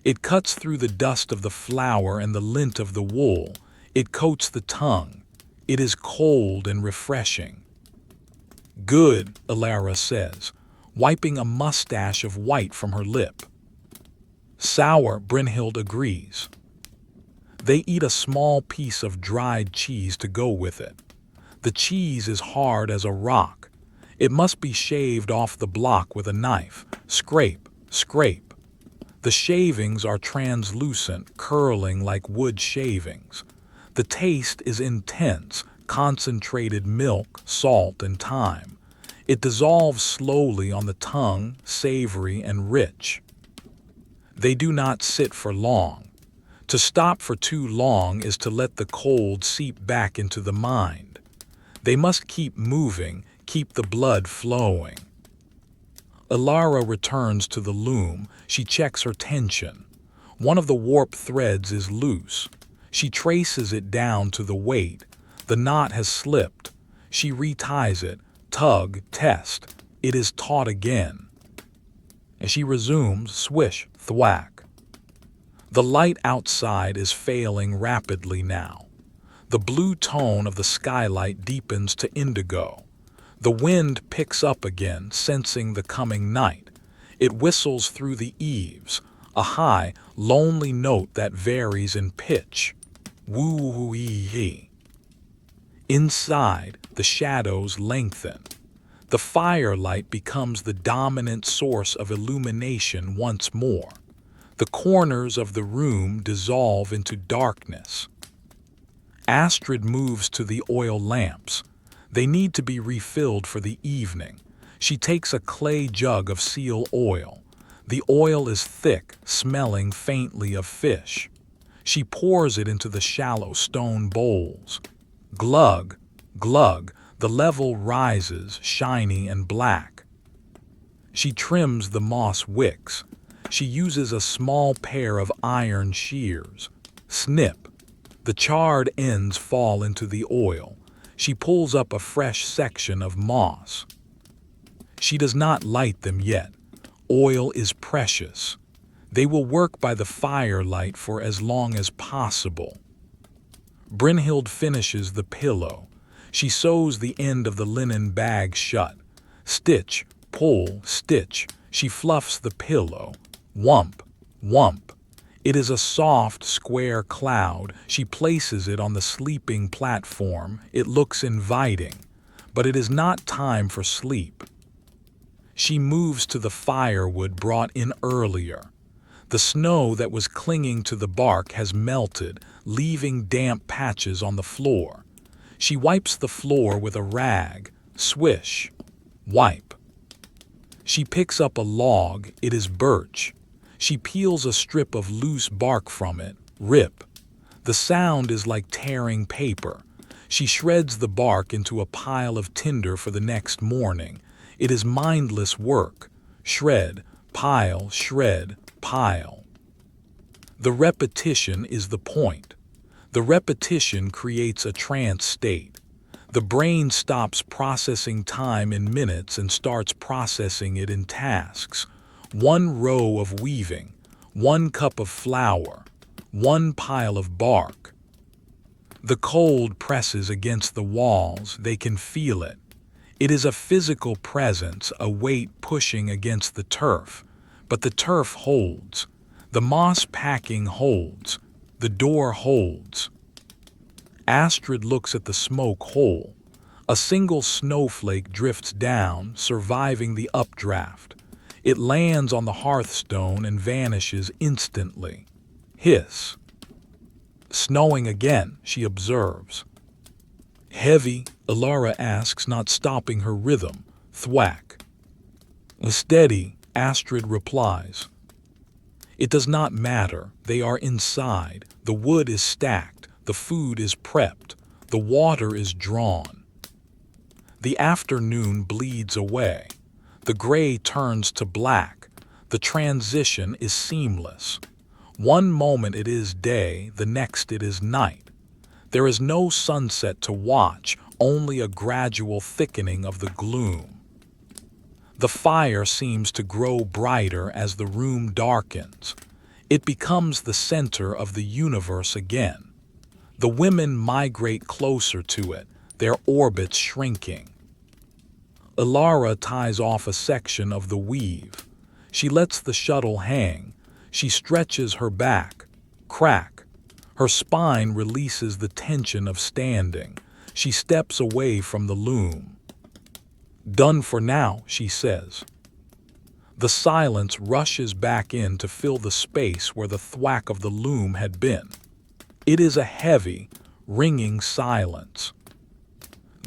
It cuts through the dust of the flour and the lint of the wool. It coats the tongue. It is cold and refreshing. Good, Elara says, wiping a mustache of white from her lip. Sour, Brynhild agrees. They eat a small piece of dried cheese to go with it. The cheese is hard as a rock. It must be shaved off the block with a knife. Scrape, scrape. The shavings are translucent, curling like wood shavings. The taste is intense, concentrated milk, salt, and thyme. It dissolves slowly on the tongue, savory and rich. They do not sit for long. To stop for too long is to let the cold seep back into the mind. They must keep moving, keep the blood flowing. Elara returns to the loom. She checks her tension. One of the warp threads is loose. She traces it down to the weight. The knot has slipped. She reties it. Tug, test. It is taut again. As she resumes, swish, thwack. The light outside is failing rapidly now. The blue tone of the skylight deepens to indigo. The wind picks up again, sensing the coming night. It whistles through the eaves, a high, lonely note that varies in pitch. Woo-wee-hee. Inside, the shadows lengthen. The firelight becomes the dominant source of illumination once more. The corners of the room dissolve into darkness. Astrid moves to the oil lamps. They need to be refilled for the evening. She takes a clay jug of seal oil. The oil is thick, smelling faintly of fish. She pours it into the shallow stone bowls. Glug, glug, the level rises, shiny and black. She trims the moss wicks. She uses a small pair of iron shears. Snip. The charred ends fall into the oil. She pulls up a fresh section of moss. She does not light them yet. Oil is precious. They will work by the firelight for as long as possible. Brynhild finishes the pillow. She sews the end of the linen bag shut. Stitch, pull, stitch. She fluffs the pillow. Whump, whump. It is a soft, square cloud. She places it on the sleeping platform. It looks inviting, but it is not time for sleep. She moves to the firewood brought in earlier. The snow that was clinging to the bark has melted, leaving damp patches on the floor. She wipes the floor with a rag. Swish. Wipe. She picks up a log. It is birch. She peels a strip of loose bark from it. Rip. The sound is like tearing paper. She shreds the bark into a pile of tinder for the next morning. It is mindless work. Shred, pile, shred, pile. The repetition is the point. The repetition creates a trance state. The brain stops processing time in minutes and starts processing it in tasks. One row of weaving, one cup of flour, one pile of bark. The cold presses against the walls. They can feel it. It is a physical presence, a weight pushing against the turf. But the turf holds. The moss packing holds. The door holds. Astrid looks at the smoke hole. A single snowflake drifts down, surviving the updraft. It lands on the hearthstone and vanishes instantly. Hiss. Snowing again, she observes. Heavy, Elara asks, not stopping her rhythm. Thwack. Steady, Astrid replies. It does not matter. They are inside. The wood is stacked. The food is prepped. The water is drawn. The afternoon bleeds away. The gray turns to black. The transition is seamless. One moment it is day, the next it is night. There is no sunset to watch, only a gradual thickening of the gloom. The fire seems to grow brighter as the room darkens. It becomes the center of the universe again. The women migrate closer to it, their orbits shrinking. Elara ties off a section of the weave. She lets the shuttle hang. She stretches her back. Crack. Her spine releases the tension of standing. She steps away from the loom. Done for now, she says. The silence rushes back in to fill the space where the thwack of the loom had been. It is a heavy, ringing silence.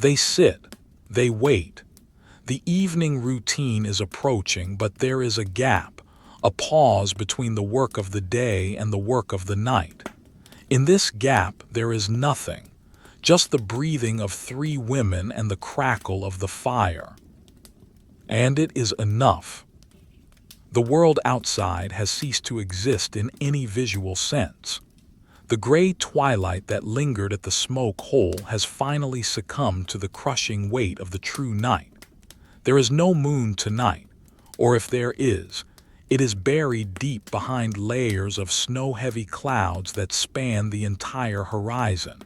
They sit. They wait. The evening routine is approaching, but there is a gap, a pause between the work of the day and the work of the night. In this gap, there is nothing, just the breathing of three women and the crackle of the fire. And it is enough. The world outside has ceased to exist in any visual sense. The gray twilight that lingered at the smoke hole has finally succumbed to the crushing weight of the true night. There is no moon tonight, or if there is, it is buried deep behind layers of snow-heavy clouds that span the entire horizon.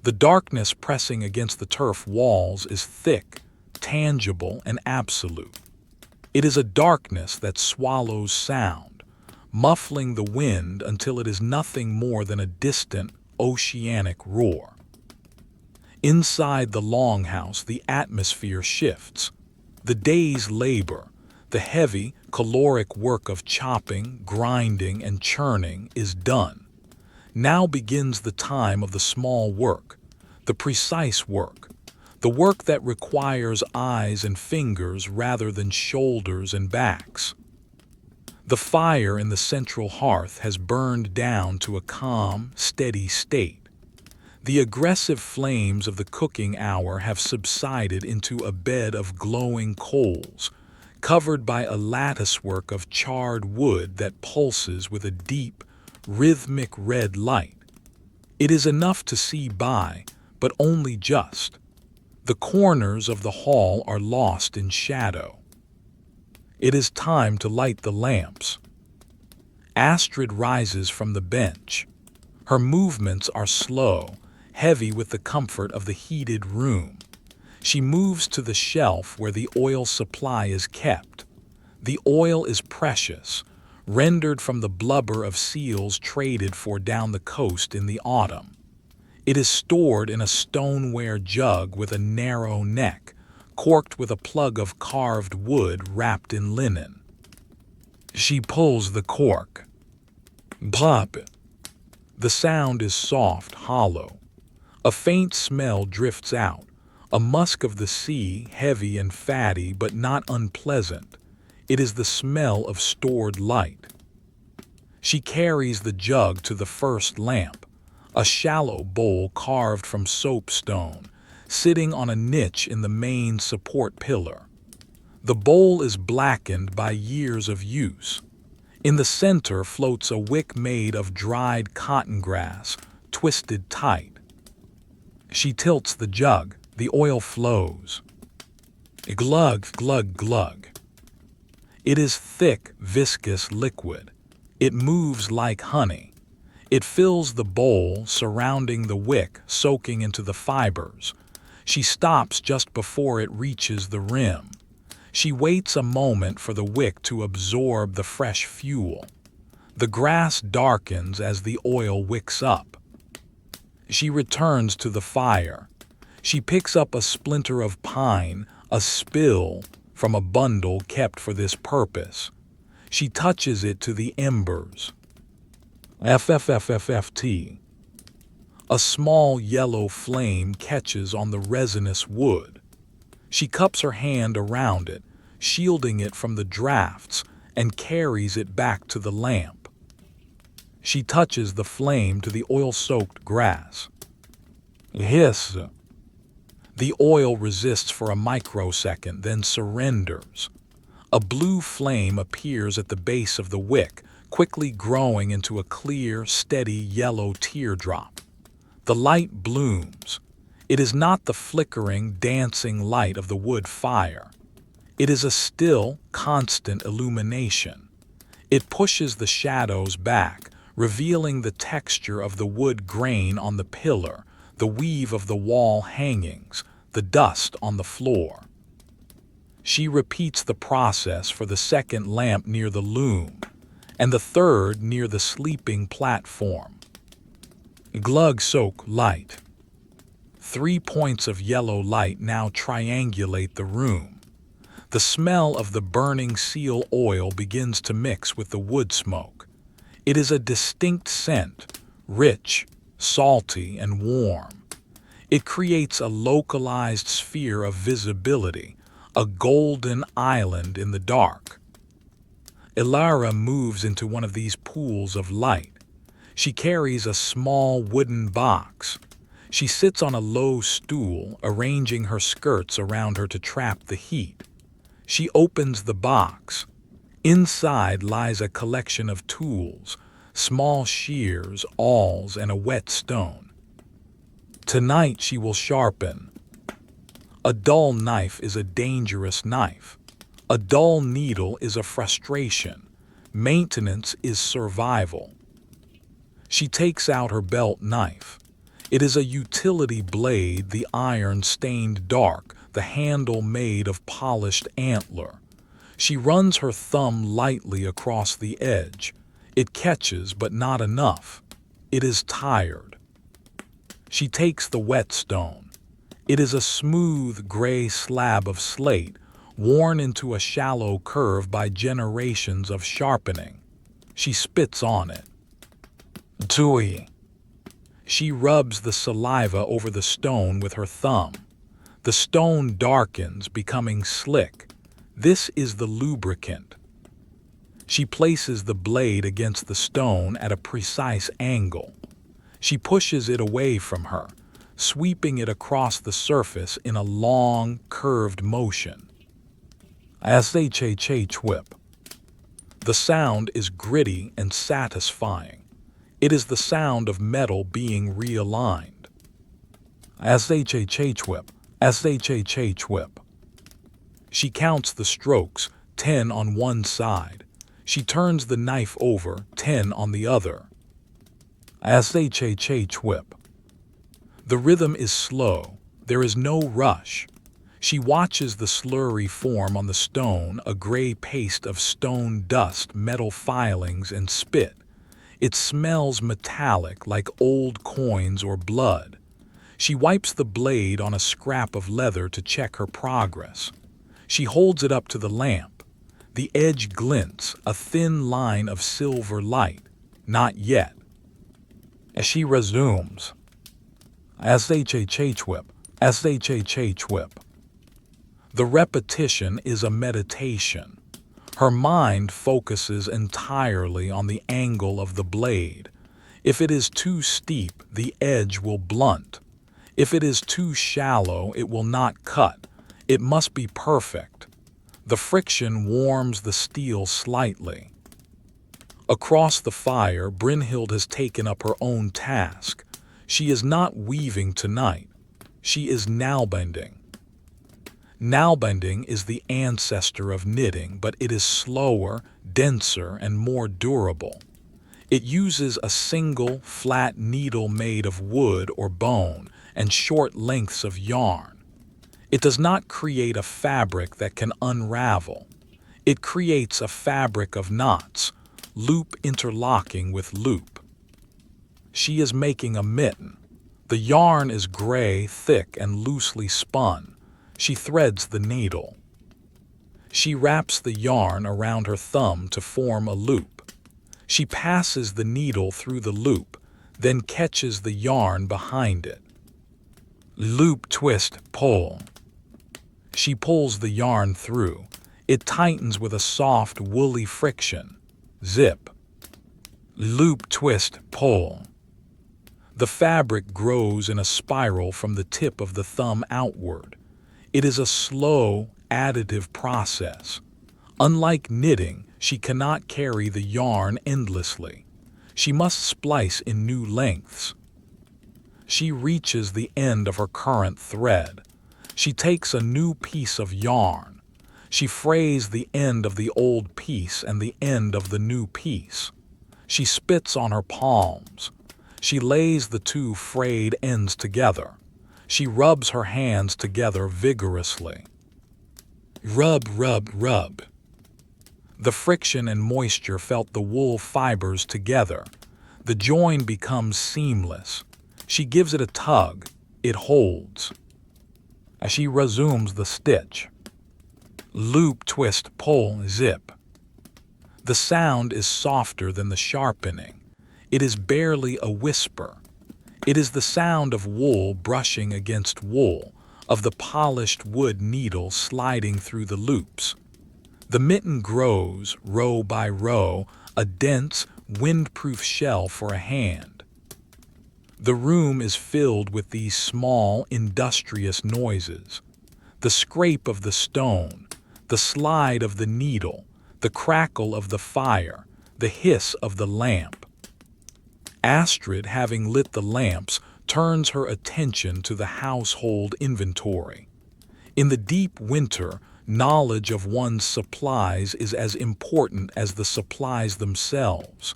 The darkness pressing against the turf walls is thick, tangible, and absolute. It is a darkness that swallows sound, muffling the wind until it is nothing more than a distant, oceanic roar. Inside the Longhouse, the atmosphere shifts. The day's labor, the heavy, caloric work of chopping, grinding, and churning is done. Now begins the time of the small work, the precise work, the work that requires eyes and fingers rather than shoulders and backs. The fire in the central hearth has burned down to a calm, steady state. The aggressive flames of the cooking hour have subsided into a bed of glowing coals, covered by a latticework of charred wood that pulses with a deep, rhythmic red light. It is enough to see by, but only just. The corners of the hall are lost in shadow. It is time to light the lamps. Astrid rises from the bench. Her movements are slow, heavy with the comfort of the heated room. She moves to the shelf where the oil supply is kept. The oil is precious, rendered from the blubber of seals traded for down the coast in the autumn. It is stored in a stoneware jug with a narrow neck, corked with a plug of carved wood wrapped in linen. She pulls the cork. Plop! The sound is soft, hollow. A faint smell drifts out, a musk of the sea, heavy and fatty but not unpleasant. It is the smell of stored light. She carries the jug to the first lamp, a shallow bowl carved from soapstone, sitting on a niche in the main support pillar. The bowl is blackened by years of use. In the center floats a wick made of dried cotton grass, twisted tight. She tilts the jug. The oil flows. Glug, glug, glug. It is thick, viscous liquid. It moves like honey. It fills the bowl, surrounding the wick, soaking into the fibers. She stops just before it reaches the rim. She waits a moment for the wick to absorb the fresh fuel. The grass darkens as the oil wicks up. She returns to the fire. She picks up a splinter of pine, a spill from a bundle kept for this purpose. She touches it to the embers. FFFFFT. A small yellow flame catches on the resinous wood. She cups her hand around it, shielding it from the drafts, and carries it back to the lamp. She touches the flame to the oil-soaked grass. Hiss. The oil resists for a microsecond, then surrenders. A blue flame appears at the base of the wick, quickly growing into a clear, steady yellow teardrop. The light blooms. It is not the flickering, dancing light of the wood fire. It is a still, constant illumination. It pushes the shadows back, revealing the texture of the wood grain on the pillar, the weave of the wall hangings, the dust on the floor. She repeats the process for the second lamp near the loom, and the third near the sleeping platform. Glug soak light. 3 points of yellow light now triangulate the room. The smell of the burning seal oil begins to mix with the wood smoke. It is a distinct scent, rich, salty, and warm. It creates a localized sphere of visibility, a golden island in the dark. Elara moves into one of these pools of light. She carries a small wooden box. She sits on a low stool, arranging her skirts around her to trap the heat. She opens the box. Inside lies a collection of tools, small shears, awls, and a whetstone. Tonight she will sharpen. A dull knife is a dangerous knife. A dull needle is a frustration. Maintenance is survival. She takes out her belt knife. It is a utility blade, the iron stained dark, the handle made of polished antler. She runs her thumb lightly across the edge. It catches, but not enough. It is tired. She takes the whetstone. It is a smooth gray slab of slate, worn into a shallow curve by generations of sharpening. She spits on it. Tui. She rubs the saliva over the stone with her thumb. The stone darkens, becoming slick. This is the lubricant. She places the blade against the stone at a precise angle. She pushes it away from her, sweeping it across the surface in a long, curved motion. Whip. The sound is gritty and satisfying. It is the sound of metal being realigned. Whip. She counts the strokes, 10 on one side. She turns the knife over, 10 on the other. Whip. The rhythm is slow. There is no rush. She watches the slurry form on the stone, a gray paste of stone dust, metal filings, and spit. It smells metallic, like old coins or blood. She wipes the blade on a scrap of leather to check her progress. She holds it up to the lamp. The edge glints, a thin line of silver light. Not yet. As she resumes. Whip. The repetition is a meditation. Her mind focuses entirely on the angle of the blade. If it is too steep, the edge will blunt. If it is too shallow, it will not cut. It must be perfect. The friction warms the steel slightly. Across the fire, Brynhild has taken up her own task. She is not weaving tonight. She is nowbending. Nowbending is the ancestor of knitting, but it is slower, denser, and more durable. It uses a single, flat needle made of wood or bone and short lengths of yarn. It does not create a fabric that can unravel. It creates a fabric of knots, loop interlocking with loop. She is making a mitten. The yarn is gray, thick, and loosely spun. She threads the needle. She wraps the yarn around her thumb to form a loop. She passes the needle through the loop, then catches the yarn behind it. Loop, twist, pull. She pulls the yarn through. It tightens with a soft, woolly friction. Zip. Loop, twist, pull. The fabric grows in a spiral from the tip of the thumb outward. It is a slow, additive process. Unlike knitting, she cannot carry the yarn endlessly. She must splice in new lengths. She reaches the end of her current thread. She takes a new piece of yarn. She frays the end of the old piece and the end of the new piece. She spits on her palms. She lays the two frayed ends together. She rubs her hands together vigorously. Rub, rub, rub. The friction and moisture felt the wool fibers together. The join becomes seamless. She gives it a tug. It holds. As she resumes the stitch. Loop, twist, pull, zip. The sound is softer than the sharpening. It is barely a whisper. It is the sound of wool brushing against wool, of the polished wood needle sliding through the loops. The mitten grows, row by row, a dense, wind-proof shell for a hand. The room is filled with these small, industrious noises. The scrape of the stone, the slide of the needle, the crackle of the fire, the hiss of the lamp. Astrid, having lit the lamps, turns her attention to the household inventory. In the deep winter, knowledge of one's supplies is as important as the supplies themselves.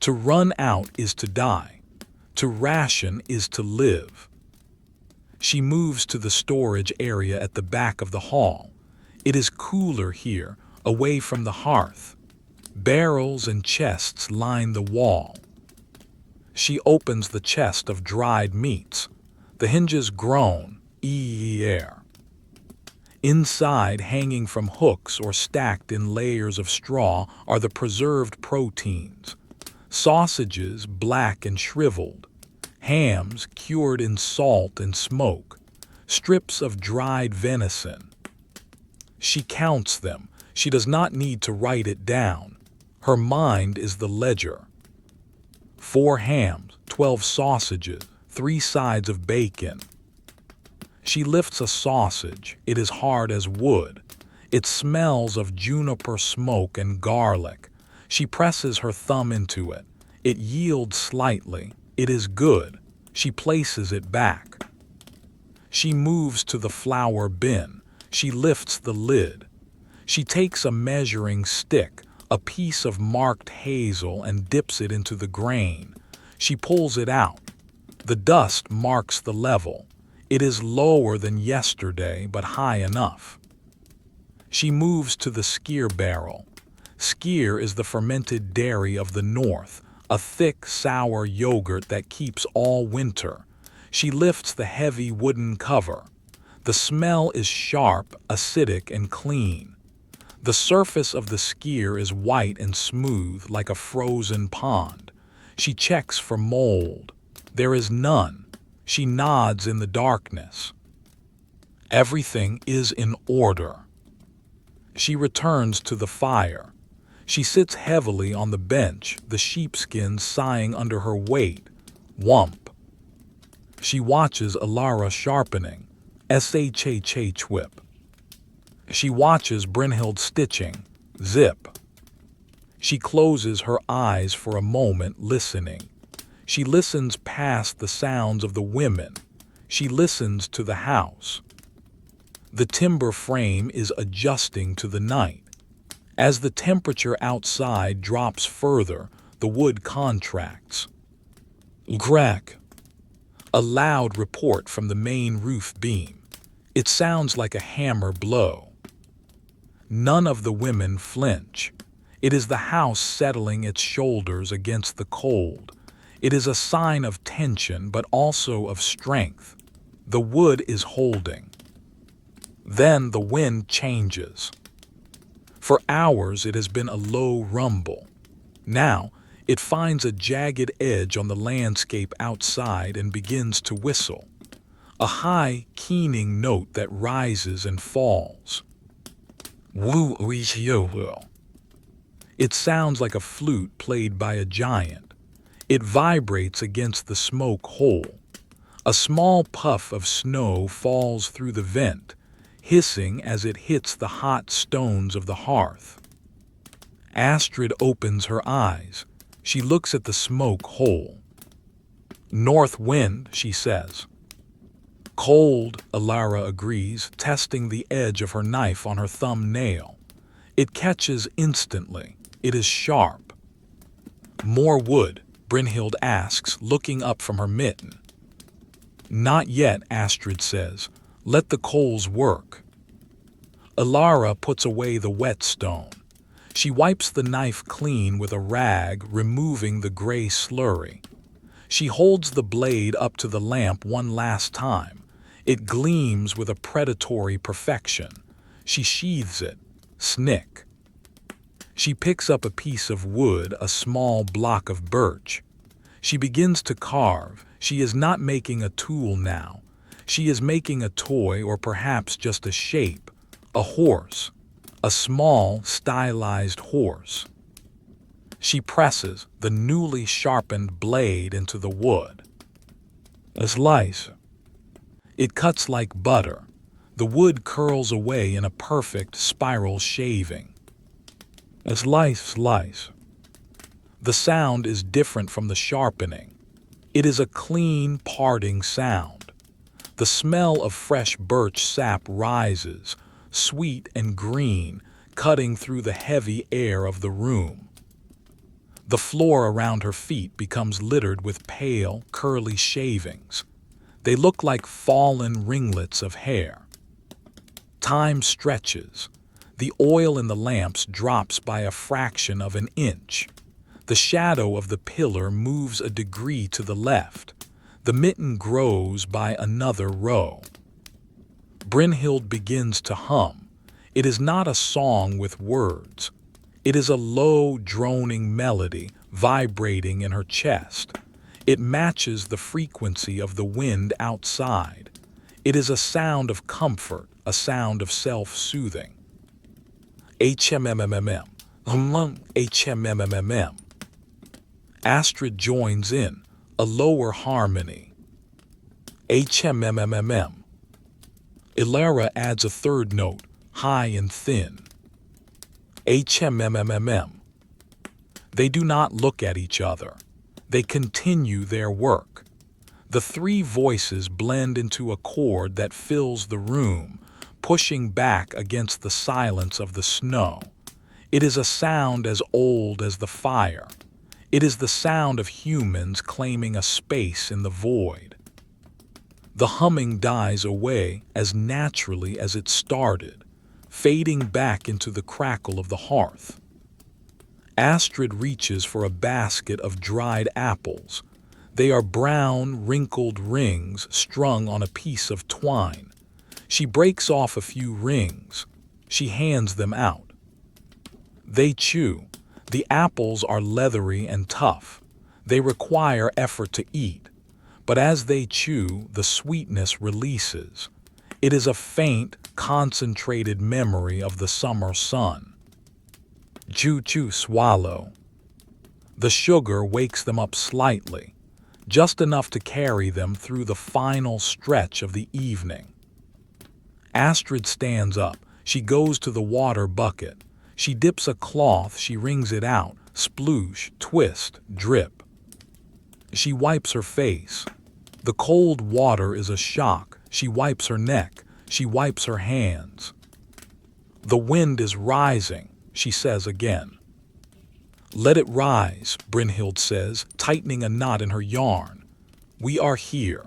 To run out is to die. To ration is to live. She moves to the storage area at the back of the hall. It is cooler here, away from the hearth. Barrels and chests line the wall. She opens the chest of dried meats. The hinges groan, Elara. Inside, hanging from hooks or stacked in layers of straw, are the preserved proteins. Sausages, black and shriveled. Hams, cured in salt and smoke. Strips of dried venison. She counts them. She does not need to write it down. Her mind is the ledger. 4 hams, 12 sausages, 3 sides of bacon. She lifts a sausage. It is hard as wood. It smells of juniper smoke and garlic. She presses her thumb into it. It yields slightly. It is good. She places it back. She moves to the flour bin. She lifts the lid. She takes a measuring stick, a piece of marked hazel, and dips it into the grain. She pulls it out. The dust marks the level. It is lower than yesterday, but high enough. She moves to the skyr barrel. Skyr is the fermented dairy of the north, a thick, sour yogurt that keeps all winter. She lifts the heavy wooden cover. The smell is sharp, acidic, and clean. The surface of the skyr is white and smooth, like a frozen pond. She checks for mold. There is none. She nods in the darkness. Everything is in order. She returns to the fire. She sits heavily on the bench, the sheepskin sighing under her weight. Whump. She watches Elara sharpening. Shh whip. She watches Brynhild stitching. Zip. She closes her eyes for a moment, listening. She listens past the sounds of the women. She listens to the house. The timber frame is adjusting to the night. As the temperature outside drops further, the wood contracts. Crack. A loud report from the main roof beam. It sounds like a hammer blow. None of the women flinch. It is the house settling its shoulders against the cold. It is a sign of tension, but also of strength. The wood is holding. Then the wind changes. For hours it has been a low rumble. Now it finds a jagged edge on the landscape outside and begins to whistle. A high, keening note that rises and falls. It sounds like a flute played by a giant. It vibrates against the smoke hole. A small puff of snow falls through the vent, hissing as it hits the hot stones of the hearth. Astrid opens her eyes. She looks at the smoke hole. North wind, she says. Cold, Elara agrees, testing the edge of her knife on her thumbnail. It catches instantly. It is sharp. More wood, Brynhild asks, looking up from her mitten. Not yet, Astrid says. Let the coals work. Elara puts away the whetstone. She wipes the knife clean with a rag, removing the gray slurry. She holds the blade up to the lamp one last time. It gleams with a predatory perfection. She sheathes it. Snick. She picks up a piece of wood, a small block of birch. She begins to carve. She is not making a tool now. She is making a toy, or perhaps just a shape. A horse. A small, stylized horse. She presses the newly sharpened blade into the wood. A slice. It cuts like butter. The wood curls away in a perfect spiral shaving. A slice. The sound is different from the sharpening. It is a clean, parting sound. The smell of fresh birch sap rises, sweet and green, cutting through the heavy air of the room. The floor around her feet becomes littered with pale, curly shavings. They look like fallen ringlets of hair. Time stretches. The oil in the lamps drops by a fraction of an inch. The shadow of the pillar moves a degree to the left. The mitten grows by another row. Brynhild begins to hum. It is not a song with words. It is a low, droning melody vibrating in her chest. It matches the frequency of the wind outside. It is a sound of comfort, a sound of self-soothing. HMMMM. HMMMM. Astrid joins in, a lower harmony. HMMMM. Elara adds a third note, high and thin. HMMMM. They do not look at each other. They continue their work. The three voices blend into a chord that fills the room, pushing back against the silence of the snow. It is a sound as old as the fire. It is the sound of humans claiming a space in the void. The humming dies away as naturally as it started, fading back into the crackle of the hearth. Astrid reaches for a basket of dried apples. They are brown, wrinkled rings strung on a piece of twine. She breaks off a few rings. She hands them out. They chew. The apples are leathery and tough. They require effort to eat. But as they chew, the sweetness releases. It is a faint, concentrated memory of the summer sun. Chew, swallow. The sugar wakes them up slightly, just enough to carry them through the final stretch of the evening. Astrid stands up. She goes to the water bucket. She dips a cloth, she wrings it out, sploosh, twist, drip. She wipes her face. The cold water is a shock. She wipes her neck. She wipes her hands. The wind is rising, she says again. Let it rise, Brynhild says, tightening a knot in her yarn. We are here.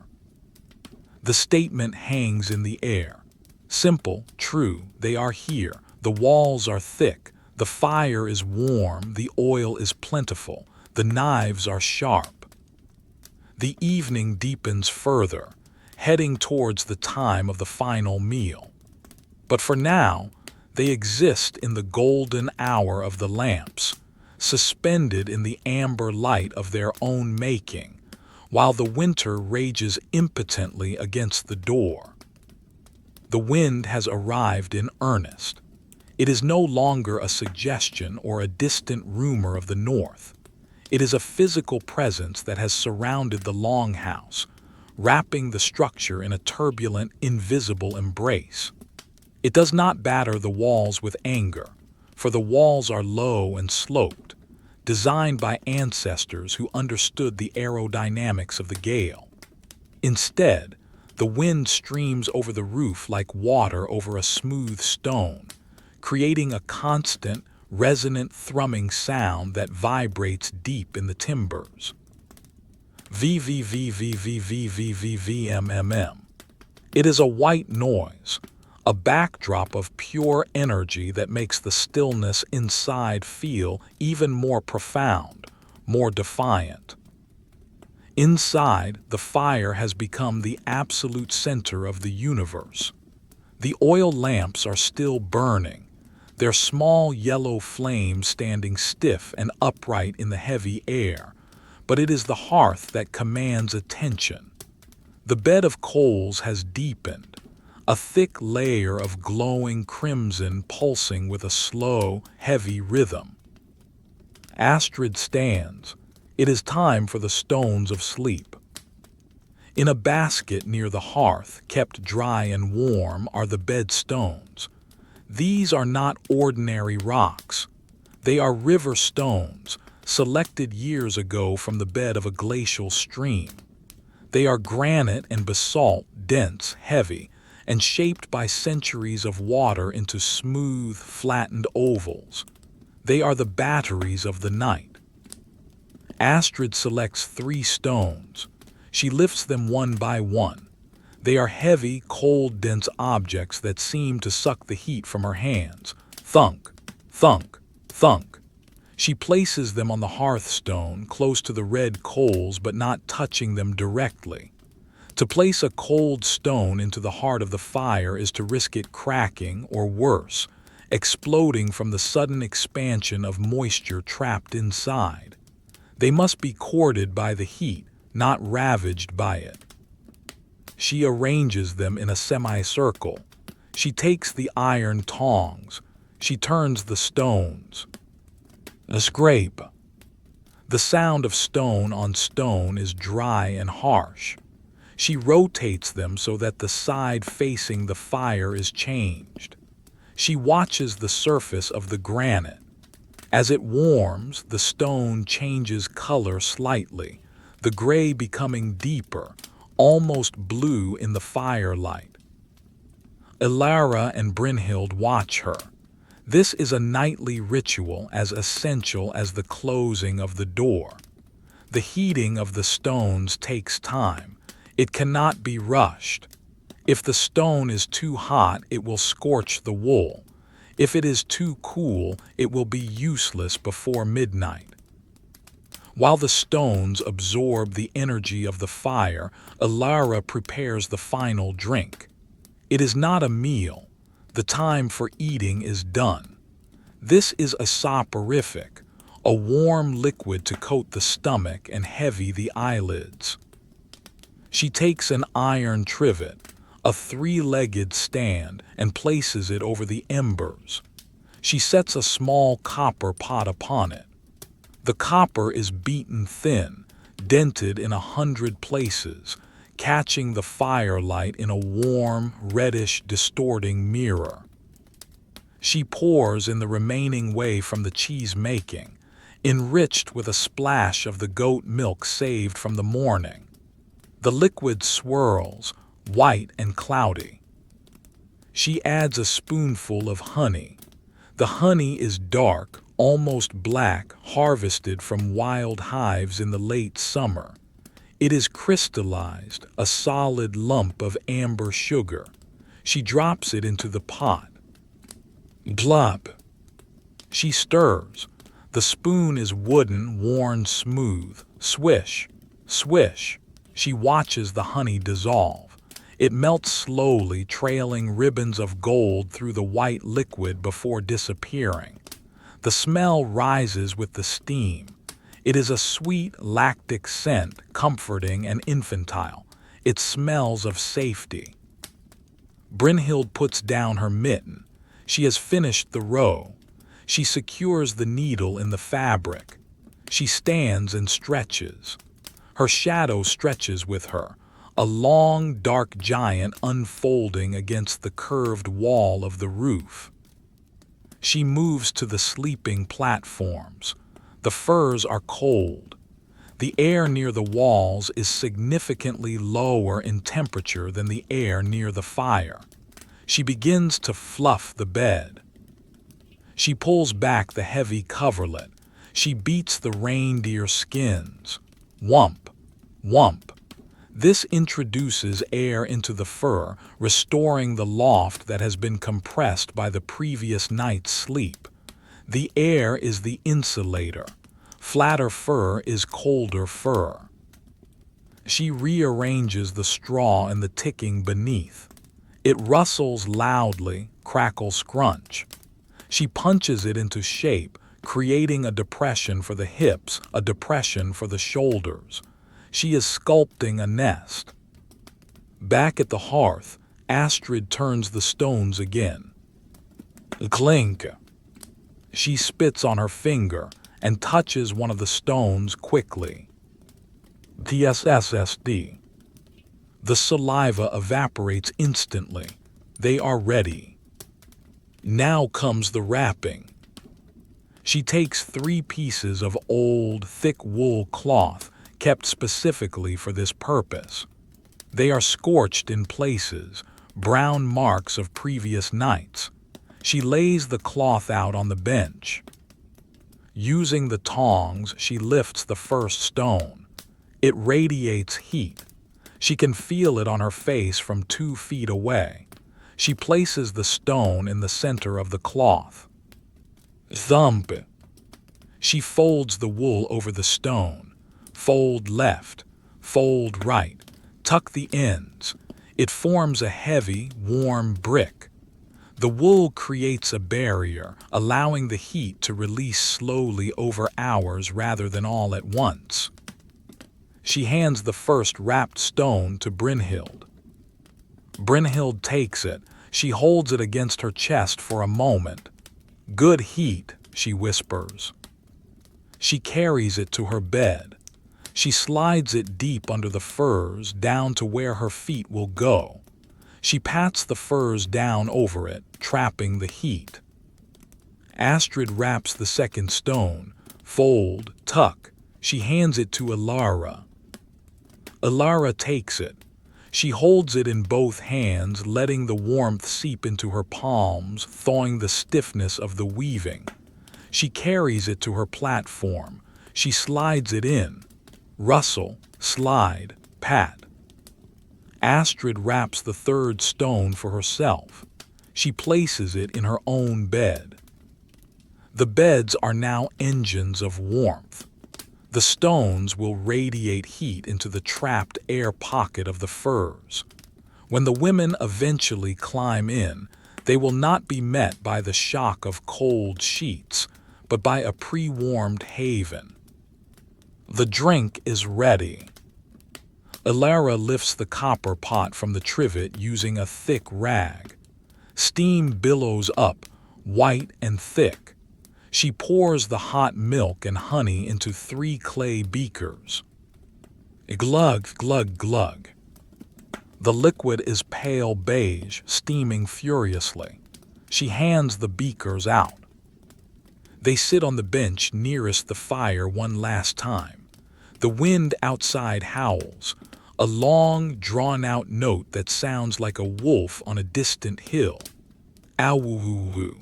The statement hangs in the air. Simple, true, they are here. The walls are thick. The fire is warm. The oil is plentiful. The knives are sharp. The evening deepens further, heading towards the time of the final meal. But for now, they exist in the golden hour of the lamps, suspended in the amber light of their own making, while the winter rages impotently against the door. The wind has arrived in earnest. It is no longer a suggestion or a distant rumor of the north. It is a physical presence that has surrounded the Longhouse, wrapping the structure in a turbulent, invisible embrace. It does not batter the walls with anger, for the walls are low and sloped, designed by ancestors who understood the aerodynamics of the gale. Instead, the wind streams over the roof like water over a smooth stone, creating a constant, resonant thrumming sound that vibrates deep in the timbers. VVVVVVVVVMMM. It is a white noise, a backdrop of pure energy that makes the stillness inside feel even more profound, more defiant. Inside, the fire has become the absolute center of the universe. The oil lamps are still burning, their small yellow flames standing stiff and upright in the heavy air, but it is the hearth that commands attention. The bed of coals has deepened, a thick layer of glowing crimson pulsing with a slow, heavy rhythm. Astrid stands. It is time for the stones of sleep. In a basket near the hearth, kept dry and warm, are the bed stones. These are not ordinary rocks. They are river stones, selected years ago from the bed of a glacial stream. They are granite and basalt, dense, heavy, and shaped by centuries of water into smooth, flattened ovals. They are the batteries of the night. Astrid selects 3 stones. She lifts them one by one. They are heavy, cold, dense objects that seem to suck the heat from her hands. Thunk, thunk, thunk. She places them on the hearthstone, close to the red coals but not touching them directly. To place a cold stone into the heart of the fire is to risk it cracking, or worse, exploding from the sudden expansion of moisture trapped inside. They must be courted by the heat, not ravaged by it. She arranges them in a semicircle. She takes the iron tongs. She turns the stones. A scrape. The sound of stone on stone is dry and harsh. She rotates them so that the side facing the fire is changed. She watches the surface of the granite. As it warms, the stone changes color slightly, the gray becoming deeper, almost blue in the firelight. Elara and Brynhild watch her. This is a nightly ritual as essential as the closing of the door. The heating of the stones takes time. It cannot be rushed. If the stone is too hot, it will scorch the wool. If it is too cool, it will be useless before midnight. While the stones absorb the energy of the fire, Elara prepares the final drink. It is not a meal. The time for eating is done. This is a soporific, a warm liquid to coat the stomach and heavy the eyelids. She takes an iron trivet, a 3-legged stand, and places it over the embers. She sets a small copper pot upon it. The copper is beaten thin, dented in 100 places, catching the firelight in a warm, reddish, distorting mirror. She pours in the remaining whey from the cheese-making, enriched with a splash of the goat milk saved from the morning. The liquid swirls, white and cloudy. She adds a spoonful of honey. The honey is dark, almost black, harvested from wild hives in the late summer. It is crystallized, a solid lump of amber sugar. She drops it into the pot. Plop. She stirs. The spoon is wooden, worn smooth. Swish, swish. She watches the honey dissolve. It melts slowly, trailing ribbons of gold through the white liquid before disappearing. The smell rises with the steam. It is a sweet, lactic scent, comforting and infantile. It smells of safety. Brynhild puts down her mitten. She has finished the row. She secures the needle in the fabric. She stands and stretches. Her shadow stretches with her, a long, dark giant unfolding against the curved wall of the roof. She moves to the sleeping platforms. The furs are cold. The air near the walls is significantly lower in temperature than the air near the fire. She begins to fluff the bed. She pulls back the heavy coverlet. She beats the reindeer skins. Whump, whump. This introduces air into the fur, restoring the loft that has been compressed by the previous night's sleep. The air is the insulator. Flatter fur is colder fur. She rearranges the straw and the ticking beneath. It rustles loudly, crackle, scrunch. She punches it into shape, creating a depression for the hips, a depression for the shoulders. She is sculpting a nest. Back at the hearth, Astrid turns the stones again. Clink. She spits on her finger and touches one of the stones quickly. TSSSD. The saliva evaporates instantly. They are ready. Now comes the wrapping. She takes 3 pieces of old, thick wool cloth kept specifically for this purpose. They are scorched in places, brown marks of previous nights. She lays the cloth out on the bench. Using the tongs, she lifts the first stone. It radiates heat. She can feel it on her face from 2 feet away. She places the stone in the center of the cloth. Thump. She folds the wool over the stone. Fold left, fold right, tuck the ends. It forms a heavy, warm brick. The wool creates a barrier, allowing the heat to release slowly over hours rather than all at once. She hands the first wrapped stone to Brynhild. Brynhild takes it. She holds it against her chest for a moment. "Good heat," she whispers. She carries it to her bed. She slides it deep under the furs down to where her feet will go. She pats the furs down over it, trapping the heat. Astrid wraps the second stone. Fold, tuck. She hands it to Elara. Elara takes it. She holds it in both hands, letting the warmth seep into her palms, thawing the stiffness of the weaving. She carries it to her platform. She slides it in. Rustle, slide, pat. Astrid wraps the third stone for herself. She places it in her own bed. The beds are now engines of warmth. The stones will radiate heat into the trapped air pocket of the furs. When the women eventually climb in, they will not be met by the shock of cold sheets, but by a pre-warmed haven. The drink is ready. Elara lifts the copper pot from the trivet using a thick rag. Steam billows up, white and thick. She pours the hot milk and honey into 3 clay beakers. Glug, glug, glug. The liquid is pale beige, steaming furiously. She hands the beakers out. They sit on the bench nearest the fire one last time. The wind outside howls, a long, drawn-out note that sounds like a wolf on a distant hill. Ow-woo-woo-woo.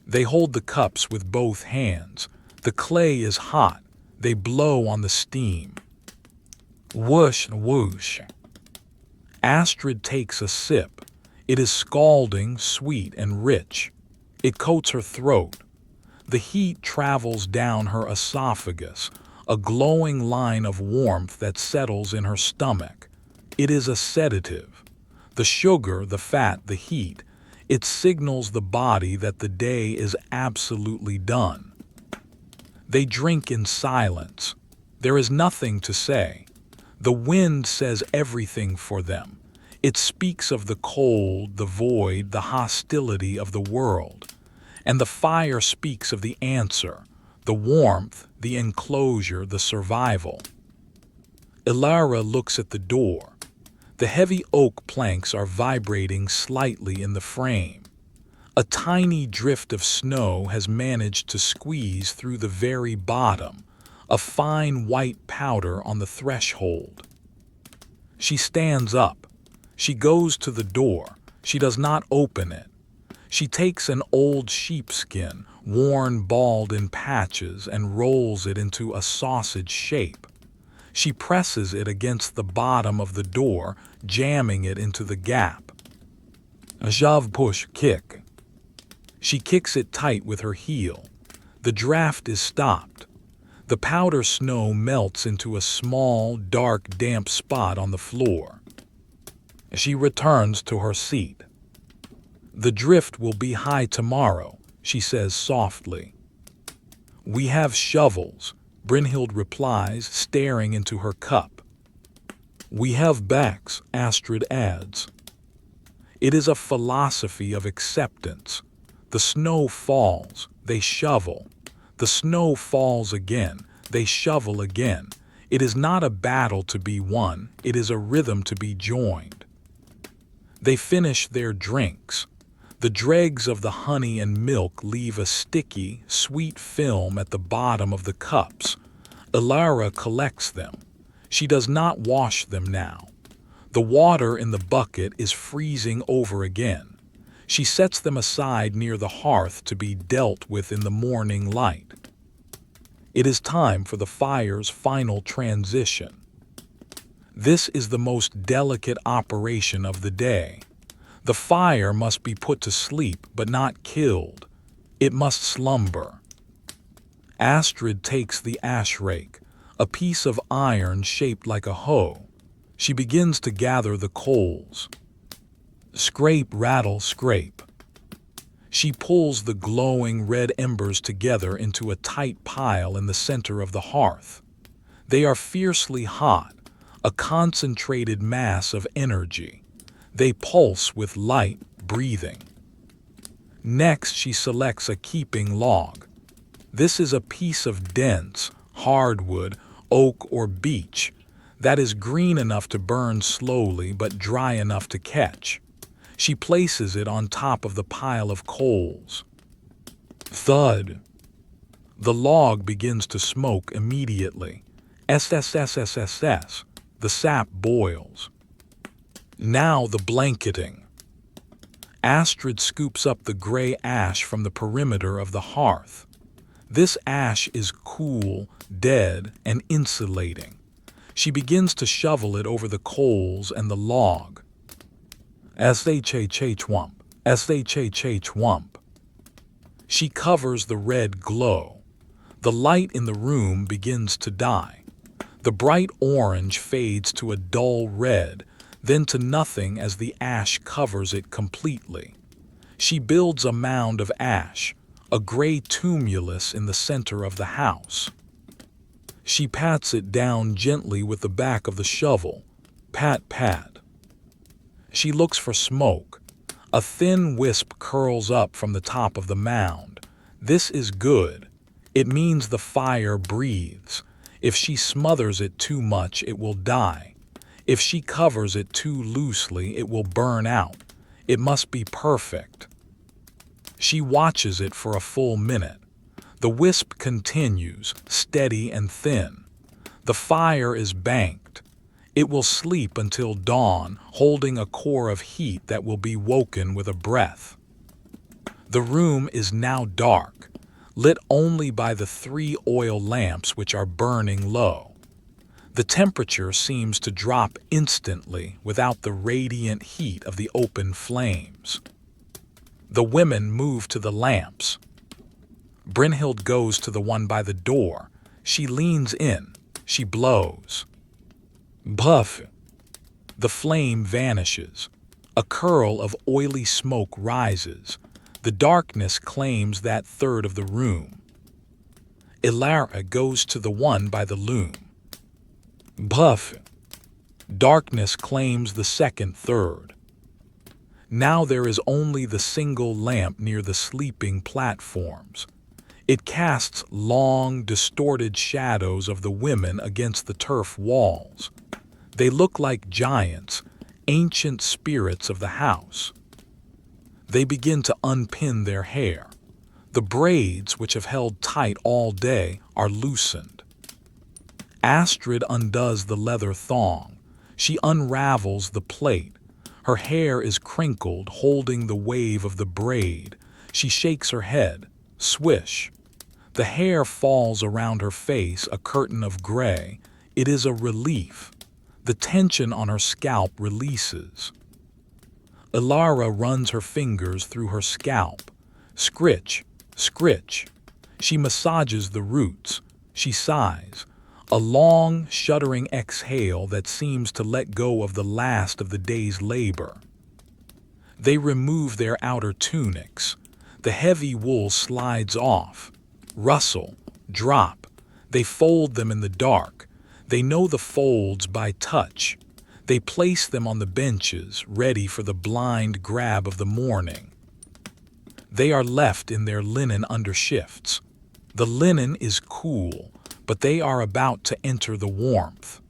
They hold the cups with both hands. The clay is hot. They blow on the steam. Whoosh, whoosh. Astrid takes a sip. It is scalding, sweet, and rich. It coats her throat. The heat travels down her esophagus, a glowing line of warmth that settles in her stomach. It is a sedative. The sugar, the fat, the heat, it signals the body that the day is absolutely done. They drink in silence. There is nothing to say. The wind says everything for them. It speaks of the cold, the void, the hostility of the world. And the fire speaks of the answer, the warmth, the enclosure, the survival. Elara looks at the door. The heavy oak planks are vibrating slightly in the frame. A tiny drift of snow has managed to squeeze through the very bottom, a fine white powder on the threshold. She stands up. She goes to the door. She does not open it. She takes an old sheepskin, worn bald in patches, and rolls it into a sausage shape. She presses it against the bottom of the door, jamming it into the gap. A shove, push, kick. She kicks it tight with her heel. The draft is stopped. The powder snow melts into a small, dark, damp spot on the floor. She returns to her seat. "The drift will be high tomorrow," she says softly. "We have shovels," Brynhild replies, staring into her cup. "We have backs," Astrid adds. It is a philosophy of acceptance. The snow falls, they shovel. The snow falls again, they shovel again. It is not a battle to be won, it is a rhythm to be joined. They finish their drinks. The dregs of the honey and milk leave a sticky, sweet film at the bottom of the cups. Elara collects them. She does not wash them now. The water in the bucket is freezing over again. She sets them aside near the hearth to be dealt with in the morning light. It is time for the fire's final transition. This is the most delicate operation of the day. The fire must be put to sleep but not killed. It must slumber. Astrid takes the ash rake, a piece of iron shaped like a hoe. She begins to gather the coals. Scrape, rattle, scrape. She pulls the glowing red embers together into a tight pile in the center of the hearth. They are fiercely hot, a concentrated mass of energy. They pulse with light breathing. Next, she selects a keeping log. This is a piece of dense, hardwood, oak or beech that is green enough to burn slowly but dry enough to catch. She places it on top of the pile of coals. Thud! The log begins to smoke immediately. SSSSSS. The sap boils. Now the blanketing. Astrid scoops up the gray ash from the perimeter of the hearth. This ash is cool, dead, and insulating. She begins to shovel it over the coals and the log. Shhwump, shhwump. She covers the red glow. The light in the room begins to die. The bright orange fades to a dull red, then to nothing as the ash covers it completely. She builds a mound of ash, a gray tumulus in the center of the house. She pats it down gently with the back of the shovel. Pat, pat. She looks for smoke. A thin wisp curls up from the top of the mound. This is good. It means the fire breathes. If she smothers it too much, it will die. If she covers it too loosely, it will burn out. It must be perfect. She watches it for a full minute. The wisp continues, steady and thin. The fire is banked. It will sleep until dawn, holding a core of heat that will be woken with a breath. The room is now dark, lit only by the 3 oil lamps which are burning low. The temperature seems to drop instantly without the radiant heat of the open flames. The women move to the lamps. Brynhild goes to the one by the door. She leans in. She blows. Puff! The flame vanishes. A curl of oily smoke rises. The darkness claims that third of the room. Elara goes to the one by the loom. Puff! Darkness claims the second third. Now there is only the single lamp near the sleeping platforms. It casts long, distorted shadows of the women against the turf walls. They look like giants, ancient spirits of the house. They begin to unpin their hair. The braids, which have held tight all day, are loosened. Astrid undoes the leather thong. She unravels the plait. Her hair is crinkled, holding the wave of the braid. She shakes her head. Swish. The hair falls around her face, a curtain of gray. It is a relief. The tension on her scalp releases. Elara runs her fingers through her scalp. Scritch, scritch. She massages the roots. She sighs. A long, shuddering exhale that seems to let go of the last of the day's labor. They remove their outer tunics. The heavy wool slides off. Rustle, drop. They fold them in the dark. They know the folds by touch. They place them on the benches, ready for the blind grab of the morning. They are left in their linen undershifts. The linen is cool, but they are about to enter the warmth.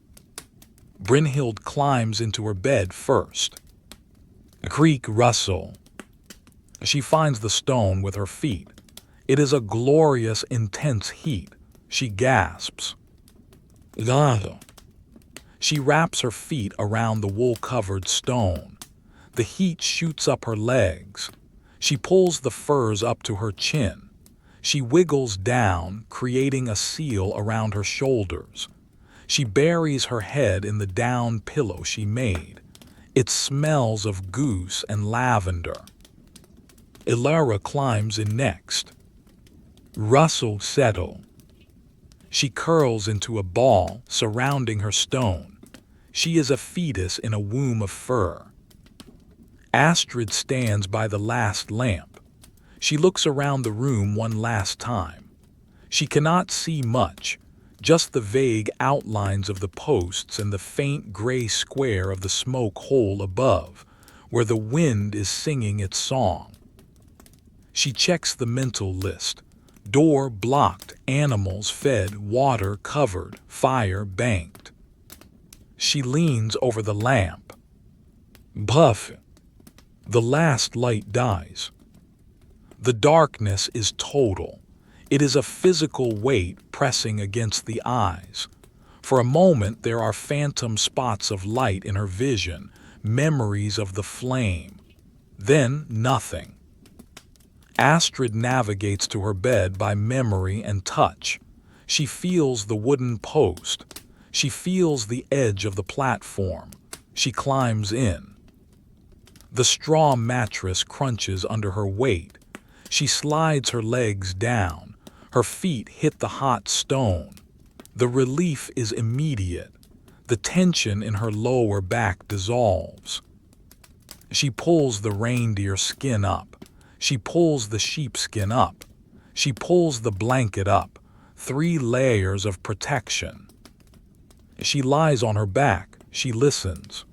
Brynhild climbs into her bed first. Creak, rustle. She finds the stone with her feet. It is a glorious, intense heat. She gasps. Lava. She wraps her feet around the wool-covered stone. The heat shoots up her legs. She pulls the furs up to her chin. She wiggles down, creating a seal around her shoulders. She buries her head in the down pillow she made. It smells of goose and lavender. Elara climbs in next. Rustle settle. She curls into a ball surrounding her stone. She is a fetus in a womb of fur. Astrid stands by the last lamp. She looks around the room one last time. She cannot see much, just the vague outlines of the posts and the faint gray square of the smoke hole above, where the wind is singing its song. She checks the mental list. Door blocked, animals fed, water covered, fire banked. She leans over the lamp. Puff. The last light dies. The darkness is total. It is a physical weight pressing against the eyes. For a moment there are phantom spots of light in her vision, memories of the flame. Then nothing. Astrid navigates to her bed by memory and touch. She feels the wooden post. She feels the edge of the platform. She climbs in. The straw mattress crunches under her weight. She slides her legs down. Her feet hit the hot stone. The relief is immediate. The tension in her lower back dissolves. She pulls the reindeer skin up. She pulls the sheepskin up. She pulls the blanket up. 3 layers of protection. She lies on her back. She listens.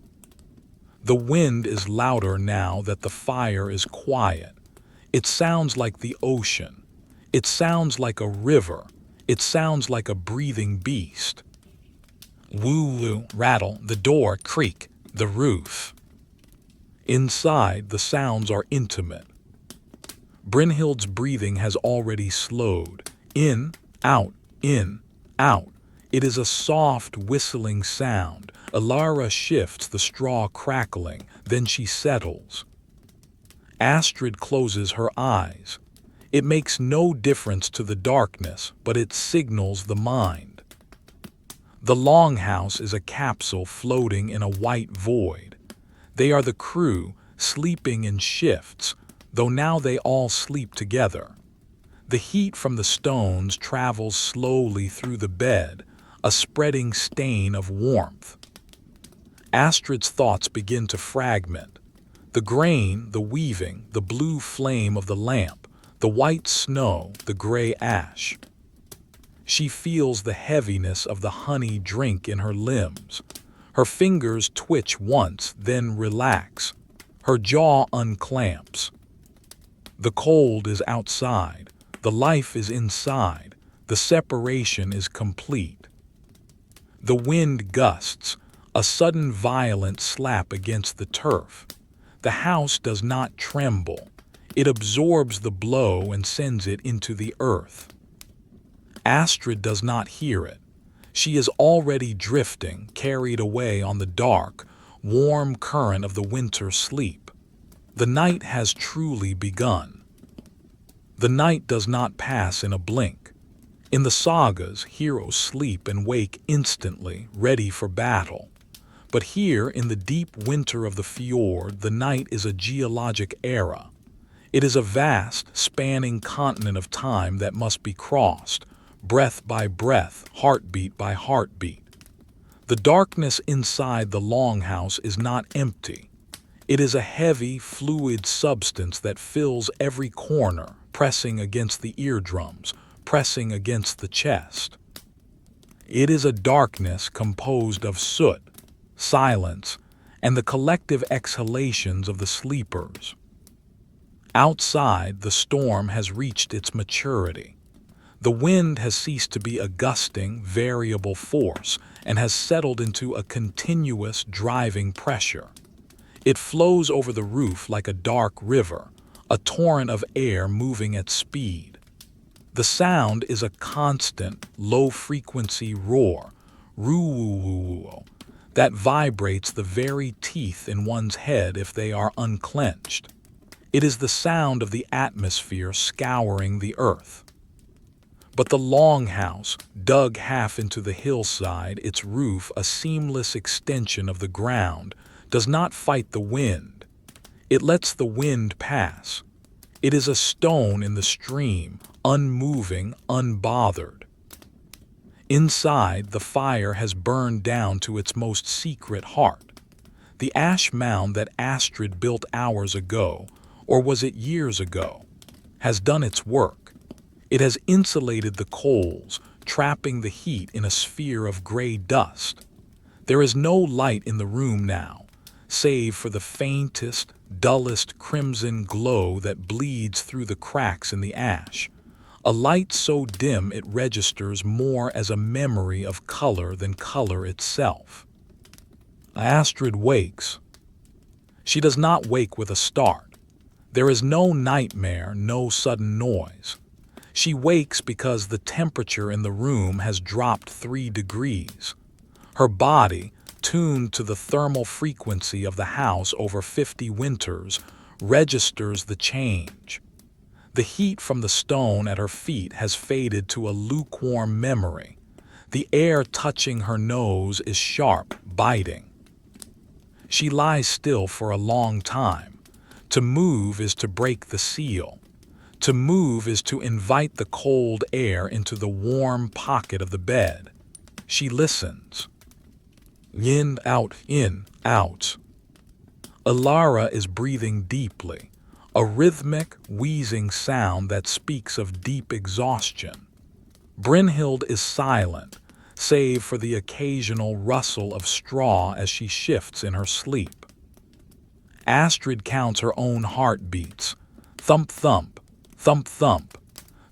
The wind is louder now that the fire is quiet. It sounds like the ocean. It sounds like a river. It sounds like a breathing beast. Woo-woo, rattle, the door creak, the roof. Inside, the sounds are intimate. Brynhild's breathing has already slowed. In, out, in, out. It is a soft, whistling sound. Elara shifts, the straw crackling, then she settles. Astrid closes her eyes. It makes no difference to the darkness, but it signals the mind. The Longhouse is a capsule floating in a white void. They are the crew, sleeping in shifts, though now they all sleep together. The heat from the stones travels slowly through the bed, a spreading stain of warmth. Astrid's thoughts begin to fragment. The grain, the weaving, the blue flame of the lamp, the white snow, the gray ash. She feels the heaviness of the honey drink in her limbs. Her fingers twitch once, then relax. Her jaw unclamps. The cold is outside. The life is inside. The separation is complete. The wind gusts, a sudden violent slap against the turf. The house does not tremble. It absorbs the blow and sends it into the earth. Astrid does not hear it. She is already drifting, carried away on the dark, warm current of the winter sleep. The night has truly begun. The night does not pass in a blink. In the sagas, heroes sleep and wake instantly, ready for battle. But here, in the deep winter of the fjord, the night is a geologic era. It is a vast, spanning continent of time that must be crossed, breath by breath, heartbeat by heartbeat. The darkness inside the Longhouse is not empty. It is a heavy, fluid substance that fills every corner, pressing against the eardrums, pressing against the chest. It is a darkness composed of soot, silence, and the collective exhalations of the sleepers. Outside, the storm has reached its maturity. The wind has ceased to be a gusting, variable force and has settled into a continuous, driving pressure. It flows over the roof like a dark river, a torrent of air moving at speed. The sound is a constant, low-frequency roar, roo-woo-woo-woo, that vibrates the very teeth in one's head if they are unclenched. It is the sound of the atmosphere scouring the earth. But the Longhouse, dug half into the hillside, its roof a seamless extension of the ground, does not fight the wind. It lets the wind pass. It is a stone in the stream, unmoving, unbothered. Inside, the fire has burned down to its most secret heart. The ash mound that Astrid built hours ago, or was it years ago, has done its work. It has insulated the coals, trapping the heat in a sphere of gray dust. There is no light in the room now, save for the faintest, dullest crimson glow that bleeds through the cracks in the ash, a light so dim it registers more as a memory of color than color itself. Astrid wakes. She does not wake with a start. There is no nightmare, no sudden noise. She wakes because the temperature in the room has dropped 3 degrees. Her body, tuned to the thermal frequency of the house over 50 winters, registers the change. The heat from the stone at her feet has faded to a lukewarm memory. The air touching her nose is sharp, biting. She lies still for a long time. To move is to break the seal. To move is to invite the cold air into the warm pocket of the bed. She listens. In, out, in, out. Elara is breathing deeply, a rhythmic, wheezing sound that speaks of deep exhaustion. Brynhild is silent, save for the occasional rustle of straw as she shifts in her sleep. Astrid counts her own heartbeats. Thump, thump, thump, thump.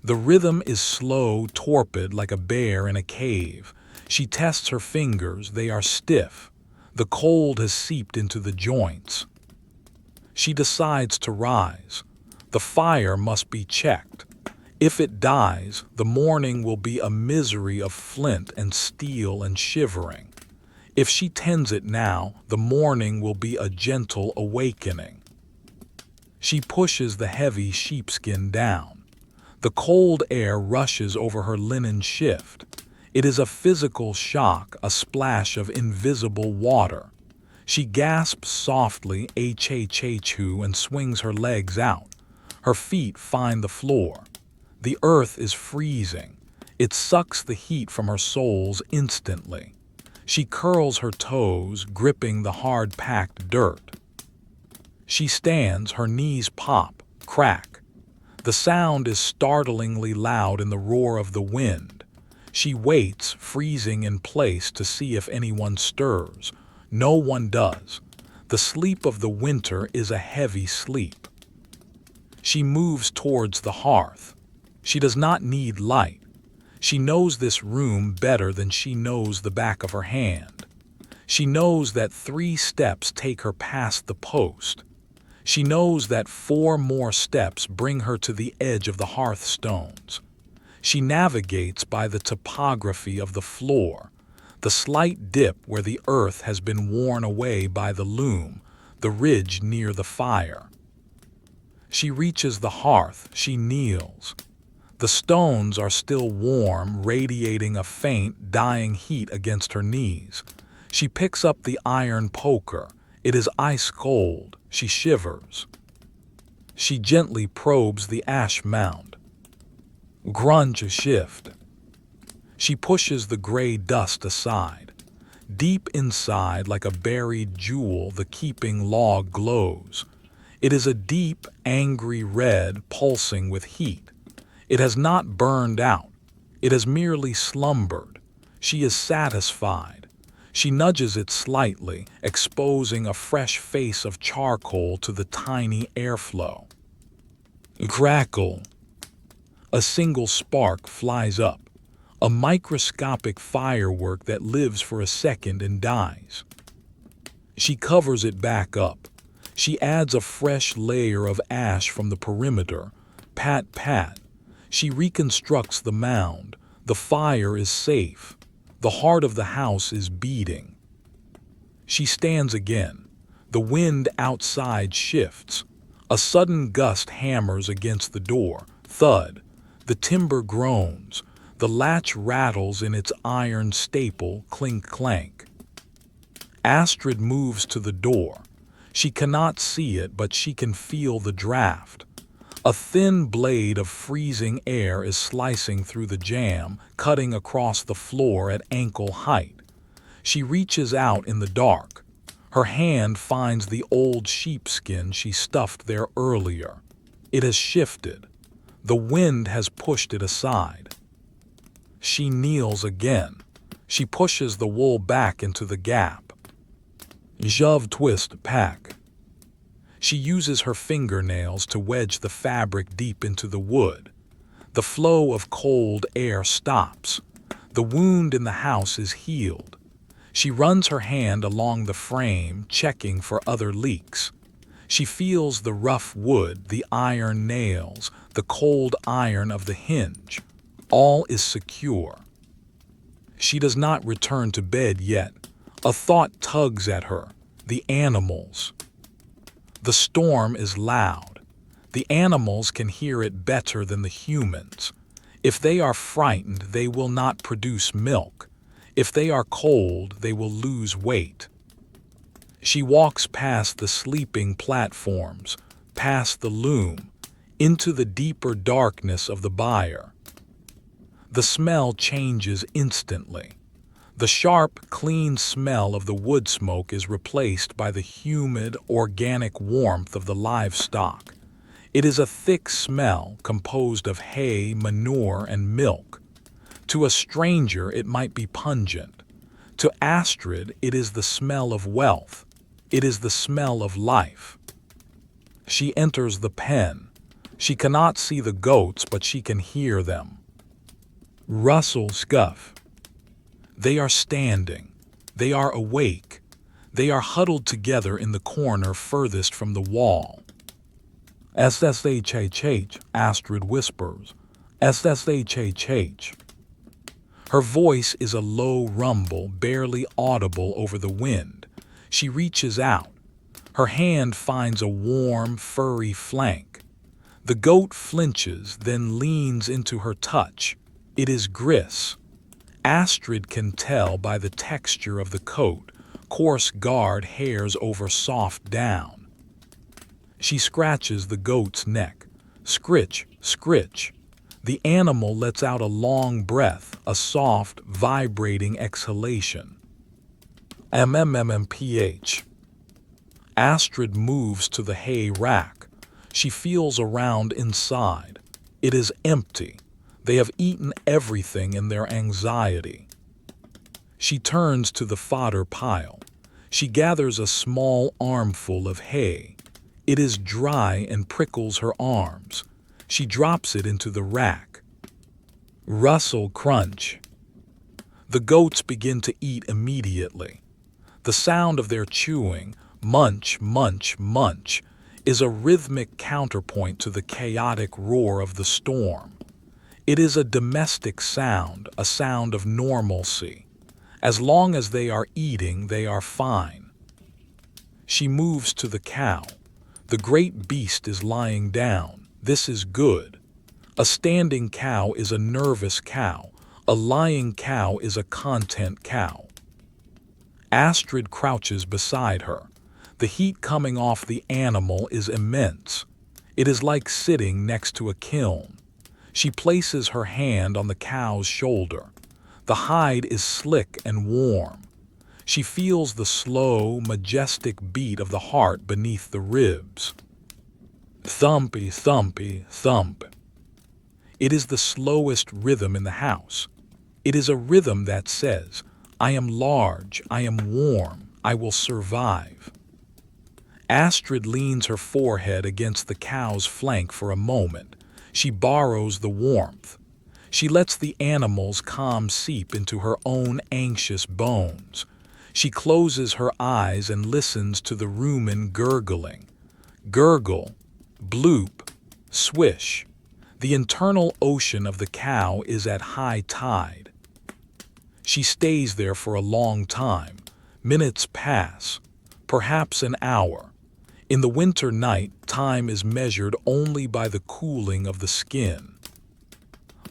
The rhythm is slow, torpid like a bear in a cave. She tests her fingers, they are stiff. The cold has seeped into the joints. She decides to rise. The fire must be checked. If it dies, the morning will be a misery of flint and steel and shivering. If she tends it now, the morning will be a gentle awakening. She pushes the heavy sheepskin down. The cold air rushes over her linen shift. It is a physical shock, a splash of invisible water. She gasps softly, h-h-h-hoo, and swings her legs out. Her feet find the floor. The earth is freezing. It sucks the heat from her soles instantly. She curls her toes, gripping the hard-packed dirt. She stands, her knees pop, crack. The sound is startlingly loud in the roar of the wind. She waits, freezing in place to see if anyone stirs. No one does. The sleep of the winter is a heavy sleep. She moves towards the hearth. She does not need light. She knows this room better than she knows the back of her hand. She knows that 3 steps take her past the post. She knows that 4 more steps bring her to the edge of the hearthstones. She navigates by the topography of the floor, the slight dip where the earth has been worn away by the loom, the ridge near the fire. She reaches the hearth, she kneels. The stones are still warm, radiating a faint, dying heat against her knees. She picks up the iron poker. It is ice cold. She shivers. She gently probes the ash mound. Grunge shift. She pushes the gray dust aside. Deep inside, like a buried jewel, the keeping log glows. It is a deep, angry red, pulsing with heat. It has not burned out. It has merely slumbered. She is satisfied. She nudges it slightly, exposing a fresh face of charcoal to the tiny airflow. Crackle. A single spark flies up, a microscopic firework that lives for a second and dies. She covers it back up. She adds a fresh layer of ash from the perimeter. Pat, pat. She reconstructs the mound. The fire is safe. The heart of the house is beating. She stands again. The wind outside shifts. A sudden gust hammers against the door. Thud. The timber groans. The latch rattles in its iron staple, clink-clank. Astrid moves to the door. She cannot see it, but she can feel the draft. A thin blade of freezing air is slicing through the jamb, cutting across the floor at ankle height. She reaches out in the dark. Her hand finds the old sheepskin she stuffed there earlier. It has shifted. The wind has pushed it aside. She kneels again. She pushes the wool back into the gap. Shove, twist, pack. She uses her fingernails to wedge the fabric deep into the wood. The flow of cold air stops. The wound in the house is healed. She runs her hand along the frame, checking for other leaks. She feels the rough wood, the iron nails, the cold iron of the hinge. All is secure. She does not return to bed yet. A thought tugs at her. The animals. The storm is loud. The animals can hear it better than the humans. If they are frightened, they will not produce milk. If they are cold, they will lose weight. She walks past the sleeping platforms, past the loom, into the deeper darkness of the byre. The smell changes instantly. The sharp, clean smell of the woodsmoke is replaced by the humid, organic warmth of the livestock. It is a thick smell composed of hay, manure, and milk. To a stranger, it might be pungent. To Astrid, it is the smell of wealth. It is the smell of life. She enters the pen. She cannot see the goats, but she can hear them. Rustle, scuff. They are standing. They are awake. They are huddled together in the corner furthest from the wall. SSHHH, Astrid whispers. SSHHH. Her voice is a low rumble, barely audible over the wind. She reaches out. Her hand finds a warm, furry flank. The goat flinches, then leans into her touch. It is Gris. Astrid can tell by the texture of the coat, coarse guard hairs over soft down. She scratches the goat's neck. Scritch, scritch. The animal lets out a long breath, a soft, vibrating exhalation. MMMPH. Astrid moves to the hay rack. She feels around inside. It is empty. They have eaten everything in their anxiety. She turns to the fodder pile. She gathers a small armful of hay. It is dry and prickles her arms. She drops it into the rack. Rustle, crunch. The goats begin to eat immediately. The sound of their chewing, munch, munch, munch, is a rhythmic counterpoint to the chaotic roar of the storm. It is a domestic sound, a sound of normalcy. As long as they are eating, they are fine. She moves to the cow. The great beast is lying down. This is good. A standing cow is a nervous cow. A lying cow is a content cow. Astrid crouches beside her. The heat coming off the animal is immense. It is like sitting next to a kiln. She places her hand on the cow's shoulder. The hide is slick and warm. She feels the slow, majestic beat of the heart beneath the ribs. Thumpy, thumpy, thump. It is the slowest rhythm in the house. It is a rhythm that says, I am large, I am warm, I will survive. Astrid leans her forehead against the cow's flank for a moment. She borrows the warmth. She lets the animal's calm seep into her own anxious bones. She closes her eyes and listens to the rumen gurgling. Gurgle, bloop, swish. The internal ocean of the cow is at high tide. She stays there for a long time. Minutes pass, perhaps an hour. In the winter night, time is measured only by the cooling of the skin.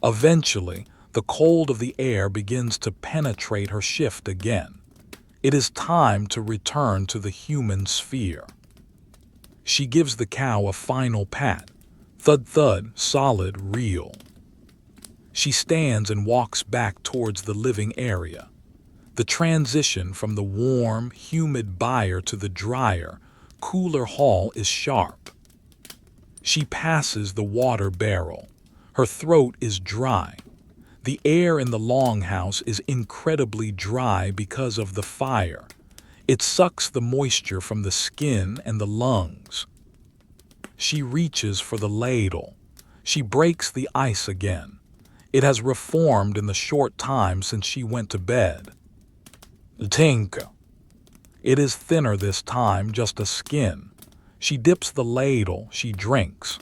Eventually, the cold of the air begins to penetrate her shift again. It is time to return to the human sphere. She gives the cow a final pat. Thud thud, solid, real. She stands and walks back towards the living area. The transition from the warm, humid byre to the drier, cooler hall is sharp. She passes the water barrel. Her throat is dry. The air in the Longhouse is incredibly dry because of the fire. It sucks the moisture from the skin and the lungs. She reaches for the ladle. She breaks the ice again. It has reformed in the short time since she went to bed. Tink. It is thinner this time, just a skin. She dips the ladle, she drinks.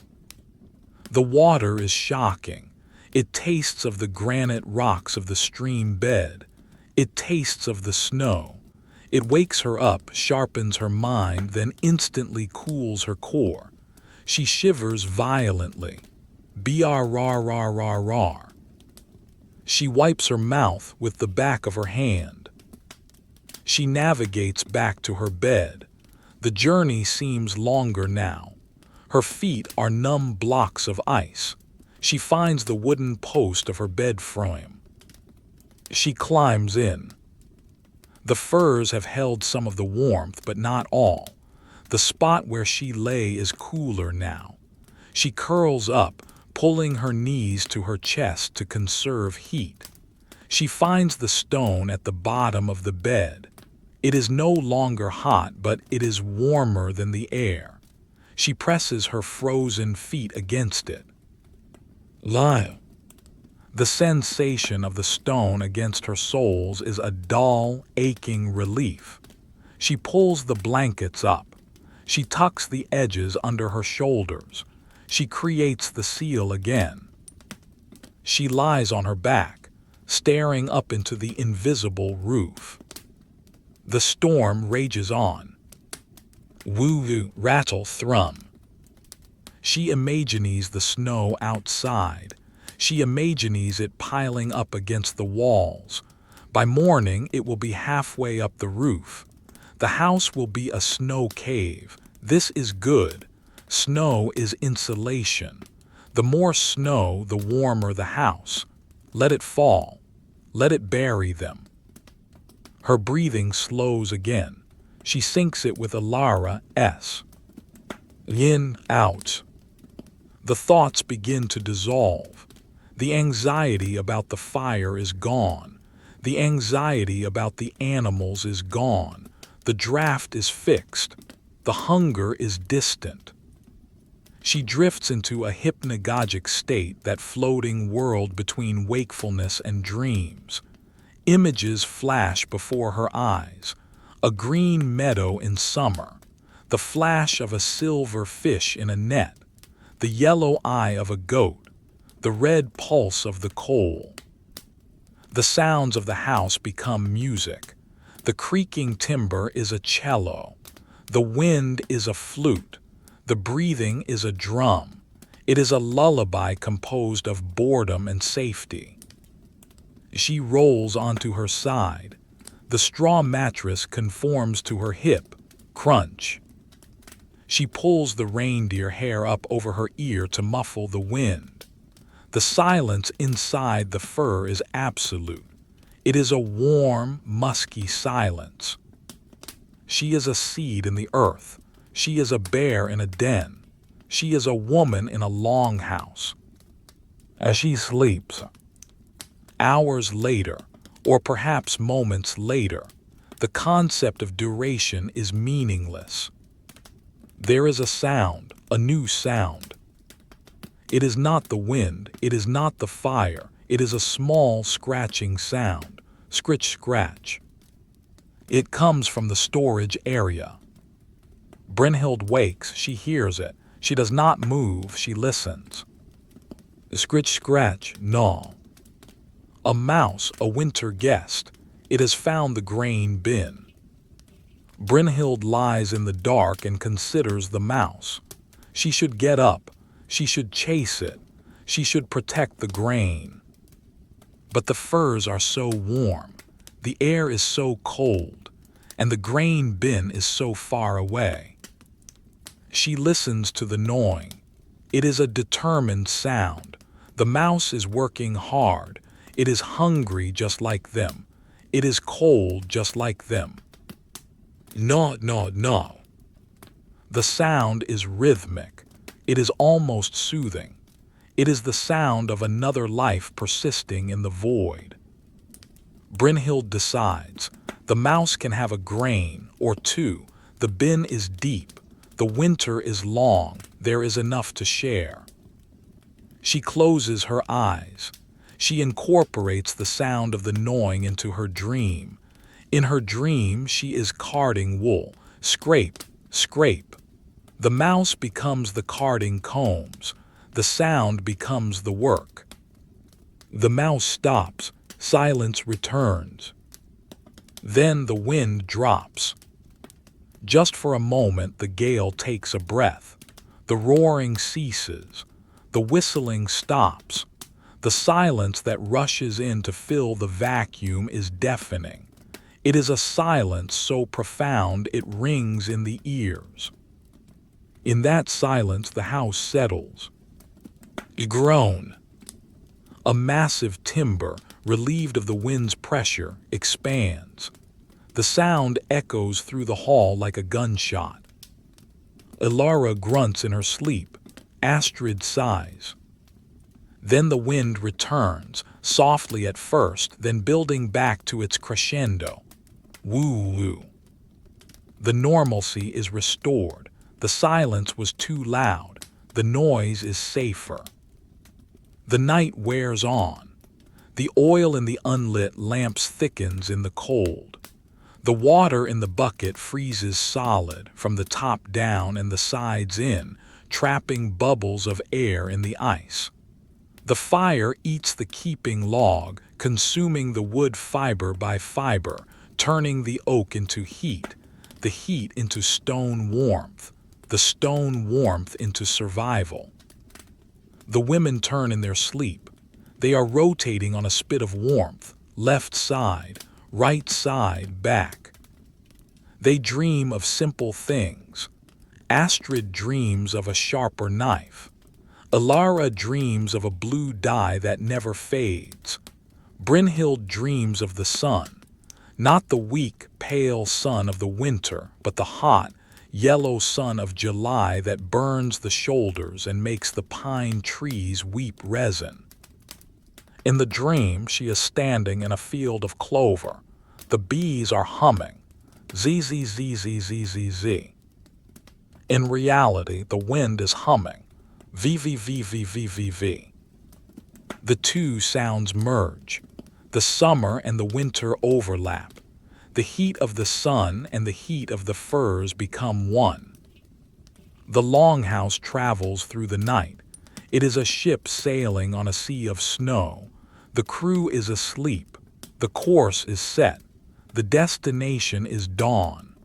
The water is shocking. It tastes of the granite rocks of the stream bed. It tastes of the snow. It wakes her up, sharpens her mind, then instantly cools her core. She shivers violently. Byre. She wipes her mouth with the back of her hand. She navigates back to her bed. The journey seems longer now. Her feet are numb blocks of ice. She finds the wooden post of her bed frame. She climbs in. The furs have held some of the warmth, but not all. The spot where she lay is cooler now. She curls up, pulling her knees to her chest to conserve heat. She finds the stone at the bottom of the bed. It is no longer hot, but it is warmer than the air. She presses her frozen feet against it. Lie. The sensation of the stone against her soles is a dull, aching relief. She pulls the blankets up. She tucks the edges under her shoulders. She creates the seal again. She lies on her back, staring up into the invisible roof. The storm rages on. Woo-woo, rattle, thrum. She imagines the snow outside. She imagines it piling up against the walls. By morning, it will be halfway up the roof. The house will be a snow cave. This is good. Snow is insulation. The more snow, the warmer the house. Let it fall. Let it bury them. Her breathing slows again. She sinks it with Elara S. In, out. The thoughts begin to dissolve. The anxiety about the fire is gone. The anxiety about the animals is gone. The draft is fixed. The hunger is distant. She drifts into a hypnagogic state, that floating world between wakefulness and dreams. Images flash before her eyes. A green meadow in summer. The flash of a silver fish in a net. The yellow eye of a goat. The red pulse of the coal. The sounds of the house become music. The creaking timber is a cello. The wind is a flute. The breathing is a drum. It is a lullaby composed of boredom and safety. She rolls onto her side. The straw mattress conforms to her hip. Crunch. She pulls the reindeer hair up over her ear to muffle the wind. The silence inside the fur is absolute. It is a warm, musky silence. She is a seed in the earth. She is a bear in a den. She is a woman in a longhouse. As she sleeps, hours later, or perhaps moments later, the concept of duration is meaningless. There is a sound, a new sound. It is not the wind, it is not the fire, it is a small scratching sound. Scritch, scratch. It comes from the storage area. Brynhild wakes, she hears it. She does not move, she listens. Scritch, scratch, gnaw. A mouse, a winter guest. It has found the grain bin. Brynhild lies in the dark and considers the mouse. She should get up. She should chase it. She should protect the grain. But the furs are so warm. The air is so cold. And the grain bin is so far away. She listens to the gnawing. It is a determined sound. The mouse is working hard. It is hungry just like them. It is cold just like them. Gnaw, gnaw, gnaw. The sound is rhythmic. It is almost soothing. It is the sound of another life persisting in the void. Brynhild decides. The mouse can have a grain or two. The bin is deep. The winter is long. There is enough to share. She closes her eyes. She incorporates the sound of the gnawing into her dream. In her dream, she is carding wool. Scrape, scrape. The mouse becomes the carding combs. The sound becomes the work. The mouse stops. Silence returns. Then the wind drops. Just for a moment, the gale takes a breath. The roaring ceases. The whistling stops. The silence that rushes in to fill the vacuum is deafening. It is a silence so profound it rings in the ears. In that silence, the house settles. A groan. A massive timber, relieved of the wind's pressure, expands. The sound echoes through the hall like a gunshot. Elara grunts in her sleep. Astrid sighs. Then the wind returns, softly at first, then building back to its crescendo. Woo-woo. The normalcy is restored. The silence was too loud. The noise is safer. The night wears on. The oil in the unlit lamps thickens in the cold. The water in the bucket freezes solid from the top down and the sides in, trapping bubbles of air in the ice. The fire eats the keeping log, consuming the wood fiber by fiber, turning the oak into heat, the heat into stone warmth, the stone warmth into survival. The women turn in their sleep. They are rotating on a spit of warmth, left side, right side, back. They dream of simple things. Astrid dreams of a sharper knife. Elara dreams of a blue dye that never fades. Brynhild dreams of the sun. Not the weak, pale sun of the winter, but the hot, yellow sun of July that burns the shoulders and makes the pine trees weep resin. In the dream, she is standing in a field of clover. The bees are humming. Z-z-z-z-z-z-z. In reality, the wind is humming. V-v-v-v-v-v-v. The two sounds merge. The summer and the winter overlap. The heat of the sun and the heat of the firs become one. The Longhouse travels through the night. It is a ship sailing on a sea of snow. The crew is asleep. The course is set. The destination is dawn.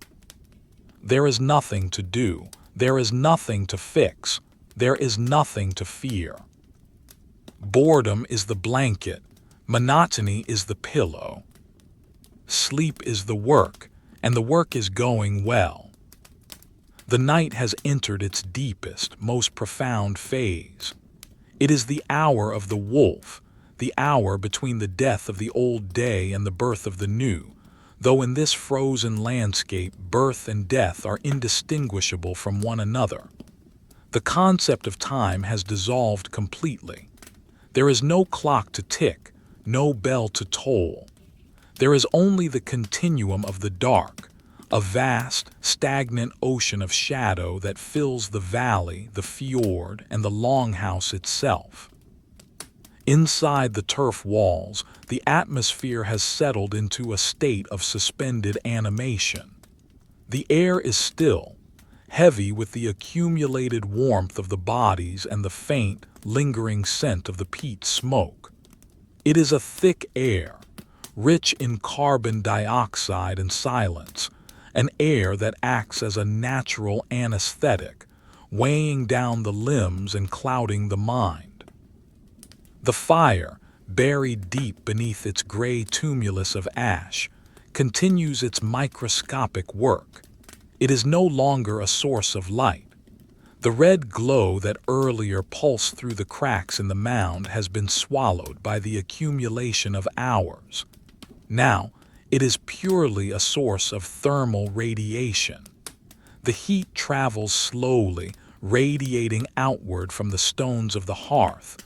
There is nothing to do. There is nothing to fix. There is nothing to fear. Boredom is the blanket. Monotony is the pillow. Sleep is the work, and the work is going well. The night has entered its deepest, most profound phase. It is the hour of the wolf, the hour between the death of the old day and the birth of the new, though in this frozen landscape birth and death are indistinguishable from one another. The concept of time has dissolved completely. There is no clock to tick, no bell to toll. There is only the continuum of the dark, a vast, stagnant ocean of shadow that fills the valley, the fjord, and the Longhouse itself. Inside the turf walls, the atmosphere has settled into a state of suspended animation. The air is still, heavy with the accumulated warmth of the bodies and the faint, lingering scent of the peat smoke. It is a thick air, rich in carbon dioxide and silence, an air that acts as a natural anesthetic, weighing down the limbs and clouding the mind. The fire, buried deep beneath its gray tumulus of ash, continues its microscopic work. It is no longer a source of light. The red glow that earlier pulsed through the cracks in the mound has been swallowed by the accumulation of hours. Now, it is purely a source of thermal radiation. The heat travels slowly, radiating outward from the stones of the hearth,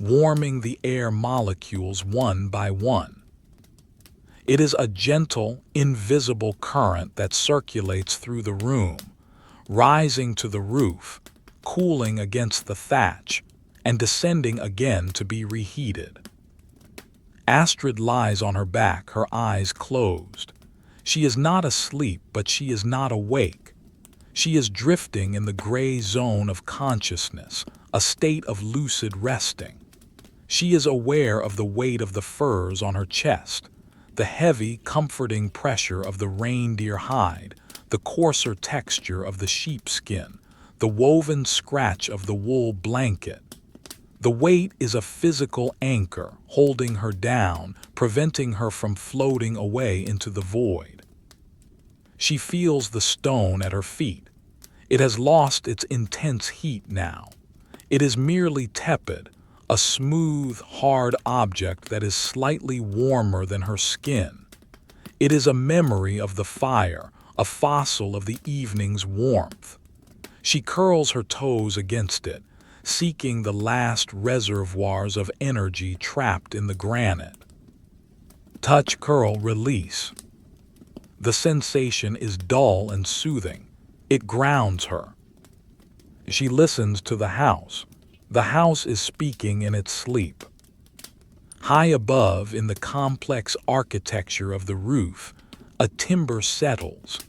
warming the air molecules one by one. It is a gentle, invisible current that circulates through the room, rising to the roof, cooling against the thatch, and descending again to be reheated. Astrid lies on her back, her eyes closed. She is not asleep, but she is not awake. She is drifting in the gray zone of consciousness, a state of lucid resting. She is aware of the weight of the furs on her chest, the heavy, comforting pressure of the reindeer hide, the coarser texture of the sheepskin, the woven scratch of the wool blanket. The weight is a physical anchor, holding her down, preventing her from floating away into the void. She feels the stone at her feet. It has lost its intense heat now. It is merely tepid, a smooth, hard object that is slightly warmer than her skin. It is a memory of the fire, a fossil of the evening's warmth. She curls her toes against it, seeking the last reservoirs of energy trapped in the granite. Touch, curl, release. The sensation is dull and soothing. It grounds her. She listens to the house. The house is speaking in its sleep. High above, in the complex architecture of the roof, a timber settles.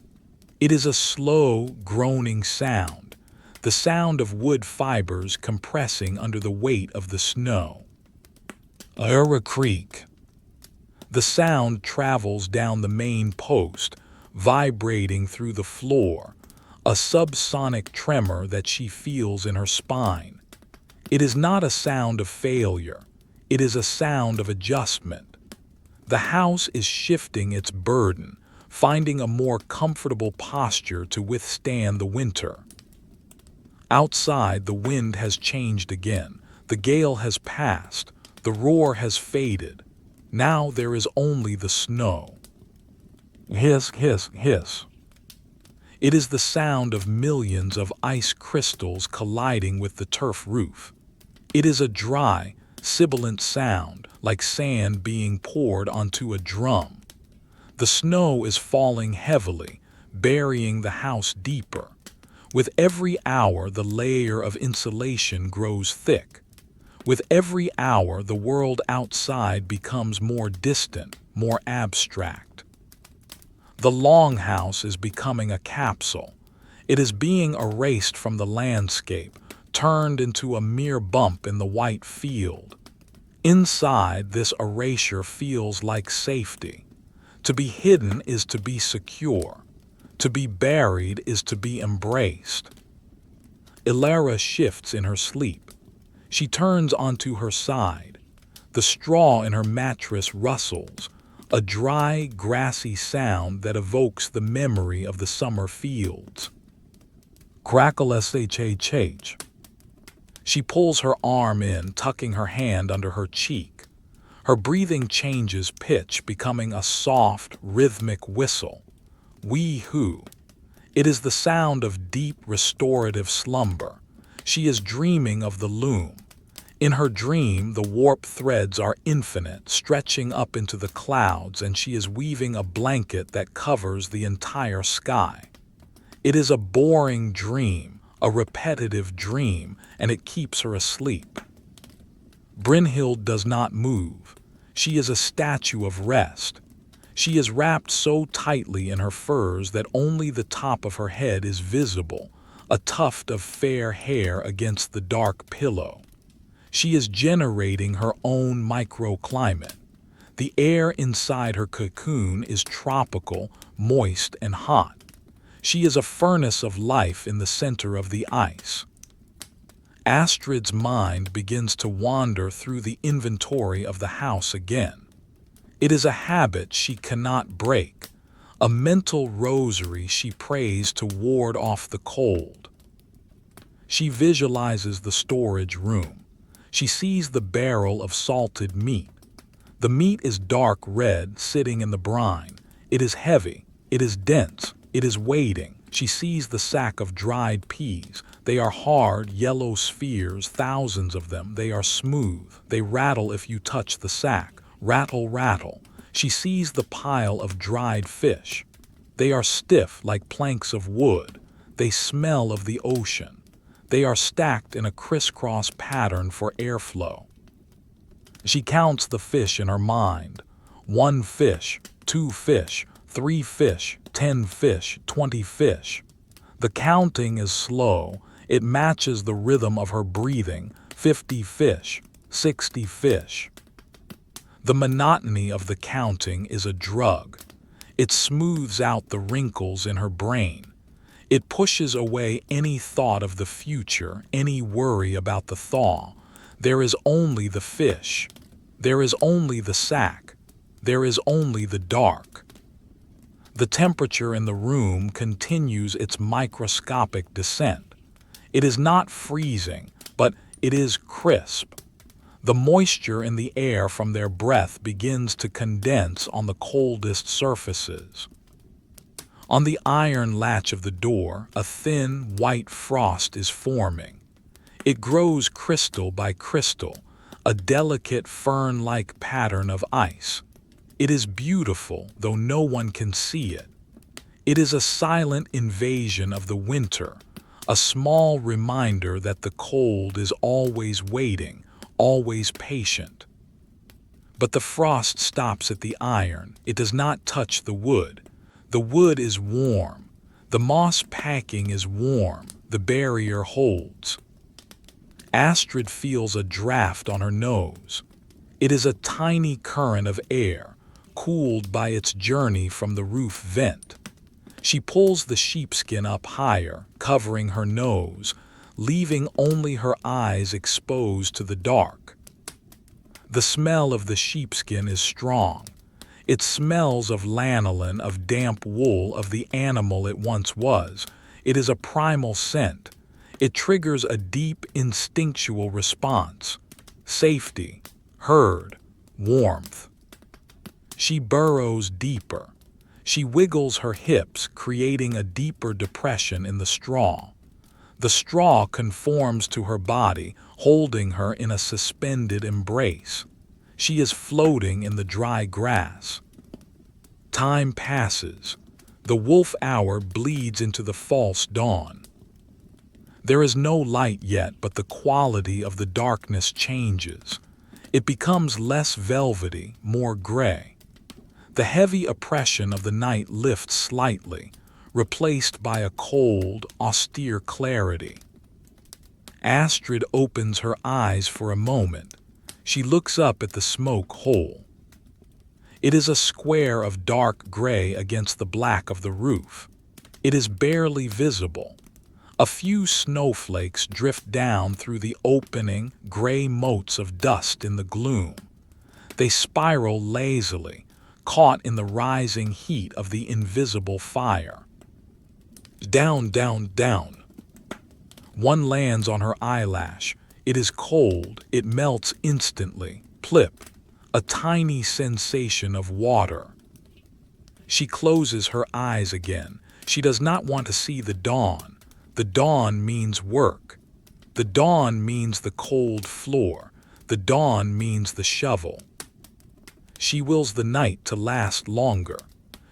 It is a slow, groaning sound, the sound of wood fibers compressing under the weight of the snow. Elara creak. The sound travels down the main post, vibrating through the floor, a subsonic tremor that she feels in her spine. It is not a sound of failure. It is a sound of adjustment. The house is shifting its burden, finding a more comfortable posture to withstand the winter. Outside, the wind has changed again. The gale has passed. The roar has faded. Now there is only the snow. Hiss, hiss, hiss. It is the sound of millions of ice crystals colliding with the turf roof. It is a dry, sibilant sound, like sand being poured onto a drum. The snow is falling heavily, burying the house deeper. With every hour, the layer of insulation grows thick. With every hour, the world outside becomes more distant, more abstract. The Longhouse is becoming a capsule. It is being erased from the landscape, turned into a mere bump in the white field. Inside, this erasure feels like safety. To be hidden is to be secure. To be buried is to be embraced. Elara shifts in her sleep. She turns onto her side. The straw in her mattress rustles, a dry, grassy sound that evokes the memory of the summer fields. Crackle shhh. She pulls her arm in, tucking her hand under her cheek. Her breathing changes pitch, becoming a soft, rhythmic whistle. Wee-hoo. It is the sound of deep, restorative slumber. She is dreaming of the loom. In her dream, the warp threads are infinite, stretching up into the clouds, and she is weaving a blanket that covers the entire sky. It is a boring dream, a repetitive dream, and it keeps her asleep. Brynhild does not move. She is a statue of rest. She is wrapped so tightly in her furs that only the top of her head is visible, a tuft of fair hair against the dark pillow. She is generating her own microclimate. The air inside her cocoon is tropical, moist, and hot. She is a furnace of life in the center of the ice. Astrid's mind begins to wander through the inventory of the house again. It is a habit she cannot break, a mental rosary she prays to ward off the cold. She visualizes the storage room. She sees the barrel of salted meat. The meat is dark red, sitting in the brine. It is heavy. It is dense. It is waiting. She sees the sack of dried peas. They are hard, yellow spheres, thousands of them. They are smooth. They rattle if you touch the sack. Rattle, rattle. She sees the pile of dried fish. They are stiff like planks of wood. They smell of the ocean. They are stacked in a crisscross pattern for airflow. She counts the fish in her mind. 1 fish, 2 fish, 3 fish, 10 fish, 20 fish. The counting is slow. It matches the rhythm of her breathing. 50 fish, 60 fish. The monotony of the counting is a drug. It smooths out the wrinkles in her brain. It pushes away any thought of the future, any worry about the thaw. There is only the fish. There is only the sack. There is only the dark. The temperature in the room continues its microscopic descent. It is not freezing, but it is crisp. The moisture in the air from their breath begins to condense on the coldest surfaces. On the iron latch of the door, a thin, white frost is forming. It grows crystal by crystal, a delicate fern-like pattern of ice. It is beautiful, though no one can see it. It is a silent invasion of the winter, a small reminder that the cold is always waiting, always patient. But the frost stops at the iron. It does not touch the wood. The wood is warm. The moss packing is warm. The barrier holds. Astrid feels a draft on her nose. It is a tiny current of air, cooled by its journey from the roof vent. She pulls the sheepskin up higher, covering her nose, leaving only her eyes exposed to the dark. The smell of the sheepskin is strong. It smells of lanolin, of damp wool, of the animal it once was. It is a primal scent. It triggers a deep, instinctual response. Safety, herd, warmth. She burrows deeper. She wiggles her hips, creating a deeper depression in the straw. The straw conforms to her body, holding her in a suspended embrace. She is floating in the dry grass. Time passes. The wolf hour bleeds into the false dawn. There is no light yet, but the quality of the darkness changes. It becomes less velvety, more gray. The heavy oppression of the night lifts slightly, replaced by a cold, austere clarity. Astrid opens her eyes for a moment. She looks up at the smoke hole. It is a square of dark gray against the black of the roof. It is barely visible. A few snowflakes drift down through the opening, gray motes of dust in the gloom. They spiral lazily, caught in the rising heat of the invisible fire. Down, down, down. One lands on her eyelash. It is cold. It melts instantly. Plip. A tiny sensation of water. She closes her eyes again. She does not want to see the dawn. The dawn means work. The dawn means the cold floor. The dawn means the shovel. She wills the night to last longer.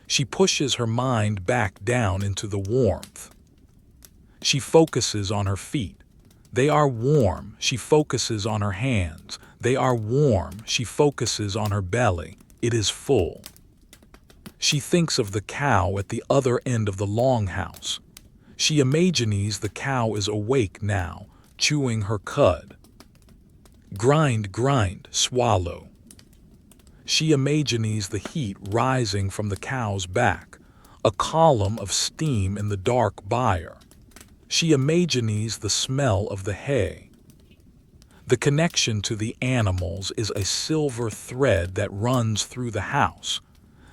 She pushes her mind back down into the warmth. She focuses on her feet. They are warm. She focuses on her hands. They are warm. She focuses on her belly. It is full. She thinks of the cow at the other end of the longhouse. She imagines the cow is awake now, chewing her cud. Grind, grind, swallow. She imagines the heat rising from the cow's back, a column of steam in the dark byre. She imagines the smell of the hay. The connection to the animals is a silver thread that runs through the house.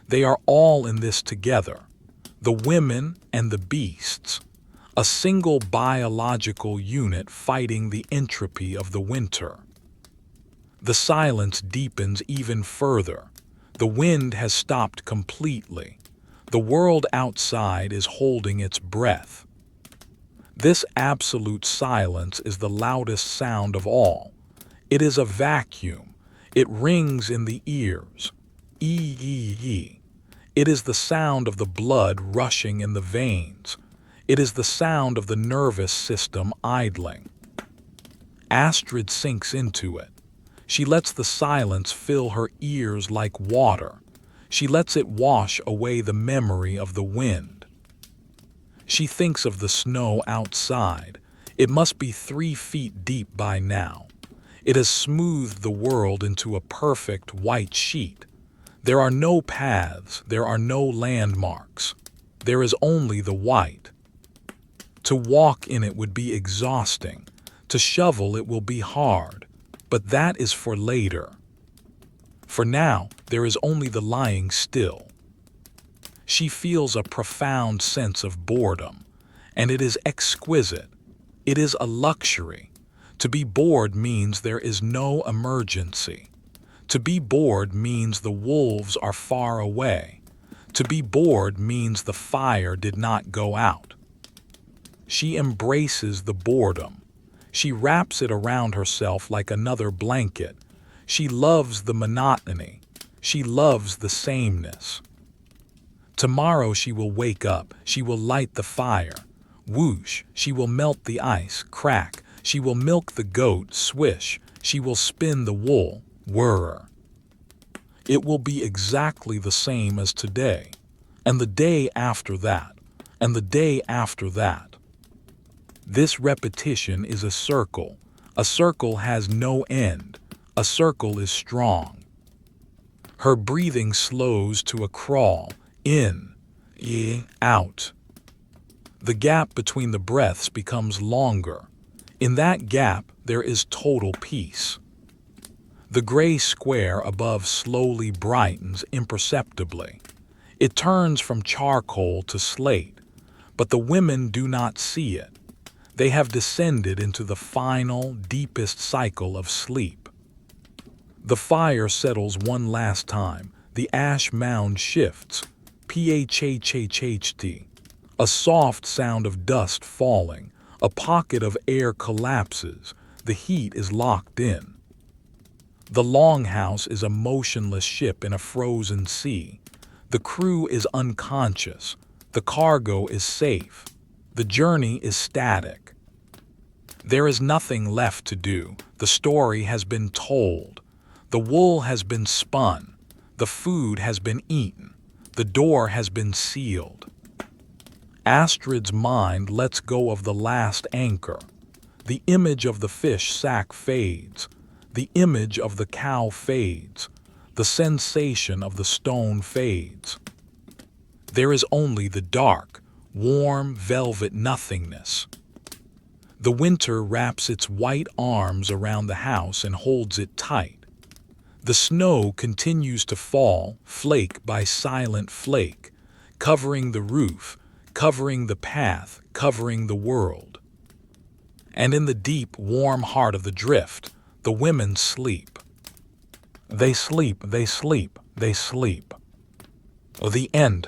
They are all in this together, the women and the beasts, a single biological unit fighting the entropy of the winter. The silence deepens even further. The wind has stopped completely. The world outside is holding its breath. This absolute silence is the loudest sound of all. It is a vacuum. It rings in the ears. Ee. It is the sound of the blood rushing in the veins. It is the sound of the nervous system idling. Astrid sinks into it. She lets the silence fill her ears like water. She lets it wash away the memory of the wind. She thinks of the snow outside. It must be 3 feet deep by now. It has smoothed the world into a perfect white sheet. There are no paths, there are no landmarks. There is only the white. To walk in it would be exhausting. To shovel it will be hard. But that is for later. For now, there is only the lying still. She feels a profound sense of boredom, and it is exquisite. It is a luxury. To be bored means there is no emergency. To be bored means the wolves are far away. To be bored means the fire did not go out. She embraces the boredom. She wraps it around herself like another blanket. She loves the monotony. She loves the sameness. Tomorrow she will wake up. She will light the fire. Whoosh, she will melt the ice. Crack, she will milk the goat. Swish, she will spin the wool. Whir. It will be exactly the same as today, and the day after that, and the day after that. This repetition is a circle. A circle has no end. A circle is strong. Her breathing slows to a crawl. In, out. The gap between the breaths becomes longer. In that gap, there is total peace. The gray square above slowly brightens imperceptibly. It turns from charcoal to slate, but the women do not see it. They have descended into the final, deepest cycle of sleep. The fire settles one last time. The ash mound shifts. Phhhht. A soft sound of dust falling. A pocket of air collapses. The heat is locked in. The Longhouse is a motionless ship in a frozen sea. The crew is unconscious. The cargo is safe. The journey is static. There is nothing left to do. The story has been told. The wool has been spun. The food has been eaten. The door has been sealed. Astrid's mind lets go of the last anchor. The image of the fish sack fades. The image of the cow fades. The sensation of the stone fades. There is only the dark, warm, velvet nothingness. The winter wraps its white arms around the house and holds it tight. The snow continues to fall, flake by silent flake, covering the roof, covering the path, covering the world. And in the deep, warm heart of the drift, the women sleep. They sleep, they sleep, they sleep. The end.